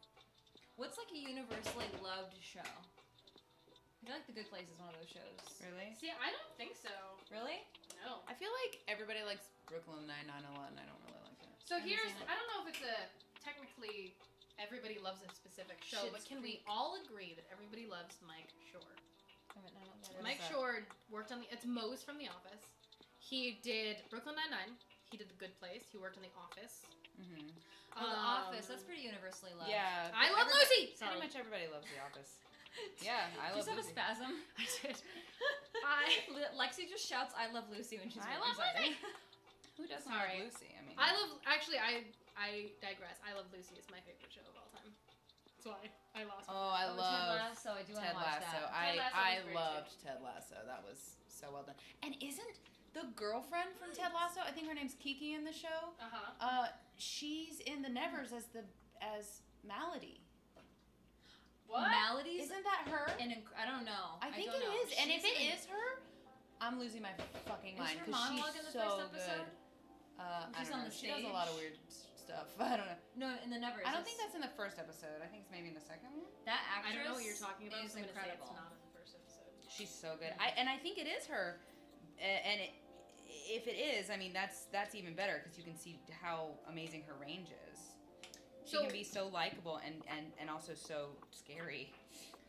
Speaker 3: What's like a universally loved show? I feel like The Good Place is one of those shows.
Speaker 1: Really?
Speaker 2: See, I don't think so.
Speaker 3: Really?
Speaker 2: No.
Speaker 1: I feel like everybody likes Brooklyn Nine-Nine a lot, and I don't really like it.
Speaker 2: So
Speaker 3: I haven't
Speaker 2: here's,
Speaker 3: seen it.
Speaker 2: I don't know if it's technically everybody loves a specific show,
Speaker 3: Schitt's
Speaker 2: but can we
Speaker 3: Creek.
Speaker 2: all agree that everybody loves Mike Shore?
Speaker 3: I don't know what that is.
Speaker 2: Mike
Speaker 1: that?
Speaker 2: Shore worked on it's Moe's from The Office. He did Brooklyn Nine-Nine. He did The Good Place. He worked on The Office.
Speaker 1: Mm-hmm.
Speaker 3: Oh, The Office. That's pretty universally loved.
Speaker 1: Yeah.
Speaker 2: I love Lucy!
Speaker 1: Pretty much everybody loves The Office. Yeah, I
Speaker 3: Did you
Speaker 1: love
Speaker 3: just have a
Speaker 1: Lucy.
Speaker 3: spasm?
Speaker 2: I did.
Speaker 3: Lexi just shouts, I love Lucy when she's
Speaker 2: I
Speaker 3: really
Speaker 2: love
Speaker 3: excited.
Speaker 1: Who doesn't
Speaker 2: Sorry.
Speaker 1: love Lucy? I mean,
Speaker 2: I love, actually, I digress. I Love Lucy is my favorite show of all time. That's why I lost my
Speaker 1: Oh, I
Speaker 3: Ted
Speaker 1: love
Speaker 3: Lasso. I do want
Speaker 1: Ted
Speaker 3: to watch
Speaker 1: Lasso.
Speaker 3: that.
Speaker 2: Ted Lasso
Speaker 1: I
Speaker 2: was great,
Speaker 1: loved Ted Lasso. That was so well done. And isn't the girlfriend from Ted Lasso? I think her name's Kiki in the show. She's in the Nevers as Malady.
Speaker 2: What?
Speaker 3: Maladies?
Speaker 1: Isn't that her?
Speaker 3: I don't know.
Speaker 1: I think
Speaker 3: don't
Speaker 1: it
Speaker 3: know.
Speaker 1: is. And if
Speaker 3: She's
Speaker 1: it
Speaker 3: in-
Speaker 1: is her, I'm losing my fucking mind
Speaker 3: her
Speaker 1: because she's
Speaker 3: monologue in the
Speaker 1: so
Speaker 3: first episode?
Speaker 1: good. I
Speaker 3: She's
Speaker 1: don't
Speaker 3: on
Speaker 1: know.
Speaker 3: the
Speaker 1: She does a lot of
Speaker 3: stage?
Speaker 1: weird stuff. I don't know.
Speaker 3: No, in the Nevers.
Speaker 1: I don't think that's in the first episode. I think it's maybe in the second one.
Speaker 3: That
Speaker 2: I
Speaker 3: actress
Speaker 2: don't know what you're talking about,
Speaker 3: is
Speaker 2: so I'm gonna say
Speaker 3: incredible.
Speaker 2: it's not in the first episode.
Speaker 1: She's so good. I think it is her, and if it is, I mean that's even better because you can see how amazing her range is. She can be so likable and also so scary.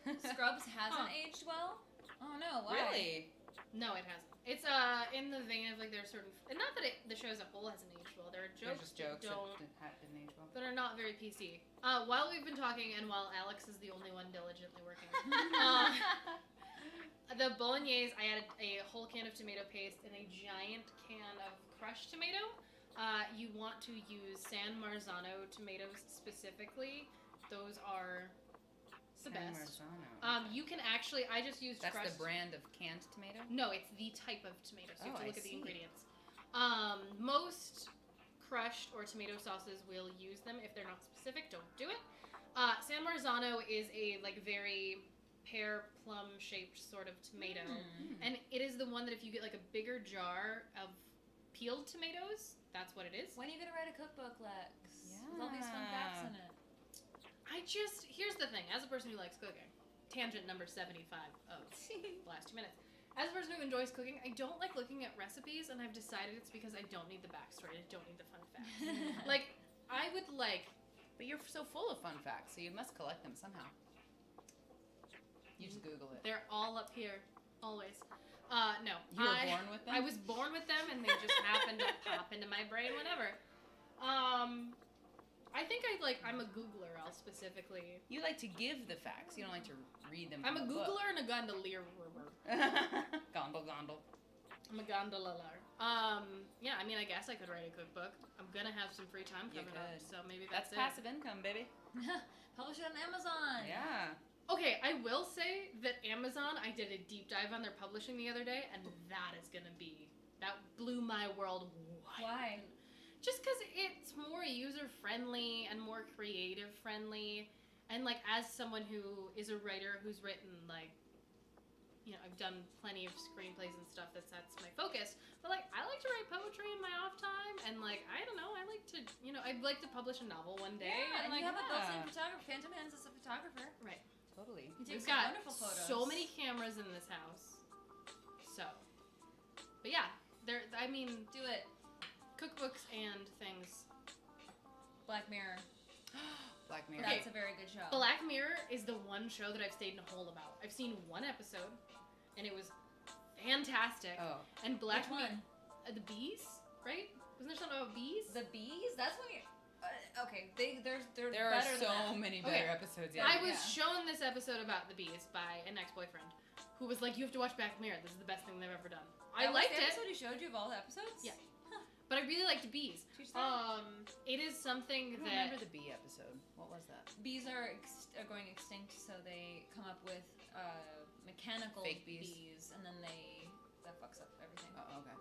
Speaker 3: Scrubs hasn't aged well? Oh no, why?
Speaker 1: Really?
Speaker 2: No, it hasn't. It's in the vein of like there are certain, and not that the show as a whole hasn't aged well. There are
Speaker 1: They're
Speaker 2: jokes,
Speaker 1: just jokes
Speaker 2: that don't
Speaker 1: didn't age well.
Speaker 2: that are not very PC. While we've been talking, and while Alex is the only one diligently working, the bolognese, I added a whole can of tomato paste and a giant can of crushed tomato. You want to use San Marzano tomatoes specifically. Those are the
Speaker 1: San
Speaker 2: best.
Speaker 1: Marzano.
Speaker 2: You can actually, I just used
Speaker 1: That's
Speaker 2: crushed.
Speaker 1: the brand of canned tomato?
Speaker 2: No, it's the type of tomato. So you have to
Speaker 1: Oh,
Speaker 2: look
Speaker 1: I
Speaker 2: at the
Speaker 1: see.
Speaker 2: ingredients. Most crushed or tomato sauces will use them. If they're not specific, don't do it. San Marzano is a like very pear plum shaped sort of tomato, and it is the one that if you get like a bigger jar of peeled tomatoes, that's what it is.
Speaker 3: When are you gonna write a cookbook, Lex? With all these fun facts in it.
Speaker 2: Here's the thing. As a person who likes cooking, tangent number 75 of the last 2 minutes. As a person who enjoys cooking, I don't like looking at recipes, and I've decided it's because I don't need the backstory. I don't need the fun facts. Like, I would like...
Speaker 1: But you're so full of fun facts, so you must collect them somehow. You just Google it.
Speaker 2: They're all up here, always. No.
Speaker 1: You were born with them?
Speaker 2: I was born with them, and they just happened to pop into my brain whenever. I think I'm a Googler, I'll specifically...
Speaker 1: You like to give the facts. You don't like to read them.
Speaker 2: I'm a
Speaker 1: from book.
Speaker 2: Googler and a gondolier.
Speaker 1: Gondle.
Speaker 2: I'm a gondolier. Yeah, I mean, I guess I could write a cookbook. I'm gonna have some free time
Speaker 1: You
Speaker 2: coming up,
Speaker 1: could.
Speaker 2: so maybe
Speaker 1: That's
Speaker 2: it.
Speaker 1: passive income, baby.
Speaker 3: Publish it on Amazon.
Speaker 1: Yeah.
Speaker 2: Okay, I will say that Amazon, I did a deep dive on their publishing the other day, and that blew my world wide.
Speaker 3: Why?
Speaker 2: Just because it's more user-friendly and more creative-friendly, and, like, as someone who is a writer who's written, like, I've done plenty of screenplays and stuff that's my focus. But like, I like to write poetry in my off time, and like, I don't know, I like to, I'd like to publish a novel one day.
Speaker 3: Yeah, and
Speaker 2: like,
Speaker 3: you have a built-in photographer. Phantom Hands is a photographer.
Speaker 2: right.
Speaker 1: Totally.
Speaker 3: He takes
Speaker 2: We've got
Speaker 3: wonderful photos.
Speaker 2: so many cameras in this house. So, but yeah, do
Speaker 3: it.
Speaker 2: cookbooks and things.
Speaker 3: Black Mirror.
Speaker 1: Black Mirror.
Speaker 2: Okay.
Speaker 3: That's a very good show.
Speaker 2: Black Mirror is the one show that I've stayed in a hole about. I've seen one episode, and it was fantastic.
Speaker 1: Oh.
Speaker 2: And Black
Speaker 3: Which one?
Speaker 2: The bees, right? Wasn't there something about bees?
Speaker 3: The Bees? That's when you. Okay, they're
Speaker 1: There are
Speaker 3: better than
Speaker 1: so
Speaker 3: that.
Speaker 1: many better
Speaker 2: Okay.
Speaker 1: episodes. Yeah.
Speaker 2: I was shown this episode about the bees by an ex-boyfriend who was like, "You have to watch Black Mirror. This is the best thing they've ever done." I
Speaker 3: That was
Speaker 2: liked
Speaker 3: the
Speaker 2: it,
Speaker 3: episode he showed you of all the episodes?
Speaker 2: Yeah. but I really liked bees.
Speaker 3: Teach that.
Speaker 2: It is something
Speaker 1: I don't
Speaker 2: that
Speaker 1: remember the bee episode. What was that?
Speaker 3: Bees are going extinct, so they come up with mechanical
Speaker 1: Fake bees.
Speaker 3: and then that fucks up everything.
Speaker 1: Oh, okay.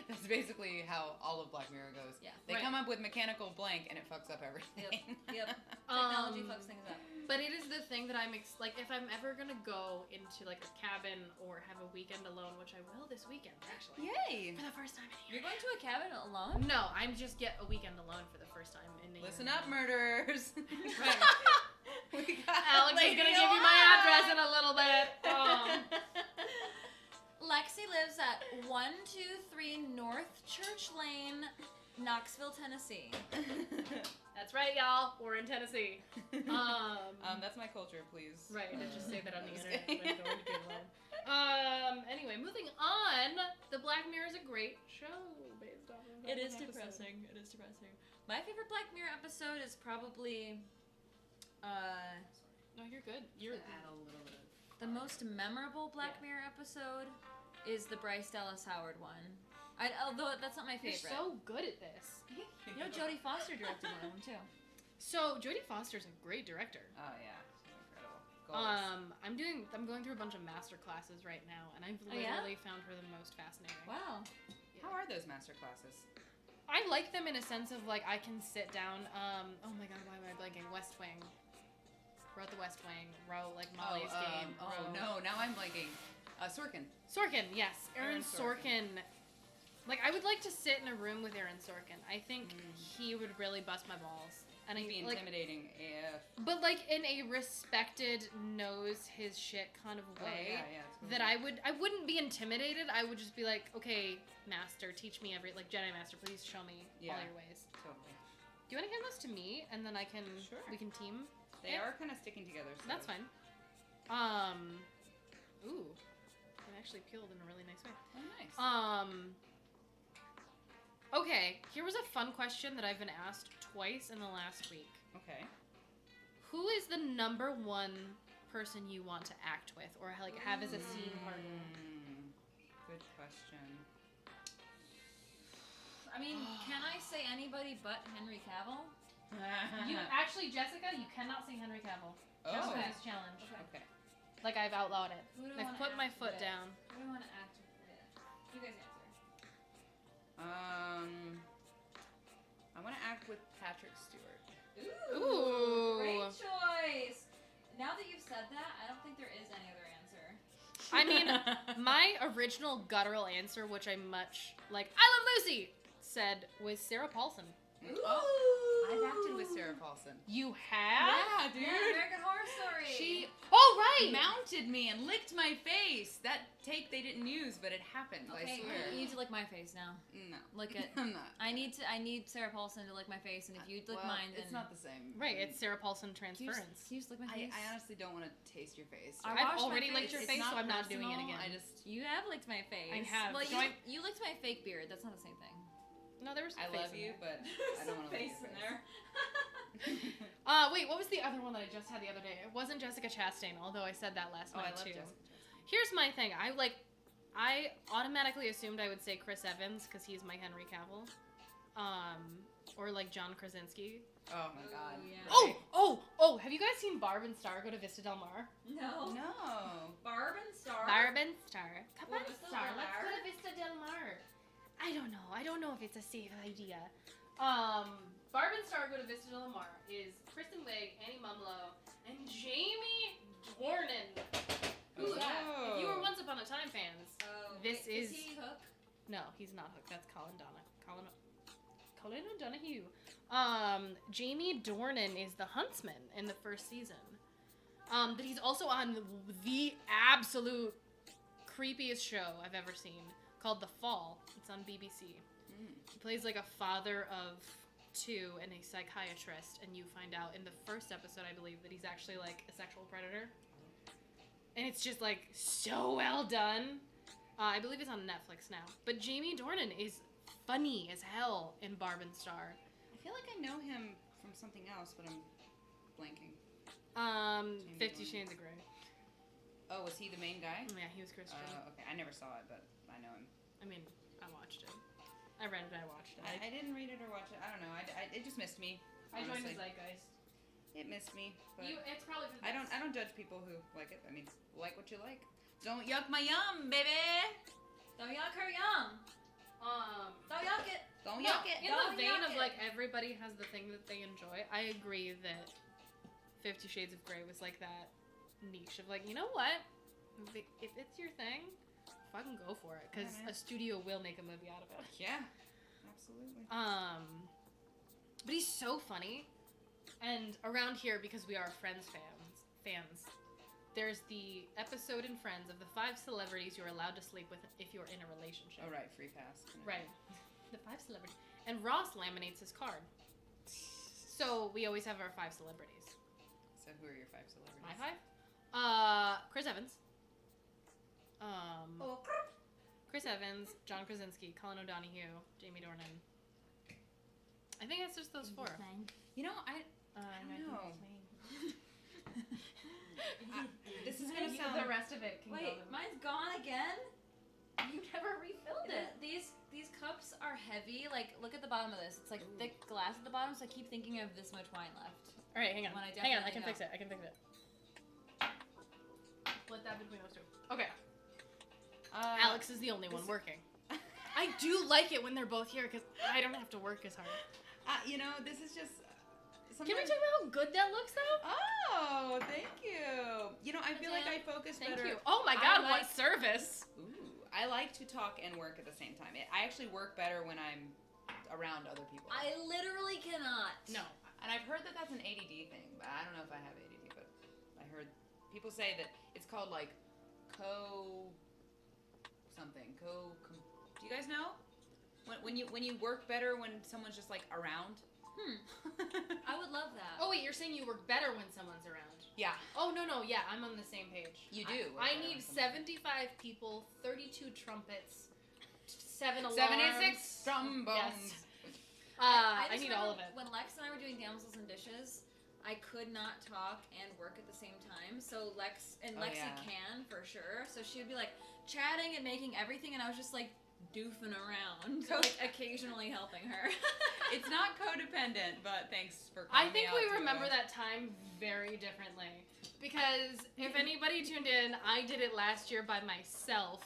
Speaker 1: That's basically how all of Black Mirror goes.
Speaker 3: Yeah.
Speaker 1: They
Speaker 2: Right.
Speaker 1: come up with mechanical blank and it fucks up everything.
Speaker 3: Yep. Technology fucks things up.
Speaker 2: But it is the thing that I'm like, if I'm ever gonna go into like a cabin or have a weekend alone, which I will this weekend actually,
Speaker 1: Yay!
Speaker 2: for the first time in a
Speaker 3: You're
Speaker 2: year.
Speaker 3: going to a cabin alone?
Speaker 2: No, I'm just get a weekend alone for the first time in a year.
Speaker 1: Listen up, murderers.
Speaker 2: Right.
Speaker 1: We got
Speaker 2: Alex is
Speaker 1: Lady
Speaker 2: gonna give you my
Speaker 1: Alive.
Speaker 2: address in a little bit.
Speaker 3: Lexi lives at 123 North Church Lane, Knoxville, Tennessee.
Speaker 2: That's right, y'all. We're in Tennessee.
Speaker 1: That's my culture, please.
Speaker 2: Right, I just say that on the
Speaker 1: Just
Speaker 2: internet
Speaker 1: kidding.
Speaker 2: when going to Google. Anyway, moving on. The Black Mirror is a great show based off of
Speaker 3: It is
Speaker 2: that episode.
Speaker 3: depressing. It is depressing. My favorite Black Mirror episode is probably
Speaker 2: No, you're good. You're
Speaker 1: Add a little bit of
Speaker 3: the most memorable Black
Speaker 2: Yeah.
Speaker 3: Mirror episode is the Bryce Dallas Howard one. Although that's not my
Speaker 2: You're
Speaker 3: favorite.
Speaker 2: so good at this.
Speaker 3: You know, Jodie Foster directed one of them too.
Speaker 2: So Jodie Foster's a great director.
Speaker 1: Oh yeah, she's incredible. Goals.
Speaker 2: I'm going through a bunch of master classes right now, and I've
Speaker 3: Oh, yeah?
Speaker 2: literally found her the most fascinating.
Speaker 3: Wow.
Speaker 1: How are those master classes?
Speaker 2: I like them in a sense of like I can sit down. Oh my god, why am I blanking? West Wing. Wrote the West Wing. Wrote like Molly's Game.
Speaker 1: Oh
Speaker 2: wrote-
Speaker 1: no, now I'm blanking. Sorkin.
Speaker 2: Sorkin, yes, Aaron
Speaker 1: Aaron
Speaker 2: Sorkin. Like I would like to sit in a room with Aaron Sorkin. I think he would really bust my balls, and
Speaker 1: It'd be
Speaker 2: like,
Speaker 1: intimidating if.
Speaker 2: but like in a respected, knows his shit kind of way.
Speaker 1: Oh, yeah, totally.
Speaker 2: That I wouldn't be intimidated. I would just be like, okay, master, teach me like Jedi Master, please show me all
Speaker 1: Yeah.
Speaker 2: your ways.
Speaker 1: Totally.
Speaker 2: Do you want to hand this to me, and then
Speaker 1: Sure.
Speaker 2: we can team?
Speaker 1: They are kind of sticking together. So.
Speaker 2: That's fine. Ooh, it actually peeled in a really nice way.
Speaker 1: Oh, nice.
Speaker 2: Okay, here was a fun question that I've been asked twice in the last week.
Speaker 1: Okay.
Speaker 2: Who is the number one person you want to act with, or like have as a scene partner?
Speaker 1: Good question.
Speaker 3: I mean, can I say anybody but Henry Cavill?
Speaker 2: You actually, Jessica, you cannot say Henry Cavill.
Speaker 1: Oh.
Speaker 2: Jessica's challenge.
Speaker 1: Okay.
Speaker 2: Like I've outlawed it.
Speaker 3: Who do I
Speaker 2: I've
Speaker 3: wanna
Speaker 2: put my
Speaker 3: act
Speaker 2: foot
Speaker 3: with?
Speaker 2: down.
Speaker 3: Who do I want to act with? You guys answer.
Speaker 1: I want to act with Patrick Stewart.
Speaker 2: Ooh.
Speaker 3: Great choice. Now that you've said that, I don't think there is any other answer.
Speaker 2: I mean, my original guttural answer, which I much like, I Love Lucy, said was Sarah Paulson.
Speaker 1: Oh, I've acted with Sarah Paulson.
Speaker 2: You have?
Speaker 1: Yeah, dude.
Speaker 3: Yeah, American Horror Story.
Speaker 1: She
Speaker 2: Oh right.
Speaker 1: mounted me and licked my face. That take they didn't use, but it happened.
Speaker 3: Okay,
Speaker 1: I swear.
Speaker 3: you need to lick my face now.
Speaker 1: No.
Speaker 3: Lick it.
Speaker 1: I'm not.
Speaker 3: I need Sarah Paulson to lick my face, and if you lick
Speaker 1: Well,
Speaker 3: mine, then
Speaker 1: it's not the same.
Speaker 2: Right, it's Sarah Paulson
Speaker 3: Can you
Speaker 2: transference.
Speaker 3: just lick my face?
Speaker 1: I honestly don't want to taste your face.
Speaker 3: I
Speaker 2: I've
Speaker 3: washed my
Speaker 2: already
Speaker 3: face.
Speaker 2: licked your
Speaker 1: It's
Speaker 2: face, so I'm not doing it
Speaker 1: personal,
Speaker 2: again.
Speaker 1: I just.
Speaker 3: You have licked my face.
Speaker 2: I have.
Speaker 3: Well,
Speaker 2: So
Speaker 3: you licked my fake beard. That's not the same thing.
Speaker 2: No, there was
Speaker 1: I
Speaker 2: face
Speaker 1: love
Speaker 2: in
Speaker 1: you,
Speaker 2: there.
Speaker 1: but I don't want to lick
Speaker 3: face
Speaker 1: your
Speaker 3: in
Speaker 1: face.
Speaker 3: there.
Speaker 2: Wait, what was the other one that I just had the other day? It wasn't Jessica Chastain, although I said that last
Speaker 1: Oh, I
Speaker 2: night
Speaker 1: love
Speaker 2: too.
Speaker 1: Jessica Chastain.
Speaker 2: Here's my thing. I automatically assumed I would say Chris Evans because he's my Henry Cavill, or like John Krasinski.
Speaker 1: Oh my god.
Speaker 3: yeah.
Speaker 2: Oh! Have you guys seen Barb and Star go to Vista Del Mar?
Speaker 3: No.
Speaker 1: No.
Speaker 3: Barb and Star.
Speaker 2: Barb and Star. Come on,
Speaker 3: Vista
Speaker 2: Star.
Speaker 3: Del
Speaker 2: Let's
Speaker 3: Mar?
Speaker 2: go to Vista Del Mar. I don't know if it's a safe idea. Barb and Star go to Vista Del Mar is Kristen Wiig, Annie Mumlow, and Jamie Dornan. Who,
Speaker 1: Oh.
Speaker 2: if you were This
Speaker 3: Is
Speaker 2: is
Speaker 3: he Hook?
Speaker 2: no, he's not Hook. That's Colin O'Donoghue. Jamie Dornan is the huntsman in the first season. But he's also on the absolute creepiest show I've ever seen called The Fall. It's on BBC. He plays like a father of 2 and a psychiatrist, and you find out in the first episode, I believe, that he's actually like a sexual predator. And it's just like so well done. I believe it's on Netflix now. But Jamie Dornan is funny as hell in Barb and Star.
Speaker 1: I feel like I know him from something else, but I'm blanking.
Speaker 2: 50 Shades of Grey.
Speaker 1: Oh, was he the main guy?
Speaker 2: Yeah, he was Christian.
Speaker 1: Okay, I never saw it, but I know him.
Speaker 2: I mean, I watched it. I read it, I watched it.
Speaker 1: I didn't read it or watch it. I don't know. It just missed me.
Speaker 2: I joined the
Speaker 1: honestly.
Speaker 2: zeitgeist.
Speaker 1: It missed me, but
Speaker 2: It's probably for the
Speaker 1: I don't judge people who like it. I mean, like what you like. Don't yuck my yum, baby.
Speaker 3: Don't yuck her yum. Don't yuck it.
Speaker 1: Don't
Speaker 2: No,
Speaker 1: yuck it.
Speaker 2: in
Speaker 3: Don't
Speaker 2: the vein
Speaker 3: yuck
Speaker 2: of
Speaker 3: it.
Speaker 2: like everybody has the thing that they enjoy, I agree that 50 Shades of Grey was like that niche of like, you know what? If it's your thing, fucking go for it, because
Speaker 1: Yeah, man.
Speaker 2: a studio will make a movie out of it.
Speaker 1: Yeah, absolutely.
Speaker 2: But he's so funny, and around here, because we are Friends fans, there's the episode in Friends of the 5 celebrities you're allowed to sleep with if you're in a relationship.
Speaker 1: Oh right, free pass.
Speaker 2: Right. The 5 celebrities. And Ross laminates his card. So we always have our 5 celebrities.
Speaker 1: So who are your 5 celebrities?
Speaker 2: My 5? Chris Evans. Chris Evans, John Krasinski, Colin O'Donoghue, Jamie Dornan. I think it's just those 4.
Speaker 1: You know, I don't know. This is gonna sound.
Speaker 2: The rest of it can
Speaker 3: Wait,
Speaker 2: go.
Speaker 3: mine's gone again?
Speaker 2: You never refilled it.
Speaker 3: These cups are heavy. Like, look at the bottom of this. It's like thick glass at the bottom, so I keep thinking of this much wine left.
Speaker 2: All right, hang on.
Speaker 3: When I
Speaker 2: Hang on, I
Speaker 3: definitely
Speaker 2: can
Speaker 3: know.
Speaker 2: fix it. Split that between those 2. Okay. Alex is the only one working. I do like it when they're both here because I don't have to work as hard.
Speaker 1: You know, this is just.
Speaker 2: Can we talk about how good that looks, though?
Speaker 1: Oh, thank you. You know, I feel like I focus
Speaker 2: Thank
Speaker 1: better.
Speaker 2: you. Oh my
Speaker 1: I
Speaker 2: God, what
Speaker 1: like-
Speaker 2: service!
Speaker 1: Ooh, I like to talk and work at the same time. I actually work better when I'm around other people.
Speaker 3: I literally cannot.
Speaker 2: No.
Speaker 1: And I've heard that that's an ADD thing, but I don't know if I have ADD. But I heard people say that it's called like something. Do you guys know? When you work better when someone's just like around.
Speaker 3: I would love that.
Speaker 2: Oh wait, you're saying you work better when someone's around?
Speaker 1: Yeah.
Speaker 2: Oh no, yeah, I'm on the same page.
Speaker 1: You do.
Speaker 2: I need 75 people, 32 trumpets, 7 alarms.
Speaker 1: 76 trombones.
Speaker 2: Yes.
Speaker 3: I
Speaker 2: I
Speaker 3: just
Speaker 2: need all of
Speaker 3: remember
Speaker 2: it.
Speaker 3: When Lex and I were doing damsels and dishes, I could not talk and work at the same time. So Lexi
Speaker 1: yeah.
Speaker 3: can for sure. So she would be like chatting and making everything, and I was just like doofing around, like occasionally helping her.
Speaker 1: It's not codependent, but thanks for
Speaker 2: I
Speaker 1: calling
Speaker 2: think
Speaker 1: me out
Speaker 2: we
Speaker 1: too,
Speaker 2: remember
Speaker 1: guys.
Speaker 2: that time very differently. Because if anybody tuned in, I did it last year by myself.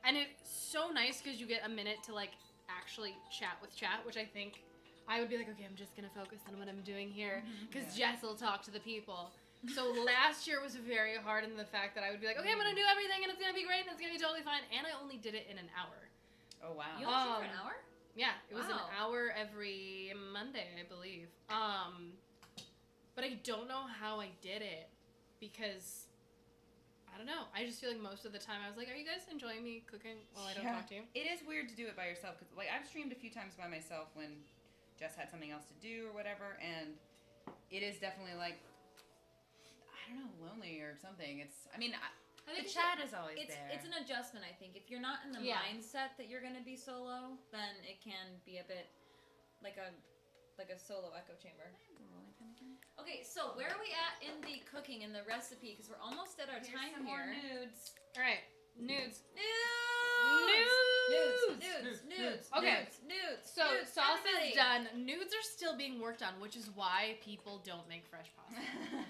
Speaker 2: And it's so nice because you get a minute to like actually chat with chat, which I think I would be like, okay, I'm just going to focus on what I'm doing here because Jess will talk to the people. So last year was very hard in the fact that I would be like, okay, I'm going to do everything and it's going to be great and it's going to be totally fine. And I only did it in an hour.
Speaker 1: Oh wow.
Speaker 3: You only for an hour?
Speaker 2: Yeah, it was an
Speaker 3: Wow.
Speaker 2: hour every Monday, I believe. But I don't know how I did it because I don't know. I just feel like most of the time I was like, "Are you guys enjoying me cooking while I don't talk to you?"
Speaker 1: It is weird to do it by yourself because like I've streamed a few times by myself when Jess had something else to do or whatever, and it is definitely like I don't know, lonely or something. It's I mean.
Speaker 3: I think
Speaker 1: The
Speaker 3: it's
Speaker 1: chat is always
Speaker 3: it's,
Speaker 1: there.
Speaker 3: It's an adjustment, I think. If you're not in the
Speaker 2: Yeah.
Speaker 3: mindset that you're gonna be solo, then it can be a bit like a solo echo chamber. Okay, so where are we at in the cooking and the recipe? Because we're almost at our
Speaker 1: Here's
Speaker 3: time
Speaker 1: some more
Speaker 3: here.
Speaker 1: nudes.
Speaker 2: All right, nudes.
Speaker 3: Nudes.
Speaker 2: Okay.
Speaker 3: Nudes.
Speaker 2: So
Speaker 3: nudes,
Speaker 2: sauce
Speaker 3: everybody.
Speaker 2: is done. Nudes are still being worked on, which is why people don't make fresh pasta.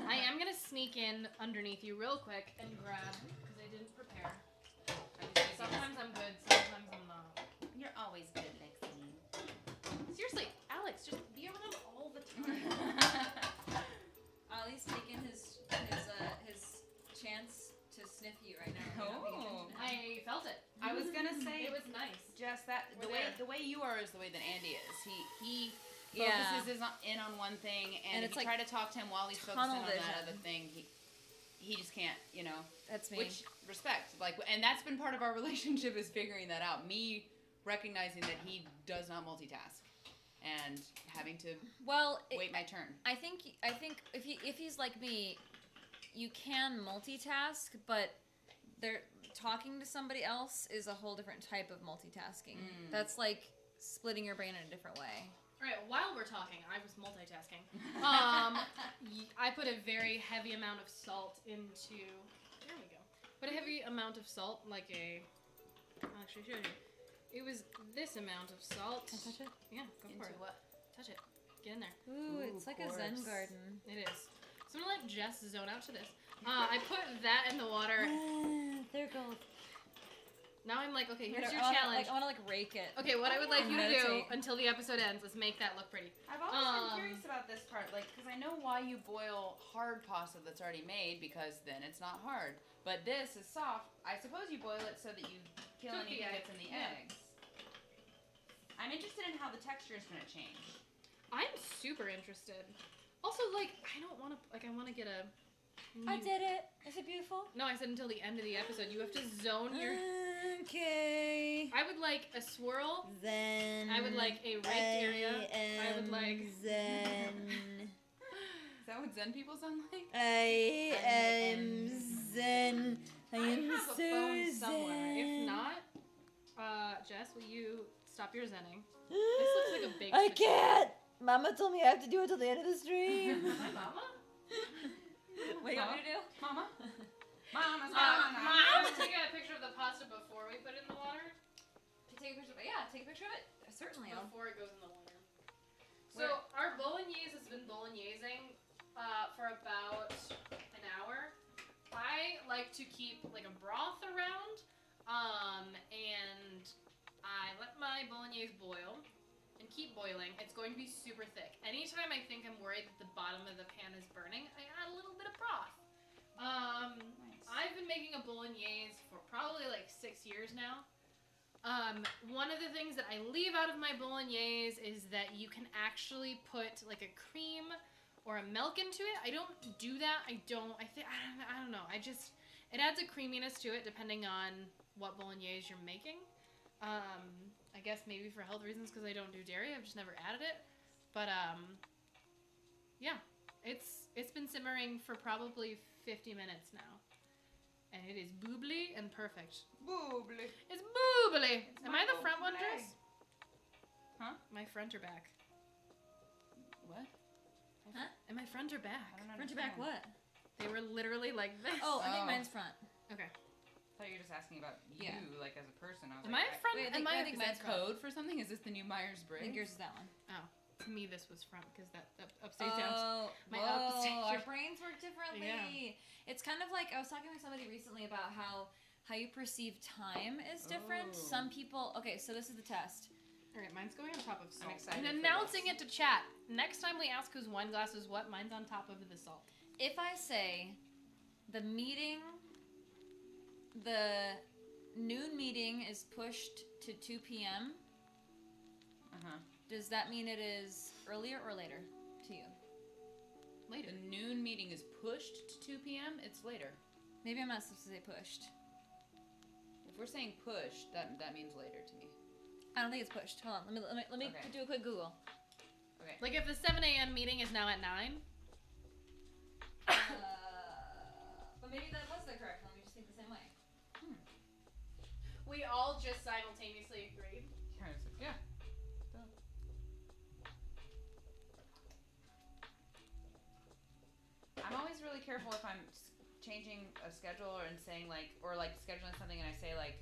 Speaker 2: I am gonna sneak in underneath you real quick and grab because I didn't prepare. Sometimes I'm good, sometimes I'm not.
Speaker 1: You're always good, Lexi.
Speaker 2: Seriously, Alex, just be around all the time.
Speaker 3: Ollie's taking his chance to sniff you right now.
Speaker 1: Oh.
Speaker 2: I felt it.
Speaker 1: I was gonna say
Speaker 2: It was nice.
Speaker 1: just that
Speaker 2: We're
Speaker 1: the
Speaker 2: there.
Speaker 1: way you are is the way that Andy is. He
Speaker 3: Yeah.
Speaker 1: focuses in on one thing, and if
Speaker 3: it's
Speaker 1: you
Speaker 3: like
Speaker 1: try to talk to him while he's focusing
Speaker 3: tunnel
Speaker 1: on that
Speaker 3: vision.
Speaker 1: other thing, he just can't, you know.
Speaker 3: That's me.
Speaker 1: Which respect, like, and that's been part of our relationship is figuring that out. Me recognizing that he does not multitask, and having to wait my turn.
Speaker 3: I think if he's like me, you can multitask, but talking to somebody else is a whole different type of multitasking. That's like splitting your brain in a different way.
Speaker 2: All right, while we're talking, I was multitasking. I put a very heavy amount of salt into. There we go. Put a heavy amount of salt, like a. I'll actually show you. It was this amount of salt.
Speaker 3: Can I touch it?
Speaker 2: Yeah, go for it.
Speaker 1: What?
Speaker 2: Touch it. Get in there.
Speaker 3: Ooh, it's like a Zen
Speaker 1: quartz.
Speaker 3: garden.
Speaker 2: It is. So I'm gonna let Jess zone out to this. I put that in the water.
Speaker 3: There goes.
Speaker 2: Now I'm like, okay, here's your
Speaker 3: I
Speaker 2: challenge.
Speaker 3: want to rake it.
Speaker 2: Okay, what I would like you to do
Speaker 3: Meditate.
Speaker 2: until the episode ends is make that look pretty.
Speaker 1: I've always been curious about this part, like, because I know why you boil hard pasta that's already made, because then it's not hard. But this is soft. I suppose you boil it so that you kill
Speaker 2: Cook the
Speaker 1: anything
Speaker 2: egg.
Speaker 1: that's in the
Speaker 2: Yeah.
Speaker 1: eggs. I'm interested in how the texture is going to change.
Speaker 2: I'm super interested. Also, like, I don't want to, like, I want to get a.
Speaker 3: I did it. Is it beautiful?
Speaker 2: No, I said until the end of the episode. You have to zone your.
Speaker 3: Okay.
Speaker 2: I would like a swirl.
Speaker 3: Zen.
Speaker 2: I would like a raked area. I would like.
Speaker 3: Zen.
Speaker 1: Is that what Zen people sound like?
Speaker 3: I am Zen. I
Speaker 2: I
Speaker 3: am
Speaker 2: have a
Speaker 3: so
Speaker 2: phone somewhere.
Speaker 3: zen.
Speaker 2: If not, Jess, will you stop your zenning? This looks like a big.
Speaker 3: I
Speaker 2: spaghetti.
Speaker 3: can't. Mama told me I have to do it till the end of the stream.
Speaker 2: My mama?
Speaker 3: What do you want me to do?
Speaker 1: Mama? Mama's
Speaker 2: I'm gonna take a picture of the pasta before we put it in the water.
Speaker 3: Take a picture of it. Yeah, take a picture of it. Certainly.
Speaker 2: Before it goes in the water. So our bolognese has been bolognesing for about an hour. I like to keep like a broth around, and I let my bolognese boil and keep boiling. It's going to be super thick. Anytime I think I'm worried that the bottom of the pan is burning, I add a little bit of broth.
Speaker 1: Nice.
Speaker 2: I've been making a bolognese for probably like 6 years now. One of the things that I leave out of my bolognese is that you can actually put like a cream or a milk into it. I don't do that. I don't know. It adds a creaminess to it depending on what bolognese you're making. I guess maybe for health reasons because I don't do dairy. I've just never added it. But yeah, it's been simmering for probably 50 minutes now. And it is boobly and perfect.
Speaker 1: Boobly.
Speaker 2: It's boobly.
Speaker 1: It's
Speaker 2: Am
Speaker 1: my
Speaker 2: I the front one,
Speaker 1: boobly.
Speaker 2: Jess?
Speaker 1: Huh?
Speaker 2: My front or back?
Speaker 1: What?
Speaker 3: Huh?
Speaker 2: And my front or back?
Speaker 1: I don't
Speaker 3: Front to back what?
Speaker 2: They were literally like this.
Speaker 3: Oh, I think
Speaker 1: Oh.
Speaker 3: mine's front.
Speaker 2: Okay.
Speaker 1: I thought you were just asking about you,
Speaker 3: Yeah.
Speaker 1: like as a person. I was
Speaker 2: Am
Speaker 1: like,
Speaker 2: I front?
Speaker 3: Wait,
Speaker 2: am I?
Speaker 3: I think
Speaker 1: is that
Speaker 3: mine's front.
Speaker 1: code for something? Is this the new Myers-Briggs?
Speaker 3: I think yours is that one.
Speaker 2: Oh, to me this was front because that upstate down.
Speaker 3: Oh,
Speaker 2: My
Speaker 3: whoa,
Speaker 2: upstage-
Speaker 3: our brains work differently.
Speaker 2: Yeah.
Speaker 3: It's kind of like I was talking with somebody recently about how you perceive time is different.
Speaker 1: Oh.
Speaker 3: Some people. Okay, so this is the test.
Speaker 2: All right, mine's going on top of salt.
Speaker 1: excited
Speaker 2: I'm
Speaker 1: for
Speaker 2: announcing
Speaker 1: this.
Speaker 2: it to chat. Next time we ask whose wine glass is what, mine's on top of the salt.
Speaker 3: If I say the noon meeting is pushed to 2 p.m., does that mean it is earlier or later to you?
Speaker 2: Later.
Speaker 1: The noon meeting is pushed to 2 p.m. It's later.
Speaker 3: Maybe I'm not supposed to say pushed.
Speaker 1: If we're saying pushed, that means later to me.
Speaker 3: I don't think it's pushed. Hold on. Let me
Speaker 1: Okay.
Speaker 3: do a quick Google.
Speaker 1: Okay.
Speaker 2: Like if the 7 a.m. meeting is now at 9.
Speaker 3: But maybe that was the correct one. We just think the same way.
Speaker 2: We all just simultaneously agreed.
Speaker 1: Yeah. I'm always really careful if I'm changing a schedule or saying like scheduling something and I say like,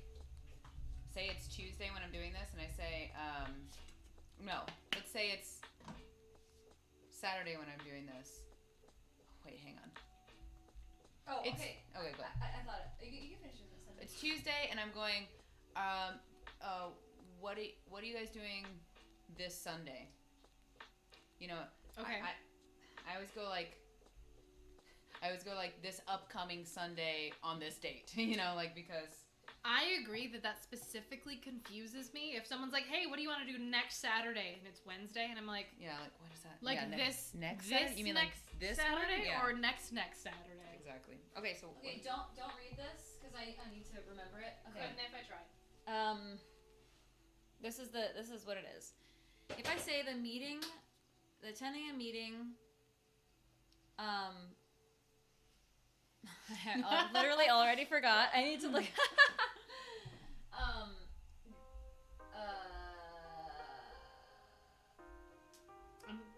Speaker 1: say it's Tuesday when I'm doing this and I say, no, let's say it's Saturday when I'm doing this. Wait, hang on.
Speaker 3: Oh,
Speaker 1: It's-
Speaker 3: okay.
Speaker 1: okay, go.
Speaker 3: I thought it. You can finish your sentence.
Speaker 1: It's Tuesday and I'm going, what are you guys doing this Sunday? You know,
Speaker 2: Okay.
Speaker 1: I always go like this upcoming Sunday on this date, you know, like because
Speaker 2: I agree that specifically confuses me. If someone's like, "Hey, what do you want to do next Saturday?" and it's Wednesday, and I'm like,
Speaker 1: Yeah, like what is that?
Speaker 2: like
Speaker 1: yeah,
Speaker 2: this
Speaker 1: next
Speaker 2: this
Speaker 1: Saturday? You mean like
Speaker 2: next
Speaker 1: this
Speaker 2: Saturday
Speaker 1: one? Yeah.
Speaker 2: or next Saturday?
Speaker 1: Exactly. Okay, so
Speaker 3: Okay, don't read this because I need to remember it. Okay.
Speaker 2: Couldn't if I tried.
Speaker 3: This is what it is. If I say the 10 a.m. meeting, I literally already forgot. I need to look.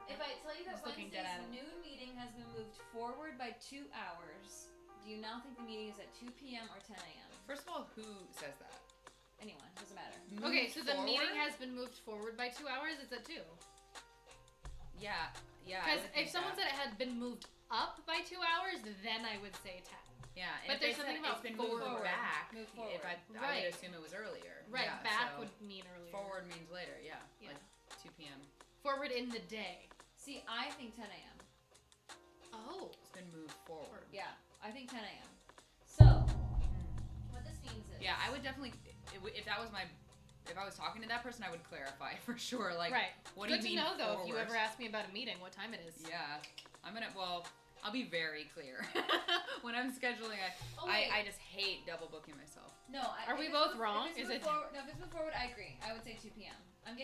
Speaker 3: If I tell you that Wednesday's noon meeting has been moved forward by 2 hours, do you now think the meeting is at 2 p.m. or 10 a.m.?
Speaker 1: first of all, who says that?
Speaker 3: Anyone, doesn't matter.
Speaker 2: Okay,
Speaker 1: Moved
Speaker 2: so the meeting
Speaker 1: forward?
Speaker 2: has been moved forward by 2 hours. It's at 2.
Speaker 1: Yeah.
Speaker 2: Because if someone said it had been moved up by 2 hours, then I would say 10.
Speaker 1: Yeah, and
Speaker 2: But
Speaker 1: if they
Speaker 2: there's something
Speaker 1: said
Speaker 2: about
Speaker 1: it's been moved
Speaker 3: forward.
Speaker 1: back,
Speaker 3: Move
Speaker 1: if
Speaker 3: forward.
Speaker 1: I
Speaker 2: Right.
Speaker 1: would assume it was earlier.
Speaker 2: Right,
Speaker 1: Yeah,
Speaker 2: back
Speaker 1: so
Speaker 2: would mean earlier.
Speaker 1: forward means later. Yeah,
Speaker 2: Yeah.
Speaker 1: like 2 p.m.
Speaker 2: Forward in the day.
Speaker 3: See, I think 10 a.m.
Speaker 2: Oh.
Speaker 1: It's been moved forward.
Speaker 3: Yeah, I think 10 a.m. So, what this means is...
Speaker 1: Yeah, I would definitely. If that was if I was talking to that person, I would clarify for sure. Like,
Speaker 2: Right.
Speaker 1: what
Speaker 2: Good
Speaker 1: do you
Speaker 2: to
Speaker 1: mean
Speaker 2: know, though, if you
Speaker 1: forward?
Speaker 2: ever ask me about a meeting, what time it is.
Speaker 1: Yeah, I'm gonna. Well, I'll be very clear when I'm scheduling.
Speaker 3: Oh, wait.
Speaker 1: I just hate double booking myself.
Speaker 3: No,
Speaker 2: Are we both wrong?
Speaker 3: If
Speaker 2: Is
Speaker 3: it's
Speaker 2: it-
Speaker 3: moved forward, no, if it's moved forward, I agree. I would say 2 p.m. I'm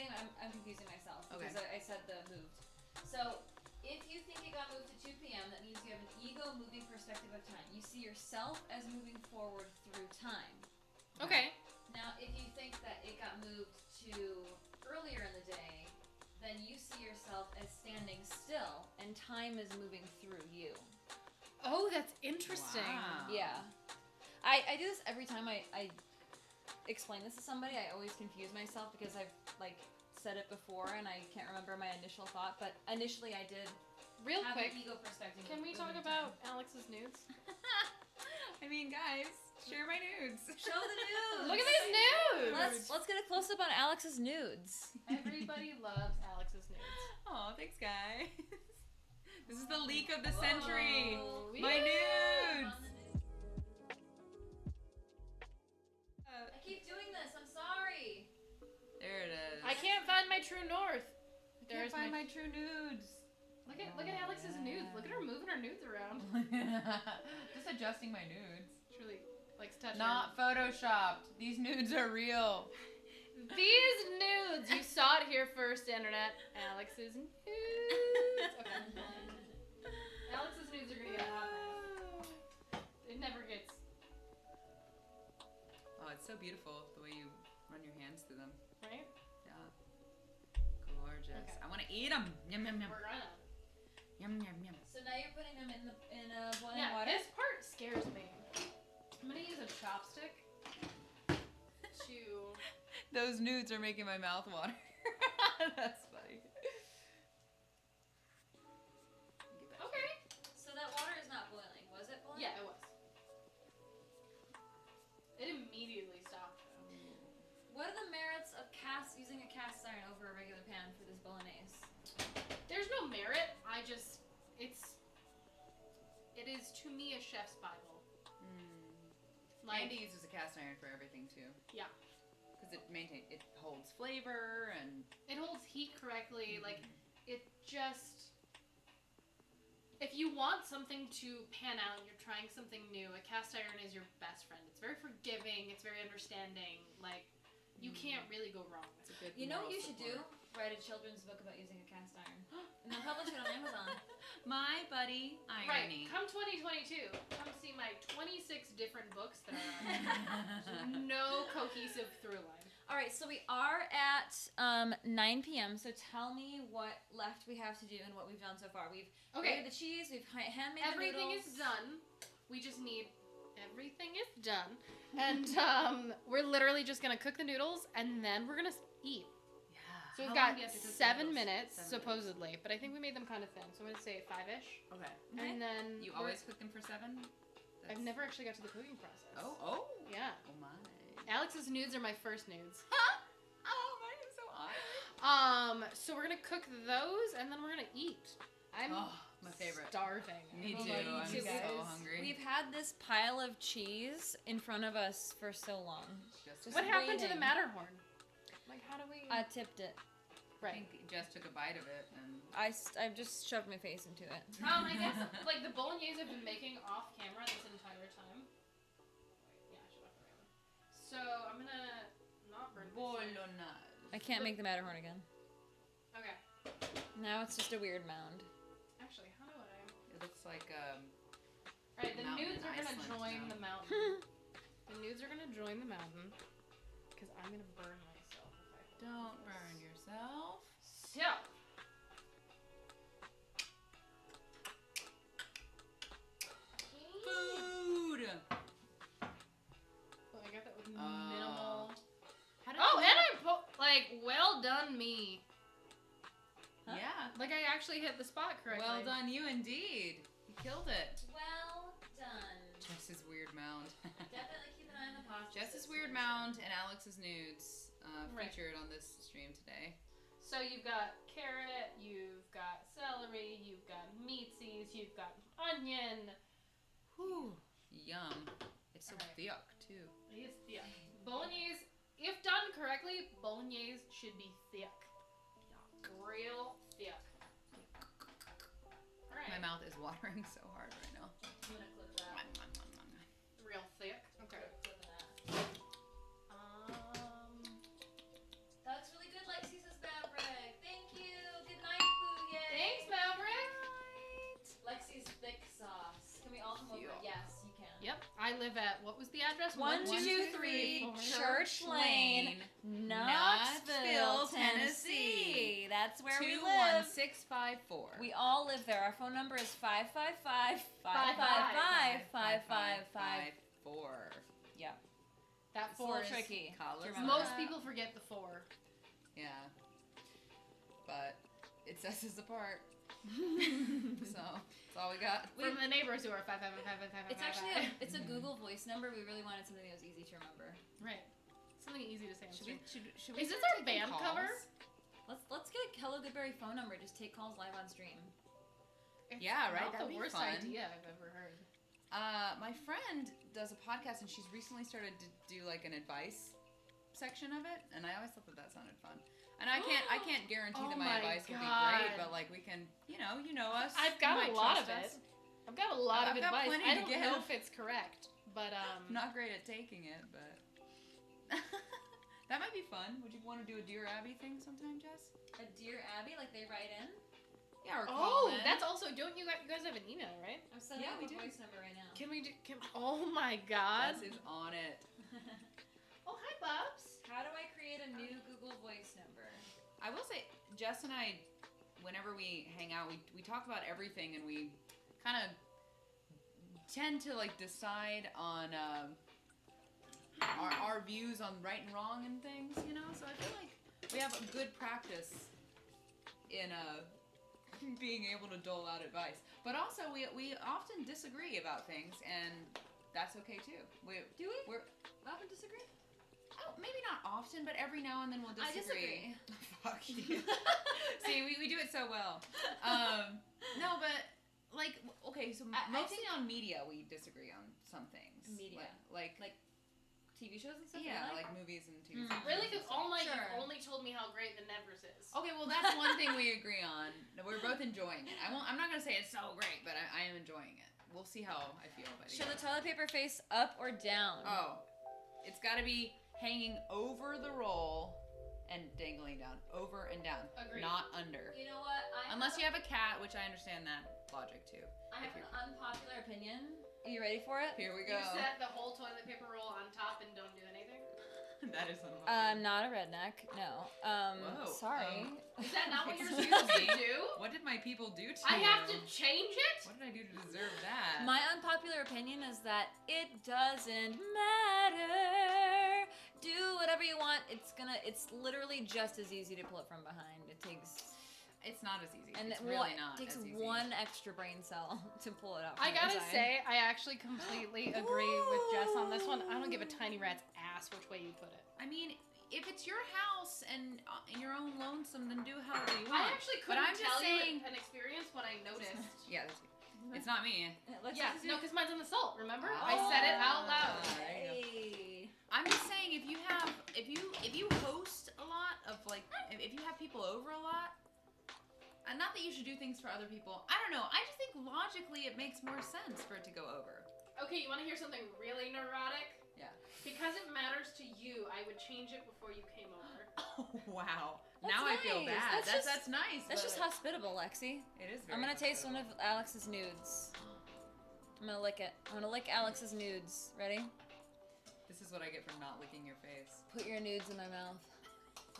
Speaker 3: confusing myself because I said the moved. So, if you think it got moved to 2 p.m., that means you have an ego-moving perspective of time. You see yourself as moving forward through time.
Speaker 2: Okay.
Speaker 3: Now, if you think that it got moved to earlier in the day, then you see yourself as standing still and time is moving through you.
Speaker 2: Oh, that's interesting.
Speaker 1: Wow.
Speaker 3: Yeah. I do this every time I explain this to somebody. I always confuse myself because I've said it before and I can't remember my initial thought, but initially I did
Speaker 2: Real
Speaker 3: have
Speaker 2: quick,
Speaker 3: an ego perspective.
Speaker 2: can we talk
Speaker 3: moving
Speaker 2: about Alex's nudes?
Speaker 1: I mean, guys, share my nudes.
Speaker 3: time. Show the nudes.
Speaker 2: Look at these nudes!
Speaker 3: Let's get a close up on Alex's nudes.
Speaker 2: Everybody loves Alex's nudes.
Speaker 1: Oh, thanks, guys. This is the leak of the century.
Speaker 3: Whoa.
Speaker 1: My nudes.
Speaker 3: I keep doing this. I'm sorry.
Speaker 1: There it is.
Speaker 2: I can't find my true north.
Speaker 1: Can't find my true nudes.
Speaker 2: Look at Alex's nudes. Look at her moving her nudes around.
Speaker 1: Just adjusting my nudes.
Speaker 2: She really likes touching.
Speaker 1: Not photoshopped. These nudes are real.
Speaker 2: These nudes. You saw it here first, internet. Alex's nudes. Okay. Alex's nudes are gonna get hot. It never gets.
Speaker 1: Oh, it's so beautiful the way you run your hands through them.
Speaker 2: Right?
Speaker 1: Yeah. Gorgeous.
Speaker 2: Okay.
Speaker 1: I want to eat them. Yum yum yum.
Speaker 2: We're gonna.
Speaker 1: Yum yum yum.
Speaker 3: So now you're putting them in boiling
Speaker 2: Yeah,
Speaker 3: water.
Speaker 2: this part scares me. I'm gonna use a chopstick to.
Speaker 1: Those nudes are making my mouth water. That's funny.
Speaker 2: Okay.
Speaker 3: So that water is not boiling. Was it boiling?
Speaker 2: Yeah, it was. It immediately stopped.
Speaker 3: What are the merits of using a cast iron over a regular pan for this bolognese?
Speaker 2: There's no merit. It is to me a chef's bible.
Speaker 1: Andy uses a cast iron for everything too.
Speaker 2: Yeah.
Speaker 1: Because it holds flavor and
Speaker 2: It holds heat correctly. Like, it just. If you want something to pan out and you're trying something new, a cast iron is your best friend. It's very forgiving. It's very understanding. Like, you can't really go wrong.
Speaker 1: it's a good.
Speaker 3: You know what
Speaker 1: moral
Speaker 3: you should do?
Speaker 1: support.
Speaker 3: Write a children's book about using a cast iron. And then publish it on Amazon.
Speaker 1: My buddy
Speaker 2: Right.
Speaker 1: irony.
Speaker 2: Come 2022. Come see my 26 different books that are no cohesive through line.
Speaker 3: All right, so we are at 9 p.m. So tell me what left we have to do and what we've done so far. We've grated the cheese. We've handmade
Speaker 2: Everything
Speaker 3: the noodles.
Speaker 2: is done. We just need everything is done, and we're literally just gonna cook the noodles and then we're gonna eat.
Speaker 1: Yeah.
Speaker 2: So we've
Speaker 1: How long
Speaker 2: got
Speaker 1: do you have to cook the
Speaker 2: 7
Speaker 1: noodles?
Speaker 2: minutes
Speaker 1: 7 minutes.
Speaker 2: supposedly, but I think we made them kind of thin, so I'm gonna say 5-ish,
Speaker 1: Okay.
Speaker 2: and then
Speaker 1: You
Speaker 2: we're-
Speaker 1: always cook them for 7?
Speaker 2: I've never actually got to the cooking process.
Speaker 1: Oh.
Speaker 2: Yeah.
Speaker 1: Oh my.
Speaker 2: Alex's nudes are my first nudes.
Speaker 1: Oh, mine is so honored.
Speaker 2: So we're gonna cook those and then we're gonna eat. I'm
Speaker 1: Oh, My favorite.
Speaker 2: Starving.
Speaker 1: Me
Speaker 3: Oh
Speaker 1: too.
Speaker 3: my
Speaker 1: I'm
Speaker 3: God, you
Speaker 1: so
Speaker 3: guys.
Speaker 1: hungry.
Speaker 3: We've had this pile of cheese in front of us for so long.
Speaker 1: Just
Speaker 2: What happened to the
Speaker 3: waiting.
Speaker 2: Matterhorn? Like, how do we?
Speaker 3: I tipped it.
Speaker 1: I
Speaker 2: Right.
Speaker 1: think Jess took a bite of it and
Speaker 3: I've just shoved my face into it.
Speaker 2: I guess like the bolognese I've been making off camera this entire time. Wait, yeah, I should have forgotten. So I'm gonna not burn this.
Speaker 1: bolognese.
Speaker 3: I can't make the Matterhorn again.
Speaker 2: Okay.
Speaker 3: Now it's just a weird mound.
Speaker 2: Actually, how do I?
Speaker 1: It looks like
Speaker 2: Alright, the
Speaker 1: Mountain
Speaker 2: nudes are gonna
Speaker 1: Iceland
Speaker 2: join
Speaker 1: now.
Speaker 2: the mountain. The nudes are gonna join the mountain. Because I'm gonna burn myself if I
Speaker 1: don't burn yourself.
Speaker 2: So.
Speaker 1: Food.
Speaker 2: Well, I got that with minimal.
Speaker 1: How did
Speaker 2: Oh,
Speaker 1: you
Speaker 2: and I well done me.
Speaker 3: Huh?
Speaker 1: Yeah.
Speaker 2: Like I actually hit the spot correctly.
Speaker 1: Well done, you indeed. You killed it.
Speaker 3: Well done.
Speaker 1: Jess's weird mound.
Speaker 3: Definitely keep an eye on the pasta.
Speaker 1: Jess's weird mound and Alex's nudes
Speaker 2: Right.
Speaker 1: featured on this stream today.
Speaker 2: So you've got carrot, you've got celery, you've got meatsies, you've got onion.
Speaker 1: Whew. Yum. It's so
Speaker 2: Alright.
Speaker 1: thick too.
Speaker 2: It is thick. Bolognese, if done correctly, bolognese should be thick. Real thick. Alright.
Speaker 1: My mouth is watering so hard right now.
Speaker 2: I'm gonna clip that. Real thick. Okay.
Speaker 3: That's really good, Lexi says Maverick. Thank you. Good night, Booyah.
Speaker 2: Thanks, Maverick.
Speaker 3: Lexi's thick sauce. Can we all come over?
Speaker 1: Yeah.
Speaker 3: Yes, you can.
Speaker 2: Yep. I live at, what was the address?
Speaker 3: 123
Speaker 2: 4.
Speaker 3: Church Lane, Knoxville, Tennessee. That's where we live.
Speaker 1: 21654.
Speaker 3: We all live there. Our phone number is 555-555-5555. Yeah.
Speaker 2: That
Speaker 3: It's a
Speaker 2: 4
Speaker 3: little
Speaker 2: is
Speaker 3: tricky.
Speaker 1: Call
Speaker 3: to
Speaker 1: us
Speaker 3: remember.
Speaker 2: Most people forget the 4.
Speaker 1: Yeah. But it sets us apart. So that's all we got.
Speaker 2: From the neighbors who are 5555555.
Speaker 3: It's actually it's a Google Voice number. We really wanted something that was easy to remember.
Speaker 2: right. Something easy to say on stream.
Speaker 1: Should we
Speaker 2: Is this
Speaker 1: start
Speaker 2: our
Speaker 1: taking
Speaker 2: band
Speaker 1: calls?
Speaker 2: cover?
Speaker 3: Let's get a Hello Goodberry phone number. Just take calls live on stream.
Speaker 2: It's
Speaker 1: Yeah, right?
Speaker 2: Not
Speaker 1: That'd
Speaker 2: the
Speaker 1: be
Speaker 2: worst
Speaker 1: fun.
Speaker 2: idea I've ever heard.
Speaker 1: My friend does a podcast and she's recently started to do like an advice section of it, and I always thought that sounded fun. And I can't guarantee
Speaker 2: Oh
Speaker 1: that my
Speaker 2: my
Speaker 1: advice will be great,
Speaker 2: God.
Speaker 1: but like we can, you know us.
Speaker 2: I've
Speaker 1: you
Speaker 2: got a
Speaker 1: might
Speaker 2: lot of
Speaker 1: trust
Speaker 2: it.
Speaker 1: us.
Speaker 2: I've got a lot
Speaker 1: I've
Speaker 2: of
Speaker 1: got
Speaker 2: advice.
Speaker 1: plenty
Speaker 2: I
Speaker 1: to
Speaker 2: don't know
Speaker 1: give.
Speaker 2: if it's correct, but
Speaker 1: I'm not great at taking it, but that might be fun. Would you want to do a Dear Abby thing sometime, Jess?
Speaker 3: A Dear Abby, like they write in.
Speaker 1: Yeah, or call in.
Speaker 2: that's also. Don't you guys have an email, right?
Speaker 3: I'm setting
Speaker 1: Yeah,
Speaker 3: up
Speaker 1: we
Speaker 3: a
Speaker 1: do.
Speaker 3: voice number right now.
Speaker 2: Can we do? Oh my God!
Speaker 1: Jess is on it.
Speaker 2: Oh hi, Bubs.
Speaker 3: How do I create a new Google Voice number?
Speaker 1: I will say, Jess and I, whenever we hang out, we talk about everything, and we kind of tend to like decide on our views on right and wrong and things, you know. So I feel like we have a good practice in being able to dole out advice, but also we often disagree about things, and that's okay too. We're
Speaker 3: Often disagree?
Speaker 1: oh, maybe not often, but every now and then we'll
Speaker 3: I
Speaker 1: disagree.
Speaker 3: disagree.
Speaker 1: Fuck you. See, we do it so well. No, but like, okay, so
Speaker 3: I
Speaker 1: mostly on media we disagree on some things.
Speaker 3: Media.
Speaker 1: like
Speaker 3: TV shows and stuff?
Speaker 1: yeah,
Speaker 3: you
Speaker 1: like movies and TV.
Speaker 3: Mm.
Speaker 1: shows
Speaker 2: Really?
Speaker 1: and
Speaker 2: Because
Speaker 1: stuff.
Speaker 2: all night
Speaker 3: Sure.
Speaker 2: you've only told me how great the Nevers is.
Speaker 1: Okay, well that's one thing we agree on. We're both enjoying it. I'm not gonna say it's so great, but I am enjoying it. We'll see how I feel about it.
Speaker 3: Should the toilet paper face up or down?
Speaker 1: Oh, it's got to be hanging over the roll and dangling down, over and down,
Speaker 2: Agreed.
Speaker 1: not under.
Speaker 3: You know what?
Speaker 1: Unless you have a cat, which I understand that logic too.
Speaker 3: I have an unpopular opinion. Are you ready for it?
Speaker 1: Here we
Speaker 2: You
Speaker 1: go.
Speaker 2: set the whole toilet paper roll on top and don't do anything.
Speaker 1: That is unpopular.
Speaker 3: I'm not a redneck. No.
Speaker 1: Whoa,
Speaker 3: Sorry.
Speaker 2: Is that not what you're
Speaker 1: Excuse
Speaker 2: supposed to
Speaker 1: me?
Speaker 2: do?
Speaker 1: What did my people do to
Speaker 2: I
Speaker 1: you?
Speaker 2: have to change it?
Speaker 1: What did I do to deserve that?
Speaker 3: My unpopular opinion is that it doesn't matter. Do whatever you want. It's literally just as easy to pull it from behind. It takes
Speaker 1: It's not as easy.
Speaker 3: and
Speaker 1: it's
Speaker 3: it
Speaker 1: really not
Speaker 3: takes
Speaker 1: as easy.
Speaker 3: one extra brain cell to pull it out.
Speaker 2: I
Speaker 3: from the
Speaker 2: gotta
Speaker 3: side.
Speaker 2: say, I actually completely agree with Jess on this one. I don't give a tiny rat's ass which way you put it.
Speaker 1: I mean, if it's your house and your own lonesome, then do however you want.
Speaker 2: I actually
Speaker 1: But
Speaker 2: couldn't
Speaker 1: I'm just
Speaker 2: tell
Speaker 1: saying.
Speaker 2: you an experience when I noticed.
Speaker 1: Yeah, it's not me.
Speaker 2: Yeah, no, because mine's on the salt. Remember? I said it out loud.
Speaker 3: Hey.
Speaker 1: I'm just saying if you host a lot of like if you have people over a lot, and not that you should do things for other people. I don't know. I just think logically it makes more sense for it to go over.
Speaker 2: Okay, you want to hear something really neurotic?
Speaker 1: Yeah.
Speaker 2: Because it matters to you, I would change it before you came over.
Speaker 1: Oh wow.
Speaker 3: That's
Speaker 1: now I feel
Speaker 3: nice.
Speaker 1: bad.
Speaker 3: That's
Speaker 1: That's nice.
Speaker 3: That's
Speaker 1: but
Speaker 3: just hospitable, Lexi.
Speaker 1: it is. Very
Speaker 3: I'm gonna taste one
Speaker 1: hospitable.
Speaker 3: of Alex's nudes. I'm gonna lick it. I'm gonna lick Alex's nudes. Ready?
Speaker 1: This is what I get from not licking your face.
Speaker 3: Put your nudes in my mouth.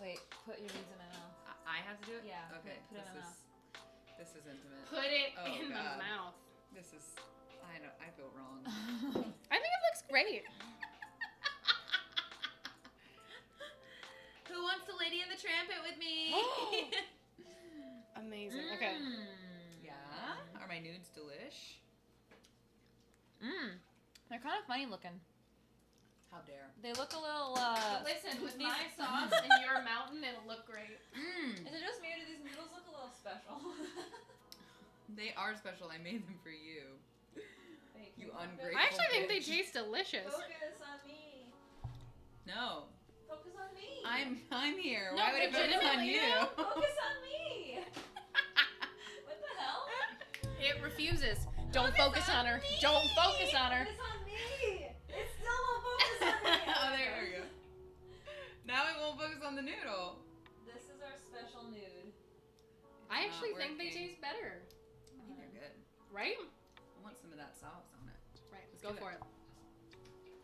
Speaker 3: Wait, put your nudes in my mouth.
Speaker 1: I have to do it.
Speaker 3: Yeah,
Speaker 1: Okay.
Speaker 3: put it in my mouth.
Speaker 1: This is intimate.
Speaker 2: Put it
Speaker 1: Oh,
Speaker 2: in the
Speaker 1: God.
Speaker 2: mouth.
Speaker 1: This is. I know. I feel wrong.
Speaker 2: I think it looks great.
Speaker 1: Who wants to Lady in the Trampet with me?
Speaker 2: Amazing. Okay.
Speaker 1: Yeah. Are my nudes delish?
Speaker 3: They're kind of funny looking.
Speaker 1: How dare.
Speaker 3: They look a little.
Speaker 2: Listen, with
Speaker 3: these-
Speaker 2: my sauce and your mountain, it'll look great.
Speaker 3: Is it just me or do these noodles look a little special?
Speaker 1: They are special. I made them for you. You ungrateful.
Speaker 2: I actually think they
Speaker 1: bitch.
Speaker 2: taste delicious.
Speaker 3: Focus on me.
Speaker 1: No.
Speaker 3: Focus on me.
Speaker 1: I'm here.
Speaker 2: No,
Speaker 1: Why would it focus on
Speaker 2: legitimately,
Speaker 1: you?
Speaker 3: Focus on me. What the hell?
Speaker 2: It refuses. Don't focus on her. Don't focus on her.
Speaker 3: Focus on me. It still won't focus on me.
Speaker 1: Oh, there we go. Now it won't focus on the noodle.
Speaker 3: This is our special nude.
Speaker 2: I actually think they
Speaker 1: working.
Speaker 2: taste better.
Speaker 1: I think they're good.
Speaker 2: Right?
Speaker 1: I want some of that sauce on it.
Speaker 2: Right.
Speaker 1: Let's
Speaker 2: Go
Speaker 1: do
Speaker 2: for it.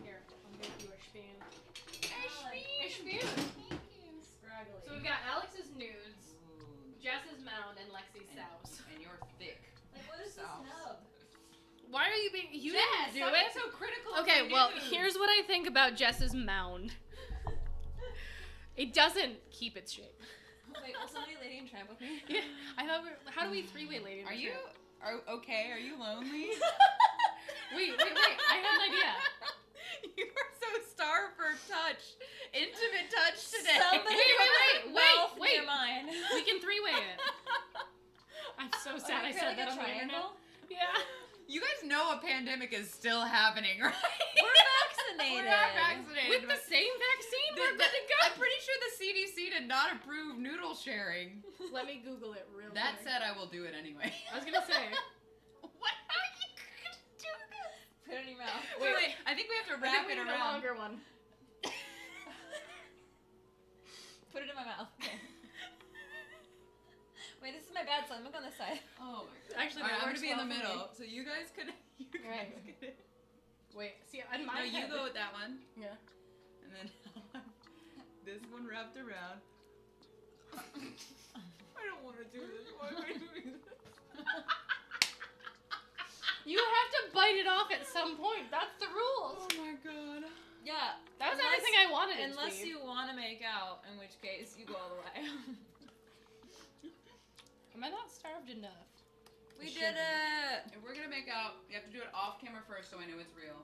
Speaker 2: Here, I'll make you a spoon.
Speaker 3: A
Speaker 2: A spoon.
Speaker 3: Scraggly.
Speaker 2: So we've got Alex's nudes,
Speaker 1: Ooh.
Speaker 2: Jess's mound, and Lexi's souse.
Speaker 1: And you're thick.
Speaker 3: Like, what is
Speaker 1: Sauce.
Speaker 3: this nub?
Speaker 2: Why are you being? You
Speaker 1: Jess,
Speaker 2: didn't do
Speaker 1: stop
Speaker 2: it.
Speaker 1: being so critical of
Speaker 2: Okay,
Speaker 1: my
Speaker 2: well,
Speaker 1: nudes.
Speaker 2: here's what I think about Jess's mound. It doesn't keep its shape.
Speaker 3: Wait, will somebody Lady and Tramp with me?
Speaker 2: Yeah, I thought how do we three-way lady?
Speaker 1: Are you okay? Are you lonely?
Speaker 2: Wait, I have an idea.
Speaker 1: You are so starved for touch. Intimate touch today.
Speaker 3: Somebody
Speaker 2: Wait,
Speaker 3: mouth
Speaker 2: wait.
Speaker 3: near mine.
Speaker 2: We can three-way it. I'm so sad I said that on the internet. Yeah.
Speaker 1: You guys know a pandemic is still happening, right?
Speaker 3: We're vaccinated.
Speaker 1: We are vaccinated.
Speaker 2: With the
Speaker 1: but
Speaker 2: same vaccine, we're
Speaker 1: the-
Speaker 2: good to go.
Speaker 1: I'm pretty sure the CDC did not approve noodle sharing.
Speaker 2: Let me Google it real
Speaker 1: That
Speaker 2: quick.
Speaker 1: said, I will do it anyway.
Speaker 2: I was gonna say.
Speaker 1: What are you gonna do this?
Speaker 3: Put it in your mouth.
Speaker 1: Wait. I think we have to
Speaker 2: I
Speaker 1: wrap
Speaker 2: think we
Speaker 1: it
Speaker 2: need a
Speaker 1: around.
Speaker 2: longer one.
Speaker 3: Put it in my mouth. Okay. Wait, this is my bad side. I'm gonna go on this side.
Speaker 1: Oh my god.
Speaker 2: Actually,
Speaker 1: All right,
Speaker 2: that
Speaker 1: I'm
Speaker 2: works
Speaker 1: gonna be in the
Speaker 2: well for
Speaker 1: middle,
Speaker 2: me.
Speaker 1: so you guys could.
Speaker 2: Right. Wait, see, in my
Speaker 1: No, you
Speaker 2: head.
Speaker 1: go with that one,
Speaker 2: Yeah.
Speaker 1: and then this one wrapped around. I don't want to do this. Why am I doing this?
Speaker 2: You have to bite it off at some point. That's the rules.
Speaker 1: Oh my god.
Speaker 3: Yeah.
Speaker 2: That was
Speaker 3: unless-
Speaker 2: everything I wanted it to
Speaker 3: Unless
Speaker 2: be.
Speaker 3: you want to make out, in which case you go all the way.
Speaker 2: Am I not starved enough?
Speaker 3: We
Speaker 1: It
Speaker 3: did
Speaker 1: should be.
Speaker 3: it.
Speaker 1: If we're gonna make out, you have to do it off camera first, so I know it's real.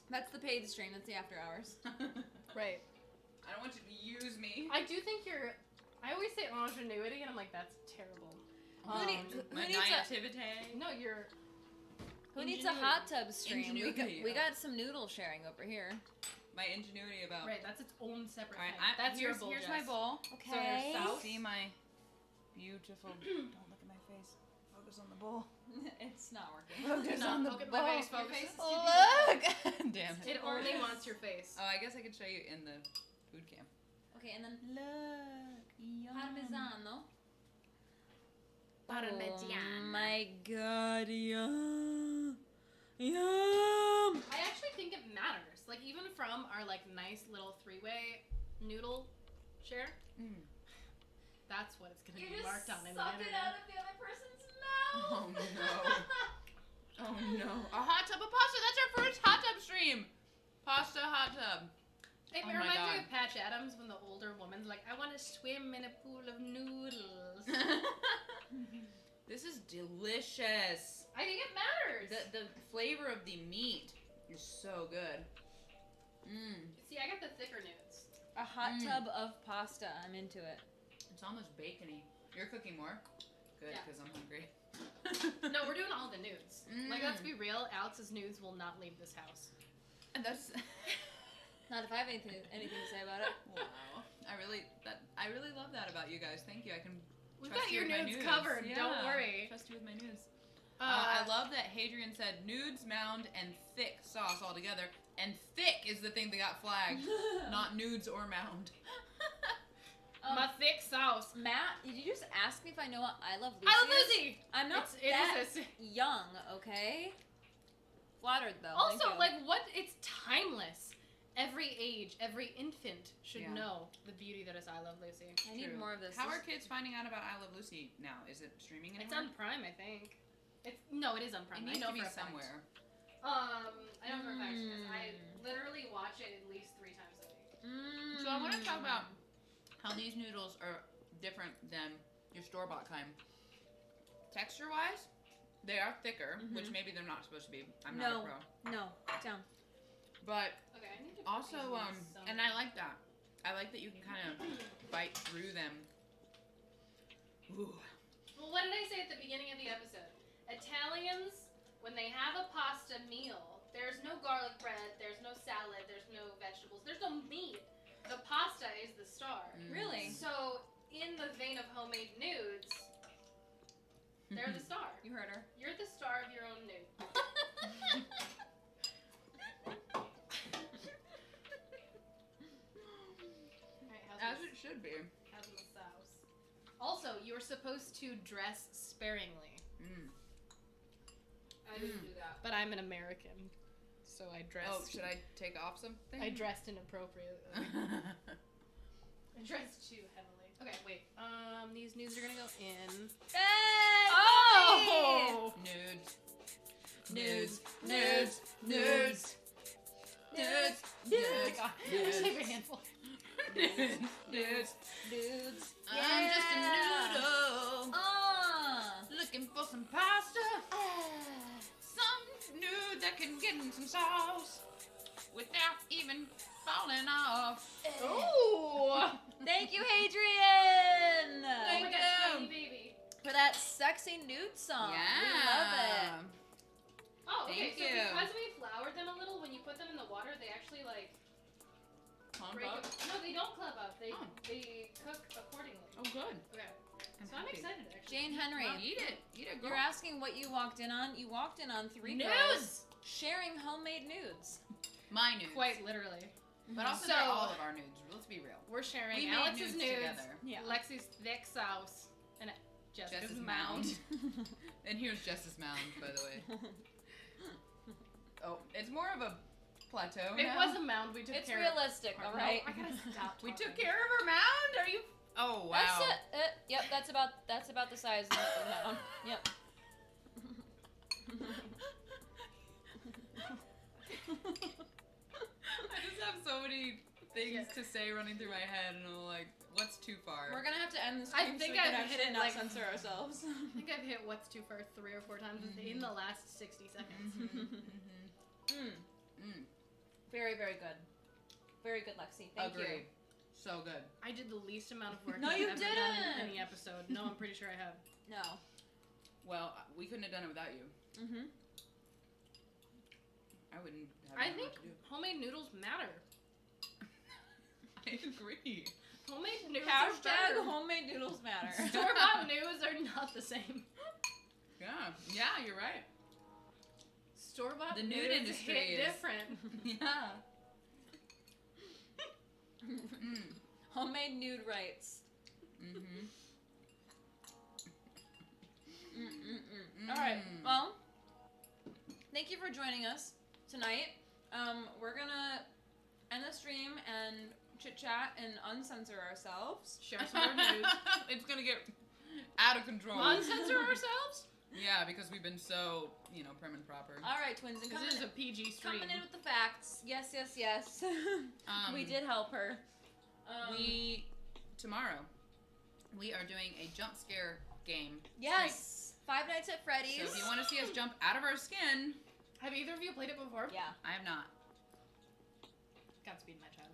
Speaker 3: That's the paid stream. That's the after hours.
Speaker 2: Right.
Speaker 1: I don't want you to use me.
Speaker 2: I do think you're. I always say ingenuity, and I'm like, that's terrible.
Speaker 3: Who need-
Speaker 1: My
Speaker 3: who needs a-
Speaker 1: naivete.
Speaker 2: No, you're.
Speaker 3: Who needs a
Speaker 2: Ingenuity.
Speaker 3: hot tub stream?
Speaker 1: Ingenuity,
Speaker 3: We
Speaker 1: yeah.
Speaker 3: got some noodle sharing over here.
Speaker 1: My ingenuity about.
Speaker 2: Right, that's its own separate
Speaker 1: All right,
Speaker 2: thing. That's your
Speaker 1: here's,
Speaker 2: bowl,
Speaker 1: here's my
Speaker 2: Jess.
Speaker 1: bowl.
Speaker 3: Okay.
Speaker 2: So there's
Speaker 1: See my beautiful. Don't look at my face. Focus on the bowl.
Speaker 3: It's not working.
Speaker 1: Focus
Speaker 2: No,
Speaker 1: on the
Speaker 2: look at
Speaker 1: bowl.
Speaker 2: my face,
Speaker 3: Your
Speaker 2: folks.
Speaker 3: face is
Speaker 1: Look. Damn it.
Speaker 2: It only wants your face.
Speaker 1: Oh, I guess I could show you in the food cam.
Speaker 3: Okay, and then
Speaker 1: Look.
Speaker 3: parmesan.
Speaker 2: Parmigiano.
Speaker 3: Oh my god, yum. Yum.
Speaker 2: I actually think it matters. Like, even from our, like, nice little three-way noodle share, that's what it's gonna be marked on in the internet.
Speaker 3: of the other person's mouth.
Speaker 1: Oh no. Oh no. A hot tub of pasta. That's our first hot tub stream. Pasta hot tub.
Speaker 2: It
Speaker 1: Oh my
Speaker 2: reminds me
Speaker 1: God.
Speaker 2: of Patch Adams when the older woman's like, I want to swim in a pool of noodles.
Speaker 1: This is delicious.
Speaker 2: I think it matters.
Speaker 1: The flavor of the meat is so good.
Speaker 2: See, I got the thicker nudes.
Speaker 3: A hot tub of pasta. I'm into it.
Speaker 1: It's almost bacony. You're cooking more? Good,
Speaker 2: Yeah.
Speaker 1: because I'm hungry.
Speaker 2: No, we're doing all the nudes. Like, let's
Speaker 1: Mm.
Speaker 2: be real. Alex's nudes will not leave this house.
Speaker 1: And that's
Speaker 3: Not if I have anything to say about it.
Speaker 1: wow. I really love that about you guys. Thank you. I can
Speaker 2: We've
Speaker 1: trust
Speaker 2: got
Speaker 1: you
Speaker 2: your
Speaker 1: with my
Speaker 2: nudes
Speaker 1: nudes.
Speaker 2: covered.
Speaker 1: Yeah.
Speaker 2: Don't worry.
Speaker 1: Trust you with my nudes. I love that Hadrian said nudes, mound, and thick sauce all together. And thick is the thing that got flagged, not nudes or mound.
Speaker 2: My thick sauce.
Speaker 3: Matt, did you just ask me if I know what I Love Lucy
Speaker 2: I love
Speaker 3: is?
Speaker 2: Lucy.
Speaker 3: I'm not
Speaker 2: It
Speaker 3: that
Speaker 2: is a-
Speaker 3: young, okay? Flattered, though. Thank
Speaker 2: Also,
Speaker 3: you.
Speaker 2: like, what? It's timeless. Every age, every infant should
Speaker 1: Yeah.
Speaker 2: know the beauty that is I Love Lucy.
Speaker 3: I need
Speaker 1: True.
Speaker 3: more of this.
Speaker 1: How are kids finding out about I Love Lucy now? Is it streaming anymore?
Speaker 2: It's on Prime, I think. No, it is on
Speaker 1: It
Speaker 2: Prime.
Speaker 1: needs
Speaker 2: I know
Speaker 1: to be
Speaker 2: for a fact.
Speaker 1: somewhere.
Speaker 2: I know for a fact because I literally watch it at least 3 times a week.
Speaker 1: So I want to talk about how these noodles are different than your store-bought kind. Texture-wise, they are thicker, which maybe they're not supposed to be. I'm not a pro.
Speaker 3: No, down.
Speaker 1: But
Speaker 2: Okay, I need to
Speaker 1: also,
Speaker 2: put these
Speaker 1: and I like that. I like that you can kind of bite through them. Ooh.
Speaker 2: Well, what did I say at the beginning of the episode? Italians, when they have a pasta meal, there's no garlic bread, there's no salad, there's no vegetables, there's no meat. The pasta is the star.
Speaker 3: Really?
Speaker 2: So, in the vein of homemade nudes, they're the star.
Speaker 3: You heard her.
Speaker 2: You're the star of your own nude. Alright,
Speaker 1: As it should be.
Speaker 2: how's the sauce? Also, you're supposed to dress sparingly.
Speaker 3: I didn't do that.
Speaker 2: But I'm an American, so I dressed.
Speaker 1: Oh, should I take off something?
Speaker 2: I dressed inappropriately. I dressed too heavily. Okay, wait. These nudes are gonna go in.
Speaker 3: Hey!
Speaker 2: Oh!
Speaker 1: Nudes.
Speaker 3: Nudes.
Speaker 1: Nudes. Nudes. Nudes.
Speaker 2: Oh my god.
Speaker 1: Nudes.
Speaker 2: Save your handful.
Speaker 1: Nudes. Nudes.
Speaker 3: Dudes.
Speaker 1: I'm just a noodle. Looking for some pasta. Some nude that can get in some sauce without even falling off.
Speaker 2: Ooh!
Speaker 3: Thank you, Hadrian!
Speaker 2: Oh my
Speaker 1: Thank
Speaker 2: god,
Speaker 1: you.
Speaker 2: tiny baby.
Speaker 3: For that sexy nude song.
Speaker 1: Yeah.
Speaker 3: We love it.
Speaker 2: Oh, okay.
Speaker 1: Thank
Speaker 2: So
Speaker 1: you.
Speaker 2: because we floured them a little, when you put them in the water, they actually like break
Speaker 1: Up.
Speaker 2: up. No, they don't club up. They
Speaker 1: Oh.
Speaker 2: they cook accordingly.
Speaker 1: Oh, good.
Speaker 2: Okay. So I'm excited actually.
Speaker 3: Jane Henry,
Speaker 1: Eat it. Eat it, girl.
Speaker 3: you're asking what you walked in on. You walked in on 3
Speaker 2: Nudes!
Speaker 3: girls sharing homemade nudes.
Speaker 1: My nudes.
Speaker 2: Quite literally.
Speaker 1: But also
Speaker 2: So-
Speaker 1: they're all of our nudes. Let's be real.
Speaker 2: We're sharing
Speaker 1: We made
Speaker 2: Alex's
Speaker 1: nudes
Speaker 2: nudes,
Speaker 1: together.
Speaker 3: Yeah.
Speaker 2: Lexi's thick sauce, and Jessica's
Speaker 1: Jess's
Speaker 2: mound.
Speaker 1: mound. And here's Jess's mound, by the way. Oh, it's more of a plateau
Speaker 2: It
Speaker 1: now.
Speaker 2: was a mound. We took
Speaker 3: It's
Speaker 2: care
Speaker 3: realistic,
Speaker 2: of.
Speaker 3: all right?
Speaker 2: No, I gotta stop.
Speaker 1: We took
Speaker 2: talking.
Speaker 1: care of her mound? Are you? Oh, wow.
Speaker 3: That's it. Yep, that's about the size of the mound. Yep.
Speaker 1: I just have so many things to say running through my head, and I'm like, what's too far?
Speaker 3: We're gonna have to end this
Speaker 2: I
Speaker 3: stream
Speaker 2: think
Speaker 3: so we can
Speaker 2: I've hit
Speaker 3: actually
Speaker 2: it,
Speaker 3: not
Speaker 2: like-
Speaker 3: censor ourselves.
Speaker 2: I think I've hit what's too far 3 or 4 times in the last 60 seconds.
Speaker 3: Very, very good. Very good, Lexi. Thank
Speaker 1: Agreed. So good.
Speaker 2: I did the least amount of work
Speaker 3: No,
Speaker 2: I've
Speaker 3: you
Speaker 2: ever done
Speaker 3: didn't.
Speaker 2: in any episode. No, I'm pretty sure I have.
Speaker 3: you. No.
Speaker 1: Well, we couldn't have done it without you.
Speaker 3: Mm-hmm.
Speaker 1: I wouldn't have
Speaker 2: I
Speaker 1: known
Speaker 2: think
Speaker 1: what to do.
Speaker 2: homemade noodles matter.
Speaker 1: I agree.
Speaker 2: Homemade noodles
Speaker 3: Hashtag
Speaker 2: are better.
Speaker 3: homemade noodles matter.
Speaker 2: Store-bought noodles are not the same.
Speaker 1: Yeah. Yeah, you're right.
Speaker 2: Store-bought
Speaker 1: The nude
Speaker 2: noodles
Speaker 1: industry
Speaker 2: hit
Speaker 1: is-
Speaker 2: different.
Speaker 1: Yeah.
Speaker 3: Homemade nude rights.
Speaker 1: Mm-hmm.
Speaker 3: All right. Well, thank you for joining us tonight. We're gonna end the stream and chit chat and uncensor ourselves.
Speaker 2: Share some more nudes.
Speaker 1: It's gonna get out of control.
Speaker 2: Uncensor ourselves?
Speaker 1: Yeah, because we've been so, prim and proper.
Speaker 3: All right, twins, and
Speaker 2: Because
Speaker 3: coming
Speaker 2: this is a PG stream.
Speaker 3: in with the facts. Yes, yes, yes. We did help her.
Speaker 1: Tomorrow, we are doing a jump scare game.
Speaker 3: Yes. 5 Nights at Freddy's.
Speaker 1: So if you want to see us jump out of our skin,
Speaker 2: Have either of you played it before?
Speaker 3: Yeah.
Speaker 1: I have not.
Speaker 2: Godspeed, my child.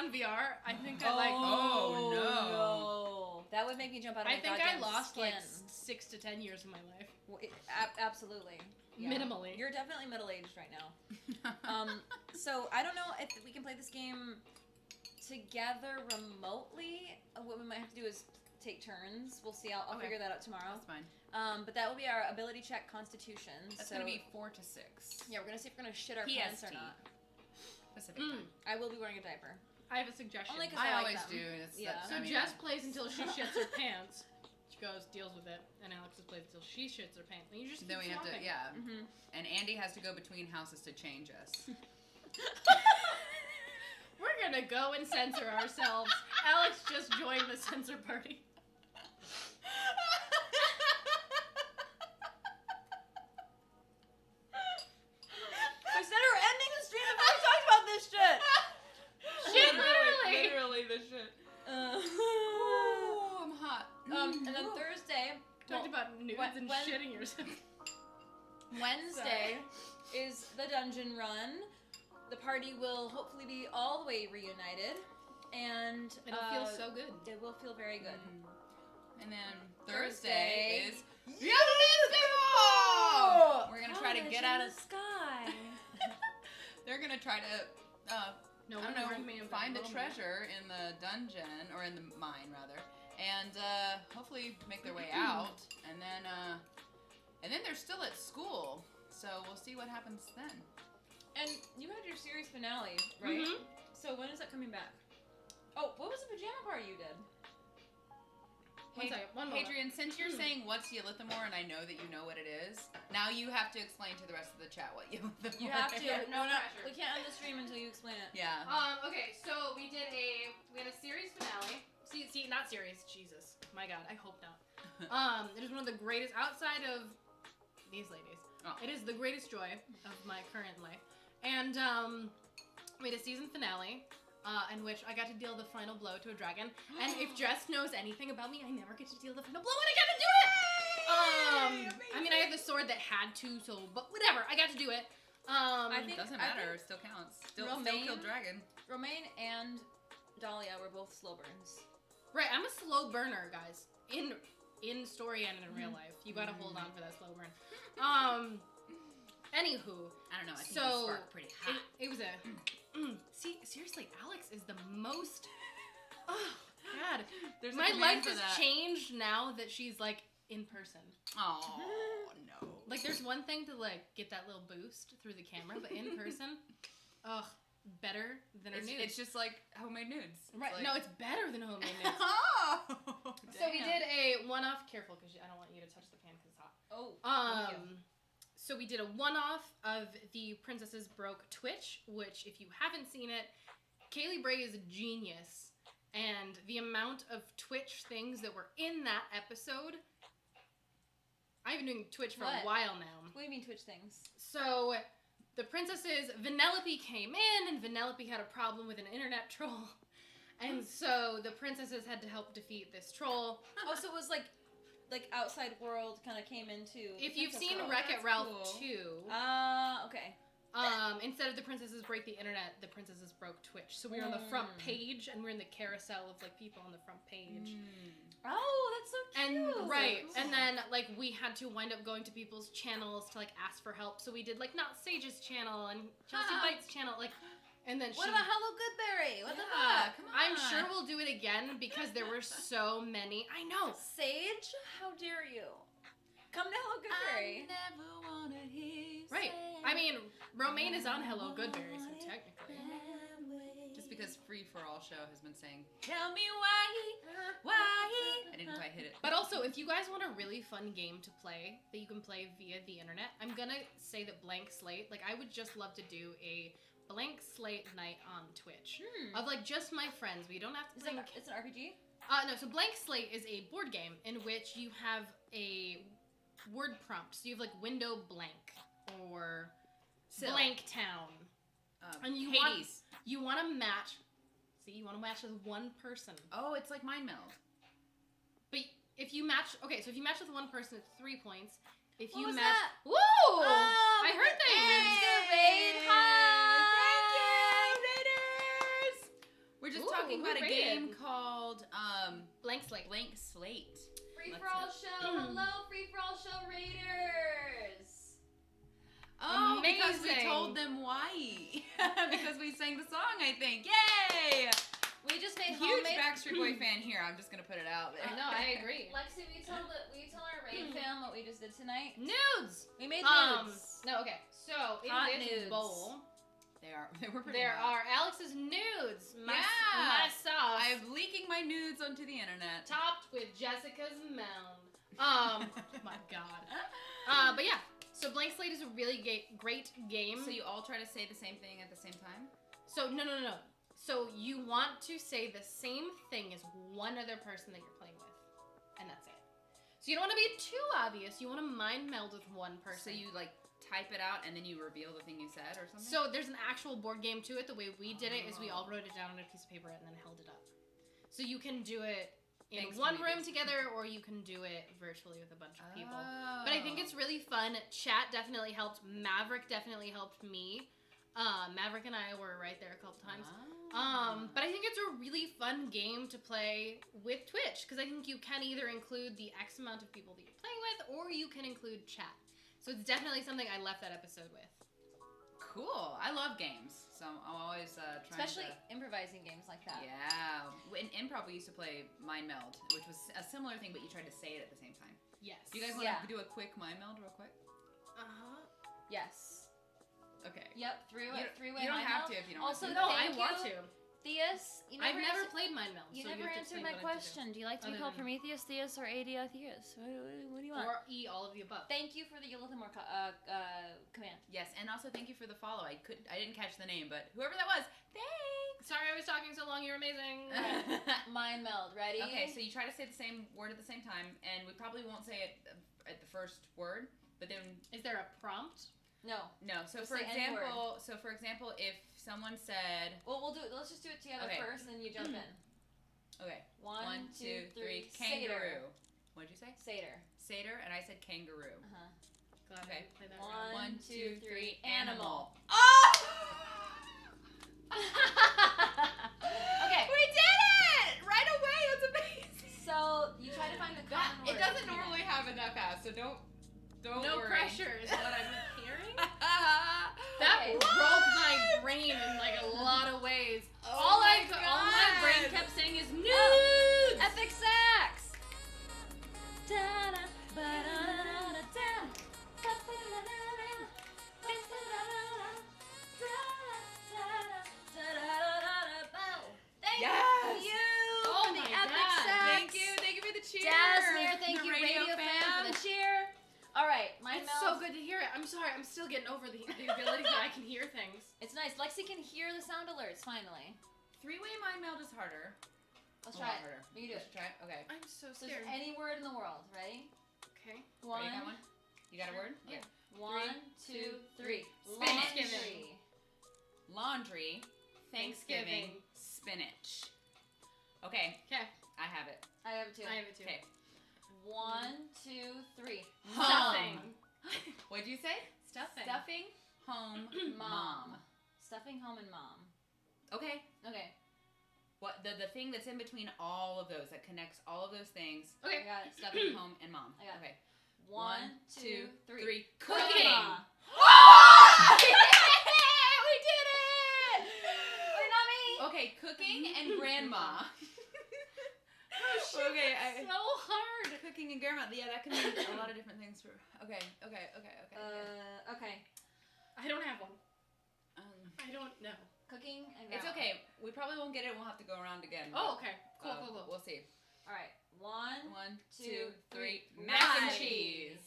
Speaker 2: on VR, I think I like.
Speaker 1: Oh,
Speaker 3: no. That would make me jump out of my
Speaker 2: I think I
Speaker 3: goddamn
Speaker 2: lost
Speaker 3: skin.
Speaker 2: like 6 to 10 years of my life.
Speaker 3: Well, absolutely. Yeah.
Speaker 2: Minimally.
Speaker 3: You're definitely middle-aged right now. So I don't know if we can play this game together remotely. What we might have to do is take turns. We'll see. I'll
Speaker 1: Okay.
Speaker 3: figure that out tomorrow.
Speaker 1: That's fine.
Speaker 3: But that will be our ability check Constitution.
Speaker 1: That's
Speaker 3: so
Speaker 1: gonna be 4 to 6.
Speaker 3: yeah, we're gonna see if we're gonna shit our pants or
Speaker 1: PST.
Speaker 3: not.
Speaker 1: Pacific time.
Speaker 3: I will be wearing a diaper.
Speaker 2: I have a suggestion.
Speaker 3: Only 'cause
Speaker 1: I
Speaker 3: I like
Speaker 1: always
Speaker 3: them.
Speaker 1: do. And it's
Speaker 3: Yeah.
Speaker 2: So Jess plays until she shits her pants. She goes, deals with it, and Alexis plays until she shits her pants. And you just
Speaker 1: Then
Speaker 2: keep
Speaker 1: we have to,
Speaker 2: swapping.
Speaker 1: yeah.
Speaker 3: Mm-hmm.
Speaker 1: And Andy has to go between houses to change us.
Speaker 2: We're gonna go and censor ourselves. Alex just joined the censor party.
Speaker 3: We said we're ending the stream before we talked about this shit.
Speaker 2: Shit, literally.
Speaker 1: Literally the shit.
Speaker 3: Uh,
Speaker 1: Ooh, I'm hot.
Speaker 3: and then Thursday,
Speaker 2: Talked about nudes and
Speaker 3: when-
Speaker 2: shitting yourself.
Speaker 3: Wednesday is the dungeon run. The party will hopefully be all the way reunited, and
Speaker 2: It'll feel so good.
Speaker 3: It will feel very good.
Speaker 1: And then
Speaker 3: Thursday
Speaker 1: Thursday is Yummy! We're gonna try to get out of.
Speaker 3: the sky.
Speaker 1: They're gonna try to.
Speaker 2: No
Speaker 1: I
Speaker 2: one
Speaker 1: don't
Speaker 2: warned me
Speaker 1: know.
Speaker 2: of that
Speaker 1: Find the
Speaker 2: moment.
Speaker 1: treasure in the dungeon or in the mine rather, and hopefully make their way out. And then they're still at school, so we'll see what happens then.
Speaker 3: And you had your series finale, right?
Speaker 2: Mhm.
Speaker 3: So when is that coming back? Oh, what was the pajama party you did?
Speaker 2: One second, one moment.
Speaker 1: Hadrian, since you're saying what's Yelithamore and I know that you know what it is, now you have to explain to the rest of the chat what Yelithamore
Speaker 3: You have to.
Speaker 1: is.
Speaker 2: No pressure.
Speaker 3: We can't end the stream until you explain it.
Speaker 1: Yeah.
Speaker 2: Okay, so we had a series finale. See, not series. Jesus, my God, I hope not. It is one of the greatest outside of these ladies.
Speaker 1: Oh.
Speaker 2: It is the greatest joy of my current life, and we had a season finale. In which I got to deal the final blow to a dragon. And if Jess knows anything about me, I never get to deal the final blow, and I got to do it! I mean, I have the sword that had to, so, but whatever, I got to do it.
Speaker 3: I think
Speaker 1: Doesn't matter. It still counts. Still kill dragon.
Speaker 3: Romaine and Dahlia were both slow burns.
Speaker 2: Right, I'm a slow burner, guys. In story and in real life. You gotta hold on for that slow burn. Anywho.
Speaker 1: I don't know. I think
Speaker 2: So,
Speaker 1: you spark pretty hot.
Speaker 2: It was a... see, seriously, Alex is the most... Oh, God.
Speaker 1: There's a
Speaker 2: My
Speaker 1: command
Speaker 2: life
Speaker 1: for
Speaker 2: has
Speaker 1: that.
Speaker 2: changed now that she's, like, in person.
Speaker 1: Oh no.
Speaker 2: Like, there's one thing to, like, get that little boost through the camera, but in person, ugh, better than her nudes.
Speaker 1: It's just like homemade nudes.
Speaker 2: Right,
Speaker 1: Like...
Speaker 2: no, it's better than homemade nudes.
Speaker 1: Oh.
Speaker 2: So we did a one-off, careful, because I don't want you to touch the pan because it's hot.
Speaker 3: Oh. thank you.
Speaker 2: So we did a one-off of the Princesses Broke Twitch, which, if you haven't seen it, Kaylee Bray is a genius, and the amount of Twitch things that were in that episode, I've been doing Twitch for a while now.
Speaker 3: What do you mean Twitch things?
Speaker 2: So the princesses, Vanellope came in, and Vanellope had a problem with an internet troll, and so the princesses had to help defeat this troll.
Speaker 3: Oh, so it was like outside world kind of came into.
Speaker 2: If you've
Speaker 3: Princess
Speaker 2: seen
Speaker 3: World.
Speaker 2: Wreck-It Ralph
Speaker 1: cool.
Speaker 2: 2,
Speaker 3: Okay.
Speaker 2: instead of the princesses break the internet, the princesses broke Twitch. So we were on the front page, and we're in the carousel of like people on the front page.
Speaker 3: Oh, that's so cute.
Speaker 2: And right, and then like we had to wind up going to people's channels to like ask for help. So we did like Not Sage's channel and Chelsea Bites channel, like, and then
Speaker 3: What about Hello Goodberry? What the fuck?
Speaker 1: Come on.
Speaker 2: I'm sure we'll do it again because there were so many. I know.
Speaker 3: Sage? How dare you? Come to Hello Goodberry.
Speaker 1: never wanna hear you
Speaker 2: Right.
Speaker 1: say
Speaker 2: I mean, Romaine is on Hello Goodberry, so technically.
Speaker 1: just because Free for All show has been saying,
Speaker 3: Tell me why.
Speaker 1: I didn't quite hit it.
Speaker 2: But also, if you guys want a really fun game to play that you can play via the internet, I'm gonna say that Blank Slate, like I would just love to do a Blank Slate night on Twitch of like just my friends. We don't have to play.
Speaker 3: It's an RPG?
Speaker 2: No, so Blank Slate is a board game in which you have a word prompt. So you have like window blank or
Speaker 1: Sill.
Speaker 2: blank town. And you
Speaker 1: Hades.
Speaker 2: want to match. See, you want to match with one person.
Speaker 1: Oh, it's like Mind Meld.
Speaker 2: But if you match, okay, so if you match with one person, it's 3 points. If you
Speaker 3: What was
Speaker 2: match,
Speaker 3: that?
Speaker 2: woo!
Speaker 3: Oh,
Speaker 2: I heard
Speaker 3: Hey,
Speaker 2: things.
Speaker 3: it's gonna raid. Hi.
Speaker 1: Thank you, Raiders. We're just talking
Speaker 2: who
Speaker 1: about a
Speaker 2: rated?
Speaker 1: game called
Speaker 2: Blank Slate.
Speaker 1: Blank Slate.
Speaker 3: Free
Speaker 1: Let's
Speaker 3: for all
Speaker 1: see.
Speaker 3: show. Hello, free for all show raiders.
Speaker 1: Oh, because we
Speaker 2: Amazing.
Speaker 1: told them why. Because we sang the song, I think. Yay!
Speaker 3: We just made
Speaker 1: Huge
Speaker 3: homemade.
Speaker 1: Backstreet Boy fan here. I'm just gonna put it out there.
Speaker 2: No, I agree.
Speaker 3: Lexi, will you tell our raid fam what we just did tonight?
Speaker 2: Nudes.
Speaker 3: We made nudes.
Speaker 2: No, okay. So
Speaker 3: Hot
Speaker 2: in this
Speaker 3: nudes.
Speaker 2: bowl,
Speaker 1: They were pretty
Speaker 2: there
Speaker 1: hot.
Speaker 2: are Alex's nudes.
Speaker 1: Yeah.
Speaker 2: Myself.
Speaker 1: I'm leaking my nudes onto the internet.
Speaker 2: Topped with Jessica's mound. My God. But yeah. So Blank Slate is a really great game.
Speaker 1: So you all try to say the same thing at the same time?
Speaker 2: So no. So you want to say the same thing as one other person that you're playing with, and that's it. So you don't want to be too obvious. You want to mind meld with one person.
Speaker 1: So you like type it out and then you reveal the thing you said or something?
Speaker 2: So there's an actual board game to it. The way we did it is we all wrote it down on a piece of paper and then held it up. So you can do it in
Speaker 1: Thanks,
Speaker 2: one room
Speaker 1: Prometheus.
Speaker 2: together, or you can do it virtually with a bunch of people.
Speaker 1: Oh.
Speaker 2: But I think it's really fun. Chat definitely helped. Maverick definitely helped me. Maverick and I were right there a couple times. But I think it's a really fun game to play with Twitch, because I think you can either include the X amount of people that you're playing with, or you can include chat. So it's definitely something I left that episode with.
Speaker 1: Cool. I love games, so I'm always trying
Speaker 3: Especially
Speaker 1: to...
Speaker 3: improvising games like that.
Speaker 1: Yeah. In improv, we used to play Mind Meld, which was a similar thing, but you tried to say it at the same time.
Speaker 2: Yes.
Speaker 1: Do you guys want to do a quick Mind Meld real quick?
Speaker 3: Yes.
Speaker 1: Okay.
Speaker 3: Yep. Three-way.
Speaker 1: You don't
Speaker 3: mind
Speaker 1: have
Speaker 3: meld.
Speaker 1: to if you don't
Speaker 3: Also,
Speaker 1: want to.
Speaker 2: No, I
Speaker 3: Thank
Speaker 2: want
Speaker 3: you.
Speaker 2: to.
Speaker 3: Theus, you
Speaker 2: I've never
Speaker 3: answered-
Speaker 2: played Mind Meld.
Speaker 3: You
Speaker 2: so
Speaker 3: never
Speaker 2: have to
Speaker 3: answered
Speaker 2: explain
Speaker 3: my
Speaker 2: what I have to
Speaker 3: question. Do you like to be
Speaker 2: Other
Speaker 3: called
Speaker 2: than-
Speaker 3: Prometheus, Theus, or ADA Theus? What do you
Speaker 2: do.
Speaker 3: want?
Speaker 2: Or E, all of the above.
Speaker 3: Thank you for the Ultimate command.
Speaker 1: Yes, and also thank you for the follow. I didn't catch the name, but whoever that was, thanks.
Speaker 2: Sorry I was talking so long. You're amazing.
Speaker 3: Mind meld. Ready?
Speaker 1: Okay, so you try to say the same word at the same time, and we probably won't say it at the first word, but then
Speaker 2: Is there a prompt?
Speaker 3: No.
Speaker 1: So
Speaker 3: Just
Speaker 1: for
Speaker 3: say any
Speaker 1: example, if someone said,
Speaker 3: Well, we'll do it. Let's just do it together
Speaker 1: Okay.
Speaker 3: first, and then you jump in.
Speaker 1: okay,
Speaker 3: 1, 2, 3.
Speaker 1: kangaroo. What'd you say?
Speaker 3: Satyr.
Speaker 1: Satyr, and I said kangaroo.
Speaker 3: Uh-huh.
Speaker 2: Glad
Speaker 1: Okay.
Speaker 2: I played that.
Speaker 3: 1, 2, 3. Animal.
Speaker 1: Oh!
Speaker 3: Okay.
Speaker 1: We did it right away. That's amazing.
Speaker 3: So you try to find the
Speaker 1: That
Speaker 3: common word.
Speaker 1: it doesn't
Speaker 3: between
Speaker 1: normally
Speaker 3: them.
Speaker 1: happen that fast, so don't
Speaker 2: No
Speaker 1: worry.
Speaker 2: pressure is what I'm hearing.
Speaker 1: that
Speaker 2: That
Speaker 3: Okay.
Speaker 2: broke my brain in like a lot of ways.
Speaker 1: Oh
Speaker 2: all
Speaker 1: my
Speaker 2: my brain
Speaker 1: God.
Speaker 2: kept saying is nudes.
Speaker 3: Epic sax. Da-da, ba-da-da-da-da. Thank
Speaker 1: Yes.
Speaker 3: you
Speaker 2: Oh
Speaker 3: for the
Speaker 2: my
Speaker 3: epic
Speaker 2: God.
Speaker 3: sax.
Speaker 1: Thank you for the cheer.
Speaker 3: Jasmine, thank
Speaker 1: The
Speaker 3: you, radio fan, for the cheer. All right, my
Speaker 2: It's so good to hear it. I'm sorry, I'm still getting over the ability that I can hear things.
Speaker 3: It's nice. Lexi can hear the sound alerts finally.
Speaker 1: Three-way mind meld is harder.
Speaker 3: Let's
Speaker 1: A
Speaker 3: try
Speaker 1: lot
Speaker 3: it.
Speaker 1: harder.
Speaker 3: You do
Speaker 1: Let's
Speaker 3: it.
Speaker 1: try it. Okay.
Speaker 2: I'm so
Speaker 3: So
Speaker 2: scared.
Speaker 3: just any word in the world. Ready?
Speaker 2: Okay.
Speaker 1: Ready, you got one? You got a word?
Speaker 2: Yeah.
Speaker 1: Okay.
Speaker 3: 1, 2, 3.
Speaker 1: Spinach.
Speaker 3: Laundry.
Speaker 1: Laundry.
Speaker 2: Thanksgiving.
Speaker 1: Spinach. Okay.
Speaker 2: Okay.
Speaker 1: I have it.
Speaker 3: I have it too.
Speaker 2: I have it too.
Speaker 1: Okay.
Speaker 3: 1, 2, 3.
Speaker 2: Stuffing.
Speaker 1: What'd you say?
Speaker 2: Stuffing.
Speaker 1: Stuffing. Home. Mom.
Speaker 3: Stuffing, home, and mom.
Speaker 1: Okay.
Speaker 3: Okay.
Speaker 1: What the thing that's in between all of those that connects all of those things?
Speaker 3: I
Speaker 2: Okay.
Speaker 3: got it.
Speaker 1: Stuffing, home, and mom.
Speaker 3: I got it.
Speaker 1: Okay.
Speaker 3: 1, 2, 3.
Speaker 1: Cooking.
Speaker 3: Grandma.
Speaker 1: We did it!
Speaker 3: Wait, not me.
Speaker 1: Okay, cooking and grandma.
Speaker 2: Oh,
Speaker 1: Okay,
Speaker 2: so hard.
Speaker 1: Cooking and grandma. Yeah, that can mean a lot of different things. Okay.
Speaker 3: Okay.
Speaker 2: I don't have one.
Speaker 1: Um,
Speaker 2: I don't know.
Speaker 3: Cooking and
Speaker 1: it's
Speaker 3: grandma.
Speaker 1: okay. We probably won't get it. We'll have to go around again.
Speaker 2: Oh, okay. Cool,
Speaker 1: but,
Speaker 2: cool.
Speaker 1: We'll see.
Speaker 3: All right. 1.
Speaker 1: 1,
Speaker 3: 2,
Speaker 1: 2, 3.
Speaker 3: 3.
Speaker 1: Mac and
Speaker 3: Pie.
Speaker 1: cheese.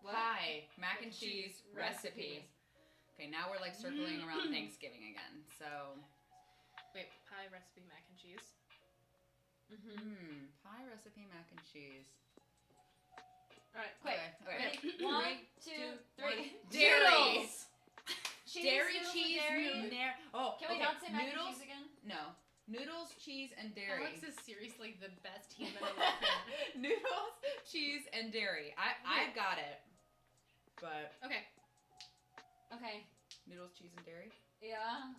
Speaker 3: What?
Speaker 1: Pie. Mac and cheese recipe. Okay, now we're like circling around Thanksgiving again. So,
Speaker 2: Wait, pie recipe mac and cheese.
Speaker 1: pie recipe mac and cheese.
Speaker 3: All right, quick.
Speaker 1: Okay.
Speaker 3: Ready? 1, 2, 3.
Speaker 1: Dairy.
Speaker 3: Cheese,
Speaker 1: Dairy,
Speaker 3: noodles, and
Speaker 1: cheese,
Speaker 3: dairy.
Speaker 1: Oh,
Speaker 3: Can we
Speaker 1: okay.
Speaker 3: not say mac
Speaker 1: Noodles?
Speaker 3: and cheese again?
Speaker 1: No. Noodles, cheese, and dairy.
Speaker 2: Alex is seriously the best human on the planet.
Speaker 1: Noodles, cheese, and dairy. I got it. But
Speaker 2: Okay.
Speaker 3: Okay.
Speaker 1: noodles, cheese, and dairy.
Speaker 3: Yeah.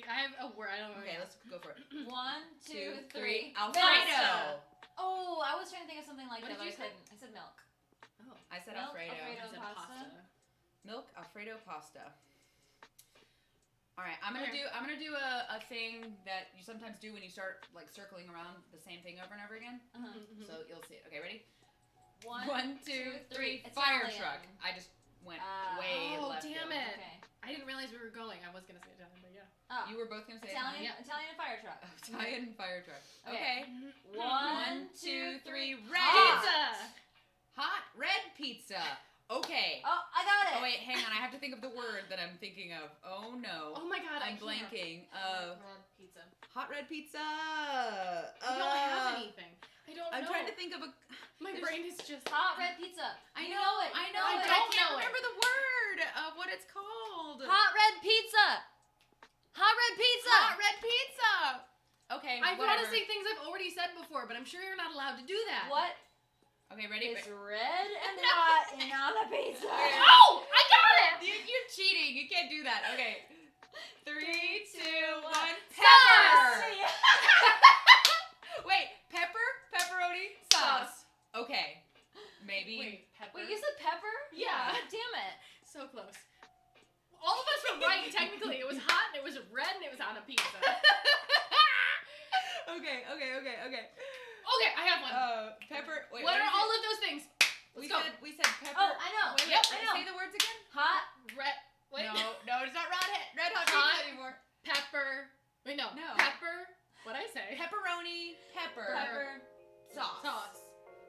Speaker 2: I have a word. I don't know.
Speaker 1: Okay, let's go for it.
Speaker 3: 1, 2, 3.
Speaker 1: Alfredo.
Speaker 3: Oh, I was trying to think of something like
Speaker 2: What
Speaker 3: that,
Speaker 2: did
Speaker 3: but I
Speaker 2: you say?
Speaker 3: couldn't. I said milk.
Speaker 2: Oh.
Speaker 1: I said
Speaker 3: Milk,
Speaker 1: Alfredo.
Speaker 3: Alfredo.
Speaker 2: I said
Speaker 3: Pasta.
Speaker 2: pasta.
Speaker 1: Milk Alfredo pasta. All right, I'm gonna do a thing that you sometimes do when you start like circling around the same thing over and over again.
Speaker 3: Uh-huh.
Speaker 1: So you'll see it. Okay, ready?
Speaker 3: 1,
Speaker 1: 2, 3.
Speaker 3: Italian.
Speaker 1: Fire truck. I just went way
Speaker 2: Oh,
Speaker 1: left.
Speaker 2: damn
Speaker 1: field.
Speaker 2: it.
Speaker 3: Okay.
Speaker 2: I didn't realize we were going. I was gonna say Italian, but yeah.
Speaker 3: Oh.
Speaker 1: You were both gonna say
Speaker 3: Italian,
Speaker 2: Yeah.
Speaker 3: Italian fire truck.
Speaker 1: Italian fire truck.
Speaker 3: Okay.
Speaker 1: Okay.
Speaker 3: 1, 2, 3.
Speaker 1: Red.
Speaker 2: Pizza.
Speaker 1: Hot red pizza. Okay.
Speaker 3: Oh, I got it.
Speaker 1: Oh wait, hang on. I have to think of the word that I'm thinking of. Oh no.
Speaker 2: Oh my god,
Speaker 1: I'm
Speaker 2: I can't.
Speaker 1: blanking.
Speaker 2: Red pizza.
Speaker 1: Hot red pizza.
Speaker 2: I don't have anything. I don't
Speaker 1: I'm
Speaker 2: know.
Speaker 1: trying to think of a.
Speaker 2: My brain is just
Speaker 3: Hot red pizza.
Speaker 1: I
Speaker 3: You
Speaker 1: know
Speaker 3: it.
Speaker 1: I know.
Speaker 2: I
Speaker 1: but
Speaker 2: don't
Speaker 1: I can't
Speaker 2: know it.
Speaker 1: remember the word of what it's called.
Speaker 3: Hot red pizza. Hot red pizza.
Speaker 1: Hot red pizza. Okay.
Speaker 2: I want to
Speaker 1: whatever.
Speaker 2: say things I've already said before, but I'm sure you're not allowed to do that.
Speaker 3: What
Speaker 1: Okay, ready?
Speaker 3: is red and hot and on a pizza?
Speaker 2: Oh, I got it.
Speaker 1: You're cheating. You can't do that. Okay. 3, 2, 1.
Speaker 3: Sauce.
Speaker 1: Wait, pepper, pepperoni, sauce. Okay. Maybe.
Speaker 2: Wait, pepper.
Speaker 3: Wait, you said pepper?
Speaker 2: Yeah.
Speaker 3: God damn it.
Speaker 2: So close. All of us were right, technically. It was hot, and it was red, and it was on a pizza.
Speaker 1: Okay.
Speaker 2: Okay, I have one.
Speaker 1: Pepper. Wait,
Speaker 2: what
Speaker 1: is
Speaker 2: are
Speaker 1: it?
Speaker 2: all of those things?
Speaker 1: We
Speaker 2: Let's go.
Speaker 1: said pepper.
Speaker 3: Oh, I know.
Speaker 2: Wait,
Speaker 3: Yep,
Speaker 2: wait,
Speaker 3: I know.
Speaker 1: Say the words again.
Speaker 3: Hot.
Speaker 2: Red. Wait.
Speaker 1: No, it's not red hot
Speaker 2: Hot.
Speaker 1: pizza anymore.
Speaker 2: Pepper. Wait, no.
Speaker 1: No.
Speaker 2: Pepper. What'd I say?
Speaker 1: Pepperoni, pepper, sauce.
Speaker 2: Sauce.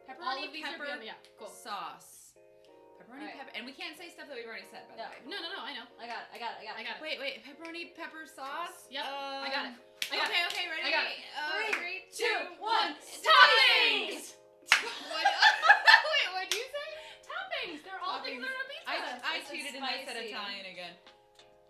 Speaker 1: Pepperoni,
Speaker 2: All of these
Speaker 1: pepper,
Speaker 2: are yeah, cool.
Speaker 1: sauce. Pepperoni,
Speaker 3: Alright.
Speaker 1: pepper, and we can't say stuff that we've already said, by the way.
Speaker 2: No, I know.
Speaker 3: I got it.
Speaker 2: I got it.
Speaker 1: Wait, pepperoni, pepper, sauce.
Speaker 2: Yep, I got it. I got it.
Speaker 1: Okay, ready?
Speaker 2: I got it.
Speaker 1: 3,
Speaker 3: 2, 1.
Speaker 2: Toppings!
Speaker 1: What? Wait, what'd you say?
Speaker 2: Toppings! They're all things that are on a pizza.
Speaker 1: I
Speaker 3: This is
Speaker 1: cheated and I said
Speaker 3: spicy.
Speaker 1: Italian again.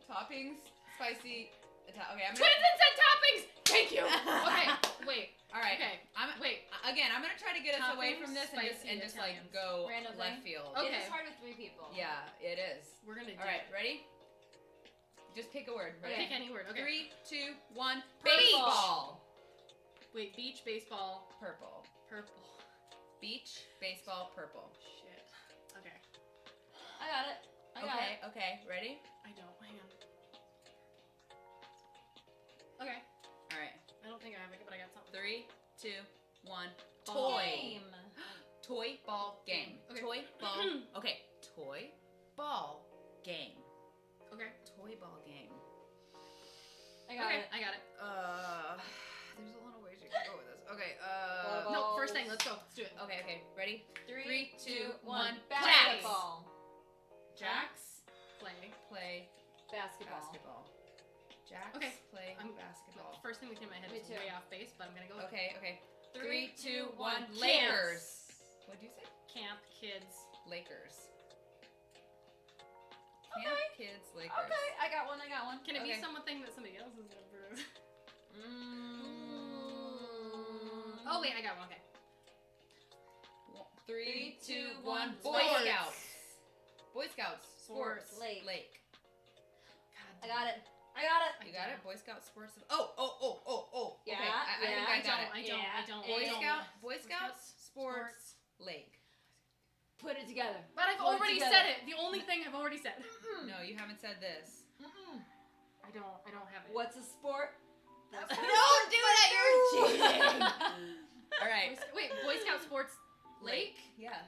Speaker 1: Toppings, spicy, Italian. Okay, I'm
Speaker 2: Twins
Speaker 1: gonna.
Speaker 2: and said toppings! Thank you! Okay, wait.
Speaker 1: All right.
Speaker 2: Okay,
Speaker 1: Wait. Again, I'm gonna try to get us away from this and
Speaker 2: Toppings,
Speaker 1: just
Speaker 2: spicy
Speaker 1: like
Speaker 2: Italians.
Speaker 1: go
Speaker 3: Random
Speaker 1: left
Speaker 3: thing?
Speaker 1: field.
Speaker 2: Okay.
Speaker 3: It is hard with 3 people.
Speaker 1: Yeah, it is.
Speaker 2: We're gonna do
Speaker 1: All right,
Speaker 2: it.
Speaker 1: ready? Just pick a word. Ready?
Speaker 3: Okay.
Speaker 2: Pick any word. Okay.
Speaker 1: 3, 2, 1.
Speaker 3: Purple.
Speaker 1: Baseball.
Speaker 2: Wait, beach, baseball,
Speaker 1: Purple.
Speaker 2: purple.
Speaker 1: Beach, baseball, purple.
Speaker 2: Shit. Okay.
Speaker 3: I got it. I got it.
Speaker 1: Okay. Ready?
Speaker 2: I don't. Hang on. Okay.
Speaker 1: All right.
Speaker 2: I don't think I have it, but I got something.
Speaker 1: 3, 2, 1.
Speaker 2: Ball.
Speaker 1: Toy.
Speaker 3: Game.
Speaker 1: Toy ball game.
Speaker 2: Okay.
Speaker 1: Toy ball. Okay. Toy ball game.
Speaker 2: Okay.
Speaker 1: Toy ball game.
Speaker 3: I got
Speaker 2: Okay,
Speaker 3: it.
Speaker 2: I got it.
Speaker 1: There's a lot of ways you can go with this. Okay.
Speaker 3: Ball.
Speaker 2: No, first thing. Let's go. Let's do it.
Speaker 1: Okay. Ready?
Speaker 3: 3,
Speaker 1: 2,
Speaker 3: 2,
Speaker 1: 1.
Speaker 3: 1.
Speaker 1: Jacks.
Speaker 3: Basketball.
Speaker 1: Jacks
Speaker 2: Play.
Speaker 1: play
Speaker 3: Basketball.
Speaker 1: basketball. Jacks
Speaker 2: Okay.
Speaker 1: play
Speaker 2: I'm-
Speaker 1: basketball.
Speaker 2: First thing that came to my head
Speaker 3: Me
Speaker 2: is
Speaker 3: too.
Speaker 2: way off base, but I'm gonna go with
Speaker 1: Okay.
Speaker 3: 3, 2, 1.
Speaker 1: Lakers. What'd you say?
Speaker 2: camp, kids.
Speaker 1: Lakers.
Speaker 3: Okay.
Speaker 1: Camp kids Lakers.
Speaker 3: Okay, I got one.
Speaker 2: Can it be
Speaker 1: Okay.
Speaker 2: something that somebody else is gonna prove?
Speaker 3: Oh,
Speaker 2: Oh wait, I got one. Okay.
Speaker 1: 3, 2, 1.
Speaker 3: Sports.
Speaker 1: Boy Scouts. Boy Scouts. Sports.
Speaker 3: Lake.
Speaker 2: God,
Speaker 3: I got it. I got it.
Speaker 1: You got it? Boy Scout sports. Oh.
Speaker 3: Yeah,
Speaker 1: Okay. I think
Speaker 3: yeah.
Speaker 1: I got it.
Speaker 2: I don't.
Speaker 1: Boy
Speaker 2: I don't.
Speaker 1: Scout. Boy Scouts. Sports. Lake.
Speaker 3: Put it together.
Speaker 2: But I've
Speaker 3: Put it
Speaker 2: already
Speaker 3: together.
Speaker 2: said it. The only thing I've already said.
Speaker 1: No, you haven't said this.
Speaker 2: I don't have it.
Speaker 3: What's a sport?
Speaker 1: Don't do that. You're cheating. All right.
Speaker 2: Wait, Boy Scout sports lake?
Speaker 1: Yeah.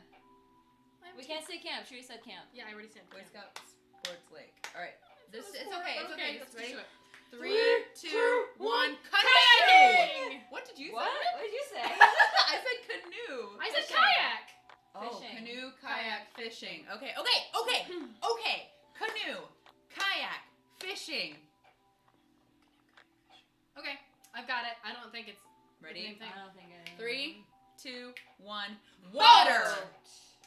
Speaker 3: We can't say camp. She said camp.
Speaker 2: Yeah, I already said
Speaker 1: Boy
Speaker 2: camp.
Speaker 1: Scout sports lake. All right. This
Speaker 2: It's
Speaker 1: it's okay. It's okay.
Speaker 2: Let's
Speaker 1: Ready?
Speaker 2: do it.
Speaker 1: 3, 2, 1. Canoe.
Speaker 2: Kayaking!
Speaker 1: What did you
Speaker 3: What?
Speaker 1: say?
Speaker 3: What did you say?
Speaker 1: I said canoe.
Speaker 2: I said
Speaker 3: Fishing.
Speaker 2: kayak.
Speaker 1: Oh,
Speaker 3: Fishing.
Speaker 1: canoe, kayak, fishing. Okay. Canoe, kayak, fishing.
Speaker 2: Okay, I've got it. I don't think it's the
Speaker 1: Ready?
Speaker 2: same thing.
Speaker 3: I don't think it is.
Speaker 1: 3, 2, 1. Water.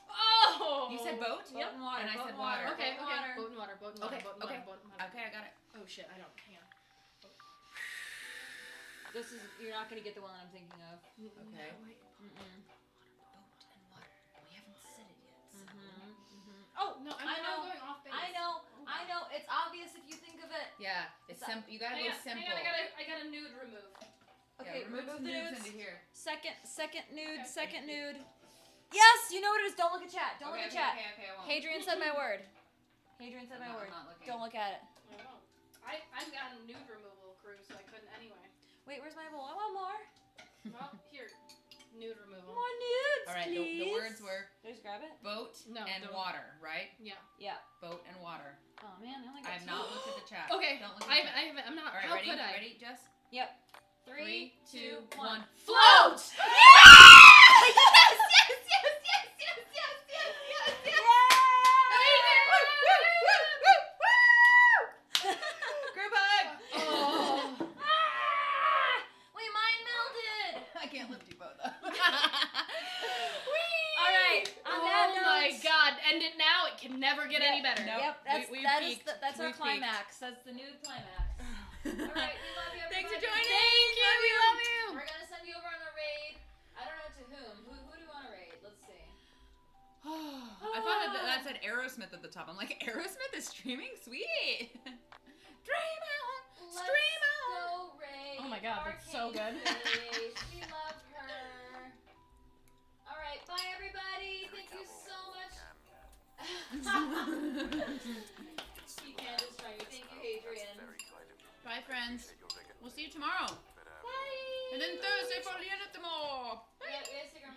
Speaker 2: Oh!
Speaker 1: You said boat?
Speaker 3: Boat and water.
Speaker 1: And I
Speaker 3: boat
Speaker 1: said
Speaker 3: and
Speaker 1: water.
Speaker 2: Okay,
Speaker 3: Boat and
Speaker 2: okay.
Speaker 3: water.
Speaker 2: Boat and water, boat and water,
Speaker 1: Okay,
Speaker 2: boat and
Speaker 1: okay.
Speaker 2: water, boat and water.
Speaker 1: Okay, I got it.
Speaker 2: Oh shit, I don't. Hang on.
Speaker 3: This is. You're not gonna get the one that I'm thinking of.
Speaker 1: Okay.
Speaker 2: No, wait.
Speaker 3: Mm-mm.
Speaker 1: Boat and water. We haven't said it yet.
Speaker 3: Oh,
Speaker 2: No, I'm
Speaker 3: I know.
Speaker 2: going off base.
Speaker 3: I know. It's obvious if you think of of it.
Speaker 1: Yeah, it's
Speaker 3: Is that-
Speaker 1: simple. You gotta
Speaker 2: Hang
Speaker 1: go
Speaker 2: on,
Speaker 1: simple.
Speaker 2: I got a nude remove.
Speaker 3: Okay,
Speaker 1: yeah,
Speaker 3: remove the nudes.
Speaker 1: into here.
Speaker 3: Second nude,
Speaker 2: Okay.
Speaker 3: second nude. Yes, you know what it is. Don't look at chat. Don't
Speaker 1: okay,
Speaker 3: look at chat.
Speaker 1: Okay, I won't.
Speaker 3: Hadrian said my word. Hadrian said my
Speaker 1: I'm
Speaker 3: word.
Speaker 1: not looking.
Speaker 3: Don't look at it.
Speaker 2: I've got a nude removal crew, so I couldn't anyway.
Speaker 3: Wait, where's my bowl? I want more.
Speaker 2: Well, here, nude removal.
Speaker 3: More nudes,
Speaker 1: All right,
Speaker 3: please.
Speaker 1: the words were
Speaker 3: Just grab it.
Speaker 1: boat
Speaker 2: No,
Speaker 1: and
Speaker 2: don't.
Speaker 1: water, right?
Speaker 2: Yeah.
Speaker 3: Yeah.
Speaker 1: Boat and water.
Speaker 3: Oh man, I only
Speaker 1: I
Speaker 3: got
Speaker 1: have
Speaker 3: two.
Speaker 1: not looked at the chat.
Speaker 2: Okay,
Speaker 1: Don't look at
Speaker 2: I
Speaker 1: the chat.
Speaker 2: haven't. I'm not.
Speaker 1: All right,
Speaker 2: How
Speaker 1: ready?
Speaker 2: could I?
Speaker 1: Ready, Jess?
Speaker 3: Yep.
Speaker 1: 3, 2, 1.
Speaker 3: Float!
Speaker 1: Float! Group hug!
Speaker 2: Oh.
Speaker 3: We mind melded.
Speaker 1: I can't lift you both up.
Speaker 3: All right. On that
Speaker 2: Oh
Speaker 3: note.
Speaker 2: my God! End it now. It can never get any better.
Speaker 1: Nope.
Speaker 3: Yep.
Speaker 2: We
Speaker 3: That's
Speaker 2: peaked.
Speaker 3: that's our
Speaker 1: We peaked.
Speaker 3: climax. That's the nude climax. All right. We love you.
Speaker 1: Thanks for
Speaker 3: everybody.
Speaker 1: joining.
Speaker 2: Thank you. We love you.
Speaker 3: We're gonna send you over on a raid. I don't know to whom. Who do you want to raid? Let's see.
Speaker 1: I thought that said Aerosmith at the top. I'm like, Aerosmith is streaming? Sweet! Dream on! Stream on!
Speaker 3: Go raid.
Speaker 2: Oh my God, that's so
Speaker 3: Arcane
Speaker 2: good.
Speaker 3: Face. We love her. All right. Bye everybody. Thank you so much. You can't destroy me. Thank you, Adrian.
Speaker 1: Bye, friends. We'll see you tomorrow.
Speaker 3: Bye.
Speaker 1: And then Thursday for the end of tomorrow.
Speaker 3: We gotta stick our